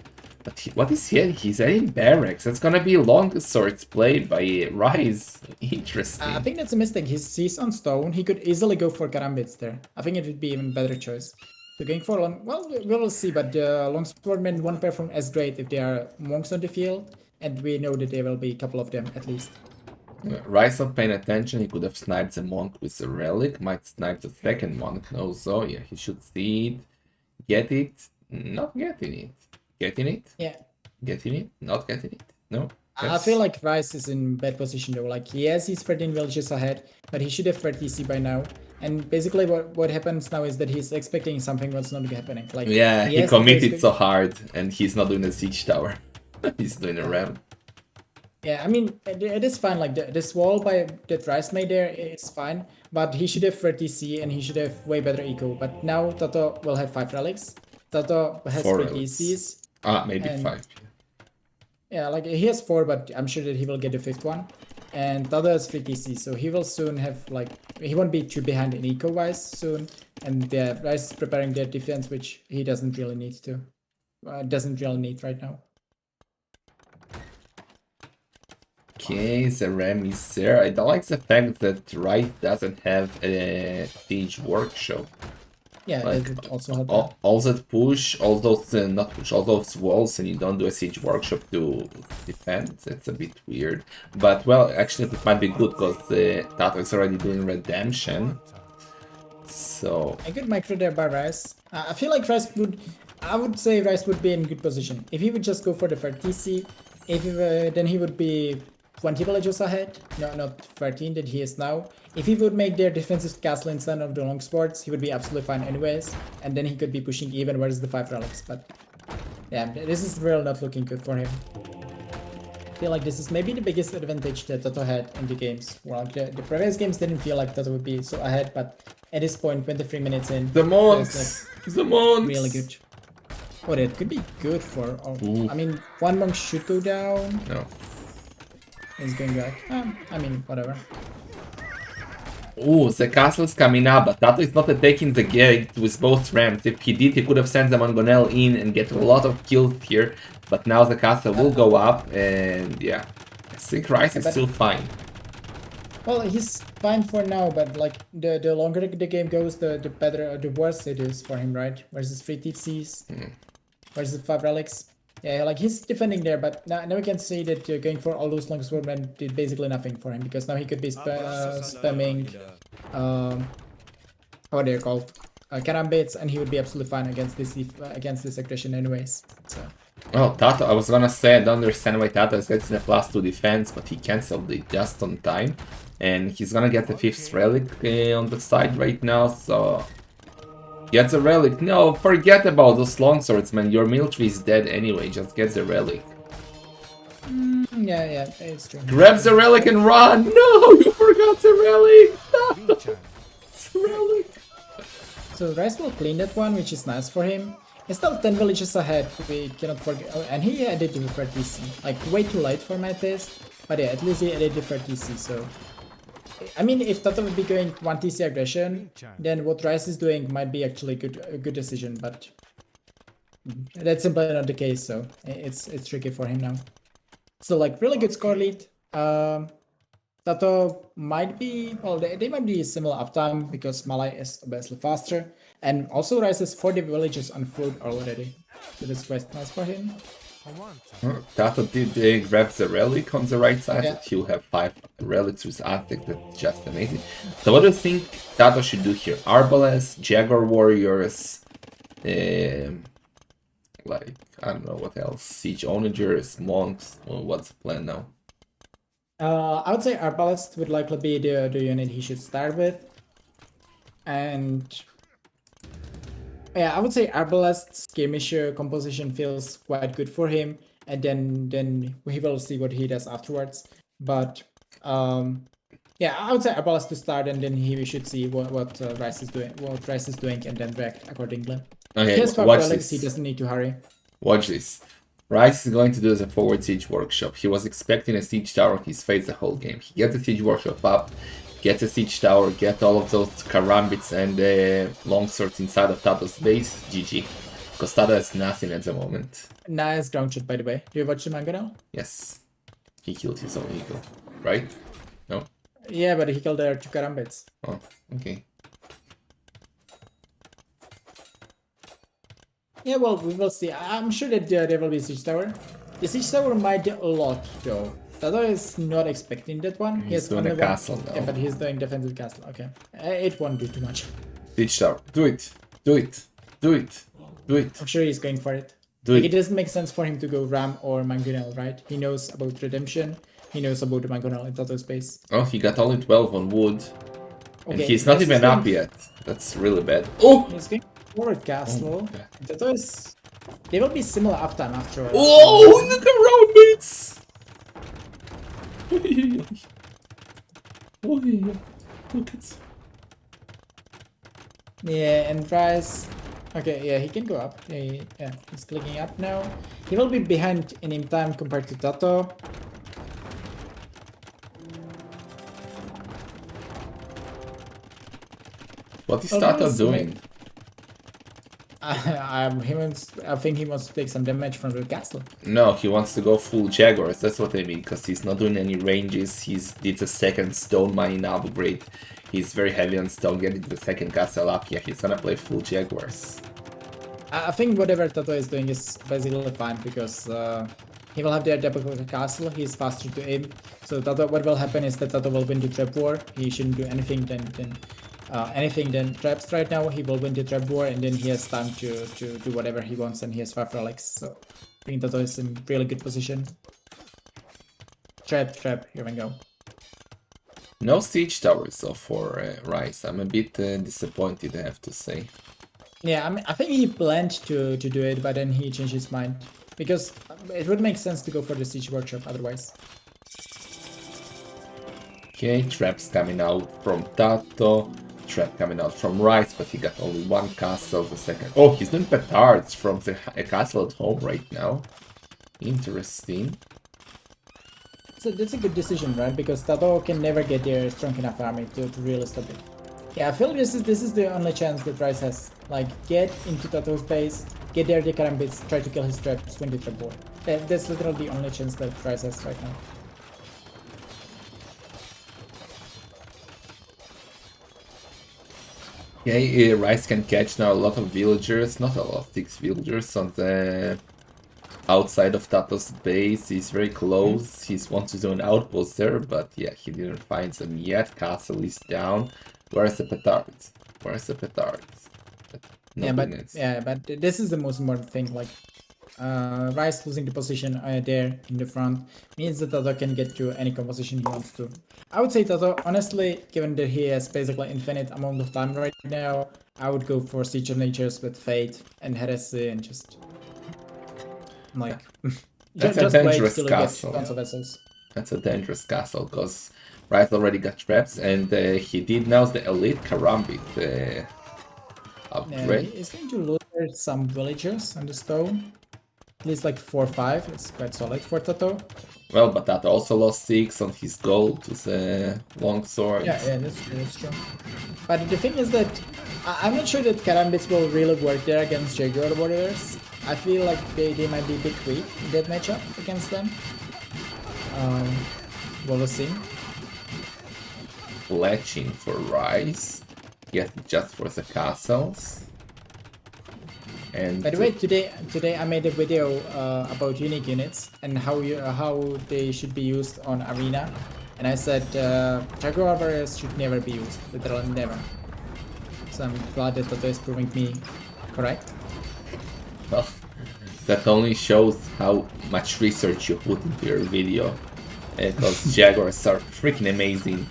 But what is he? He's adding barracks. That's gonna be long swords played by Rice. Interesting. I think that's a mistake. He's on stone. He could easily go for karambits there. I think it would be even better choice. So going for long, well, we will see. But the longswordmen won't perform as great if there are monks on the field, and we know that there will be a couple of them at least. Rice not paying attention. He could have sniped the monk with a relic. Might snipe the second monk. No, so yeah, he should see it, get it, not getting it, getting it. Yeah. Getting it, not getting it. No. I feel like Rice is in bad position though. Like, yes, he's 13 villages ahead, but he should have 30C by now. And basically what happens now is that he's expecting something what's not happening. Like, yeah, he committed so hard, and he's not doing a siege tower. He's doing a ram. Yeah, I mean, it is fine. Like, this wall that Rice made there is fine, but he should have 30C and he should have way better eco. But now Tatoh will have 5 relics. Tatoh has 3 DCs. Maybe 5. Yeah, like he has 4, but I'm sure that he will get the 5th one. And Tatoh has 3 DC, so he will soon have, like, he won't be too behind in eco-wise soon. And yeah, Rice is preparing their defense, which he doesn't really need to. Doesn't really need right now. Okay, the ram is there. I don't like the fact that Wright doesn't have a siege workshop. Yeah, like, it also helps. All that push, all those not push, all those walls, and you don't do a siege workshop to defend. That's a bit weird. But well, actually, it might be good because Tatoh is already doing redemption. So a good micro there by Rice. I feel like I would say Rice would be in good position if he would just go for the 30C. If then he would be 20 villages ahead. No, not 13 that he is now. If he would make their defensive castle instead of the long swords, he would be absolutely fine anyways. And then he could be pushing even where's the 5 relics. But yeah, this is really not looking good for him. I feel like this is maybe the biggest advantage that Tatoh had in the games. Well, the previous games didn't feel like Tatoh would be so ahead, but at this point, 23 minutes in, the monks, like, the monks, really good. Oh, that could be good for. I mean, one monk should go down. No. He's going back. I mean, whatever. Ooh, the castle's coming up, but Tatoh is not attacking the gate with both rams. If he did, he could have sent the Mangonel in and get a lot of kills here. But now the castle will go up, and yeah, I think Rice is still fine. Well, he's fine for now, but like the longer the game goes, the better, the worse it is for him, right? Versus 3 TCs, versus 5 relics. Yeah, like he's defending there, but now we can see that going for all those longswordmen did basically nothing for him because now he could be spamming, what they're called, karambits, and he would be absolutely fine against this aggression anyways. So. Well, Tatoh, I was gonna say I don't understand why Tatoh is getting a +2 defense, but he cancelled it just on time, and he's gonna get the 5th relic on the side right now, so. Get the relic. No, forget about those longswords, man. Your military is dead anyway. Just get the relic. Yeah, it's true. Grabs the relic and run! No, you forgot the relic! The relic! So Rice will clean that one, which is nice for him. He's still 10 villages ahead, we cannot forget. Oh, and he added the for TC. Like, way too late for my taste. But yeah, at least he added the for TC, so... I mean, if Tatoh would be going 1 TC aggression, then what Rice is doing might be actually a good decision, but... That's simply not the case, so it's tricky for him now. So, like, really good score lead. Tatoh might be, well, they might be similar uptime because Malai is obviously faster. And also Rice has 40 villages on food already. So that's quite nice for him. Tatoh did grab the relic on the right side. Yeah. He'll have 5 relics with Aztec. That's just amazing. So what do you think Tatoh should do here? Arbalest, Jaguar Warriors, like, I don't know what else. Siege Onagers, Monks. Well, what's the plan now? I would say Arbalest would likely be the unit he should start with. And yeah, I would say Arbalest's skirmisher composition feels quite good for him, and then we will see what he does afterwards. But yeah, I would say Arbalest to start, and then we should see what Rice is doing, and then react accordingly. Okay, He has 5 watch relics, this. he doesn't need to hurry. Watch this. Rice is going to do the forward siege workshop. He was expecting a siege tower. He's faced the whole game. He gets the siege workshop up, gets a siege tower, get all of those karambits and longswords inside of Tato's base. GG. Because Tatoh has nothing at the moment. Nice ground shot, by the way. Do you watch the manga now? Yes. He killed his own eagle. Right? No? Yeah, but he killed their 2 karambits. Oh, okay. Yeah, well, we will see. I'm sure that there will be siege tower. The siege tower might do a lot, though. Tatoh is not expecting that one. He's doing a castle now. Yeah, but he's doing defensive castle. Okay, it won't do too much. Siege tower. Do it. Do it. Do it. Do it. I'm sure he's going for it. Do Like, it. it doesn't make sense for him to go Ram or Mangonel, right? He knows about redemption. He knows about the Mangonel in Tato's space. Oh, he got only 12 on wood. And Okay, he's not Rice even is going- up yet. That's really bad. Oh! He's going forward castle. Oh, okay. Tatoh is... They will be similar uptime after. Oh, look around mates! Oh, yeah. Look at. Yeah, and Rice. Okay, yeah, he can go up. Yeah, he's clicking up now. He will be behind in aim time compared to Tatoh. What is Oh, Tatoh that's doing? I think he wants to take some damage from the castle. No, he wants to go full Jaguars. That's what I mean. Because he's not doing any ranges. He's did a second stone mining upgrade. He's very heavy on stone, getting the second castle up. Yeah, he's gonna play full Jaguars. I think whatever Tatoh is doing is basically fine because he will have the double castle. He's faster to aim. So Tatoh, what will happen is that Tatoh will win the trap war. He shouldn't do anything than traps right now. He will win the trap war, and then he has time to do whatever he wants, and he has 5 relics. So I think Tatoh is in really good position. Trap, here we go. No siege towers so for Rice. I'm a bit disappointed, I have to say. Yeah, I mean, I think he planned to do it, but then he changed his mind because it would make sense to go for the siege workshop otherwise. Okay, traps coming out from Tatoh. Trap coming out from Rice, but he got only 1 castle. The second. Oh, he's doing petards from the castle at home right now. Interesting. So that's a good decision, right? Because Tatoh can never get their strong enough army to really stop it. Yeah, I feel this is the only chance that Rice has. Like, get into Tato's base, get there the karambits, try to kill his traps, win the trap war. That's literally the only chance that Rice has right now. Okay, Rice can catch now a lot of villagers, not a lot, 6 villagers on the outside of Tato's base. He's very close. He wants to do an outpost there, but yeah, he didn't find them yet. Castle is down. Where's the petards? Where's the petards? But this is the most important thing. Like, Rice losing the position there in the front means that Tatoh can get to any composition he wants to. I would say Tatoh, honestly, given that he has basically infinite amount of time right now, I would go for Siege of Natures with Fate and Heresy and just like That's a Just wait dangerous till you get castle. tons of vessels. That's a dangerous castle, because Rice already got traps, and he did now the elite Karambit Yeah, upgrade. he's going to lose some villagers on the stone. At least like 4 or 5. It's quite solid for Tatoh. Well, but that also lost 6 on his gold to the longsword. Yeah, that's true, that's true. But the thing is that I'm not sure that Karambits will really work there against Jaguar warriors. I feel like they might be a bit weak in that matchup against them. We'll see. Fletching for Rice. Yes, just for the castles. And By the way, today I made a video about unique units and how they should be used on Arena, and I said Jaguar warriors should never be used, literally never. So I'm glad that Tatoh is proving me correct. well, that only shows how much research you put into your video. Because Jaguars are freaking amazing.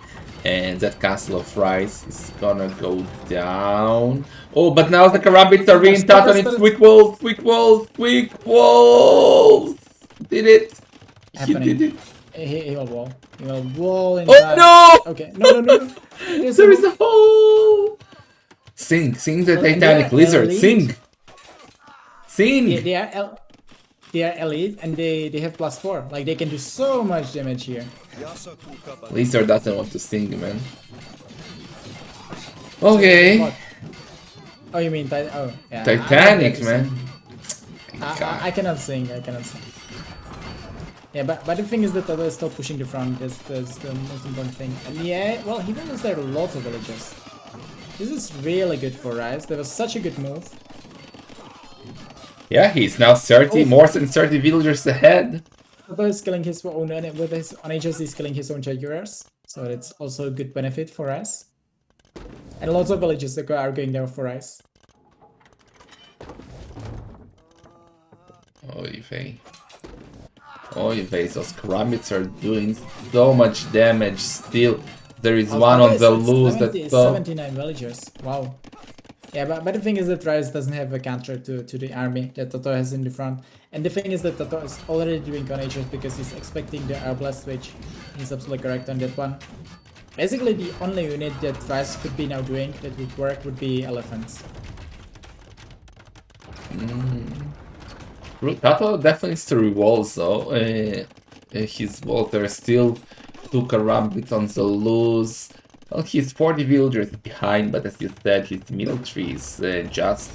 And that castle of Rice is gonna go down. Oh, but now the Karambits are being Tatoh and it's weak walls, weak walls, weak walls! Did it! Happening. He did it! He will wall. He will wall in Oh time. no! Okay, no. There is a hole! Sing the Well, and Titanic they're lizard, elite. sing! Sing! They are elite and they have +4. Like they can do so much damage here. Lizard doesn't want to sing, man. Okay. What? Oh, you mean oh yeah. Titanic, I man. I cannot sing. I cannot sing. Yeah, but the thing is that Tatoh is still pushing the front. That's the most important thing. And yeah, well, he will lose there lots of villages. This is really good for Rice. That was such a good move. Yeah, he's now 30, more than 30 villagers ahead. Tatoh is killing his own, with his on HS, he's killing his own Jaguars. So that's also a good benefit for us. And lots of villages that are going there for us. Oy vey. Oy vey, those Karambits are doing so much damage still. There is one on the loose that... 79 villagers, wow. Yeah, but the thing is that Rice doesn't have a counter to the army that Tatoh has in the front. And the thing is that Tatoh is already doing Conagers because he's expecting the R-Blast switch. He's absolutely correct on that one. Basically, the only unit that Rice could be now doing that would work would be elephants. Tatoh definitely needs to revolve though. His Walter still took a Karambit on the loose. Well, he's 40 villagers behind, but as you said, his military is just...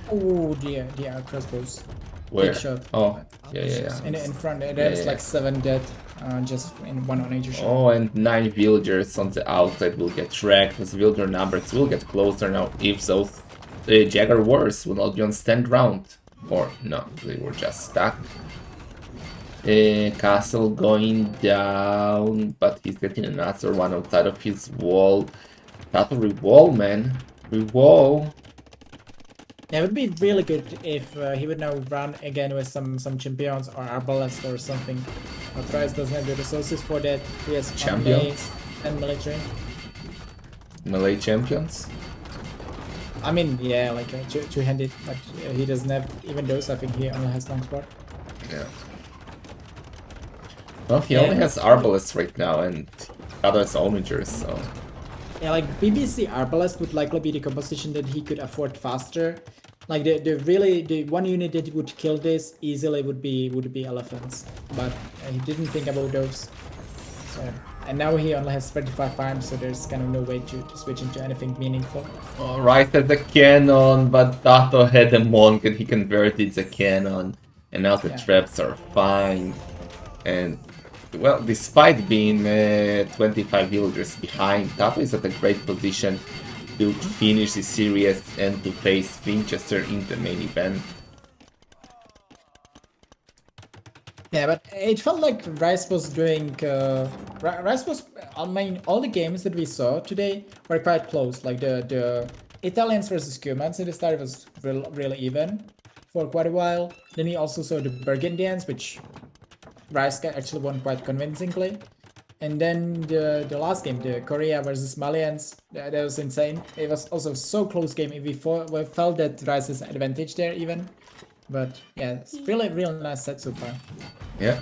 Oh dear, crossbows. Where? Big shot. Oh, yeah. In front, there's like 7 dead, just in one on shot. Oh, and 9 villagers on the outside will get wrecked. Those villager numbers will get closer now if those Jaguar Wars will not be on stand ground. Or no, they were just stuck. Castle going down, but he's getting another one outside of his wall. Tatoh rewall, man. Rewall. Yeah, it would be really good if he would now run again with some champions or arbalest or something. But Rice doesn't have the resources for that. He has Champions? and military. Melee champions. I mean, yeah, like two-handed, but he doesn't have even those. I think he only has longsword. Yeah. Well, he only has Arbalists right now and others onagers, so... Yeah, like BBC Arbalest would likely be the composition that he could afford faster. Like the one unit that would kill this easily would be elephants, but he didn't think about those. So, and now he only has 35 farms, so there's kind of no way to switch into anything meaningful. Alright, at the cannon, but Tatoh had a monk and he converted the cannon, and now the traps are fine. And well, despite being 25 villagers behind, Tatoh is at a great position to finish the series and to face Winchester in the main event. Yeah, but it felt like Rice was doing... Rice was... I mean, all the games that we saw today were quite close. Like the Italians versus Cumans in the start was really even for quite a while. Then we also saw the Burgundians, which Rice actually won quite convincingly. And then the last game, the Korea versus Malians, that was insane. It was also so close game. We felt that Rice has advantage there even. But yeah, it's really nice set so far. Yeah.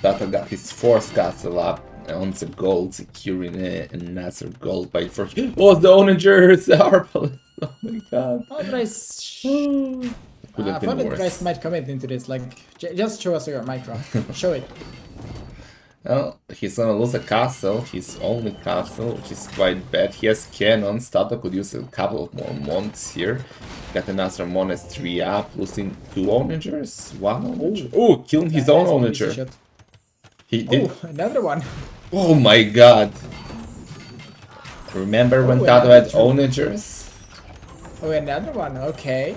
Tatoh got his fourth castle up on the gold, securing another gold by first. Oh, the onagers are. Oh my god. Oh, Rice. Could I have thought been that Rice worse. might commit into this. Like, just show us your micro. Show it. Well, he's gonna lose a castle, his only castle, which is quite bad. He has cannons. Tatoh could use a couple of more months here. Got another monastery up, losing 2 onagers, 1 onager. Oh, killing his own Nice onager. shot. He did. Oh, another one. Oh my god. Remember when Tatoh had onagers? Oh, another one. Okay.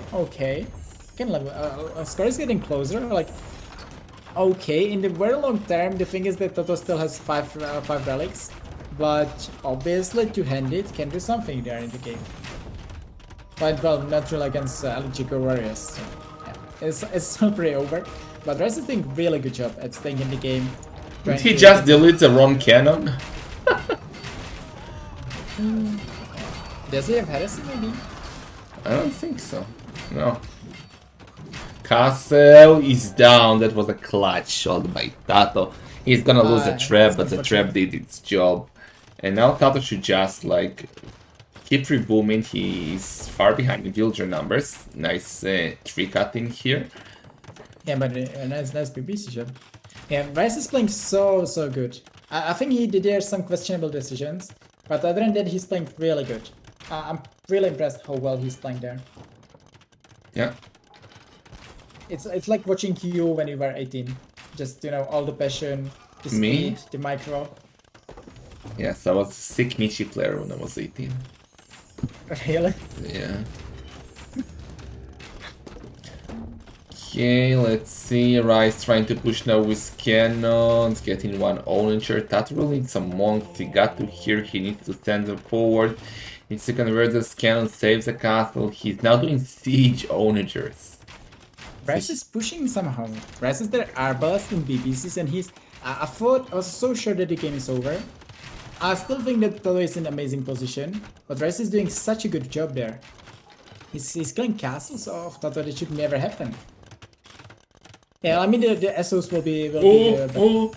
Can level. Score is getting closer. Like, okay. In the very long term, the thing is that Tatoh still has five relics, but obviously two-handed can do something there in the game. But well, not really against Eligico warriors. So, yeah. It's still pretty over. But Rice is doing really good job at staying in the game. Did he just delete the wrong cannon? Does he have heresy maybe? I don't think so. No. Castle is down. That was a clutch shot by Tatoh. He's gonna lose the trap, but the trap did its job. And now Tatoh should just like keep rebooming. He's far behind in villager numbers. Nice tree cutting here. Yeah, but nice BBC shot. Yeah, Rice is playing so good. I think he did some questionable decisions, but other than that, he's playing really good. I'm really impressed how well he's playing there. Yeah. It's like watching you when you were 18. Just, you know, all the passion, the speed, the micro. Yes, I was a sick Michi player when I was 18. Really? Yeah. Okay, let's see. Rice trying to push now with cannons, getting one onager. Tatoh will need some monks. He got to here. He needs to send them forward. Needs to convert this cannon, save the castle. He's now doing siege onagers. Rice is pushing somehow. Rice is there R1se in BBCs, and he's. I was so sure that the game is over. I still think that Tatoh is in an amazing position, but Rice is doing such a good job there. He's killing castles off Tatoh that should never happen. Yeah, I mean the SOs will be. No.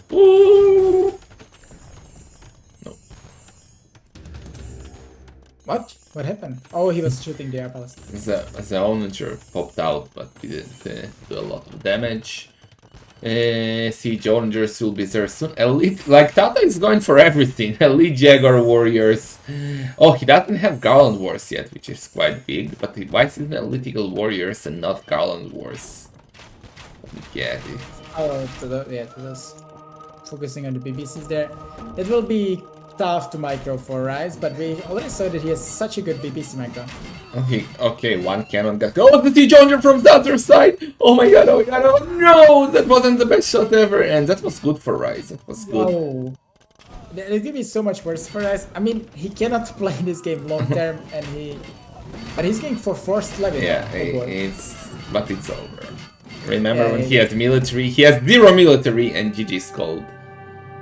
What? What happened? Oh, he was shooting the R1se. The onager popped out, but didn't do a lot of damage. Siege onagers will be there soon. Elite, like Tatoh is going for everything. Elite Jaguar warriors. Oh, he doesn't have Garland wars yet, which is quite big. But why is it Elitical warriors and not Garland wars? Yeah, Oh, yeah, Tatoh's focusing on the BBCs there. It will be tough to micro for Rice, but we already saw that he has such a good BBC micro. Okay, one cannon got. Oh, the siege onager from the other side! Oh my god, oh no! That wasn't the best shot ever, and that was good for Rice. That was good. Oh, it could be so much worse for Rice. I mean, he cannot play this game long term, but he's going for forced level. Yeah, but it's over. Remember when he had military? He has 0 military and GG's cold.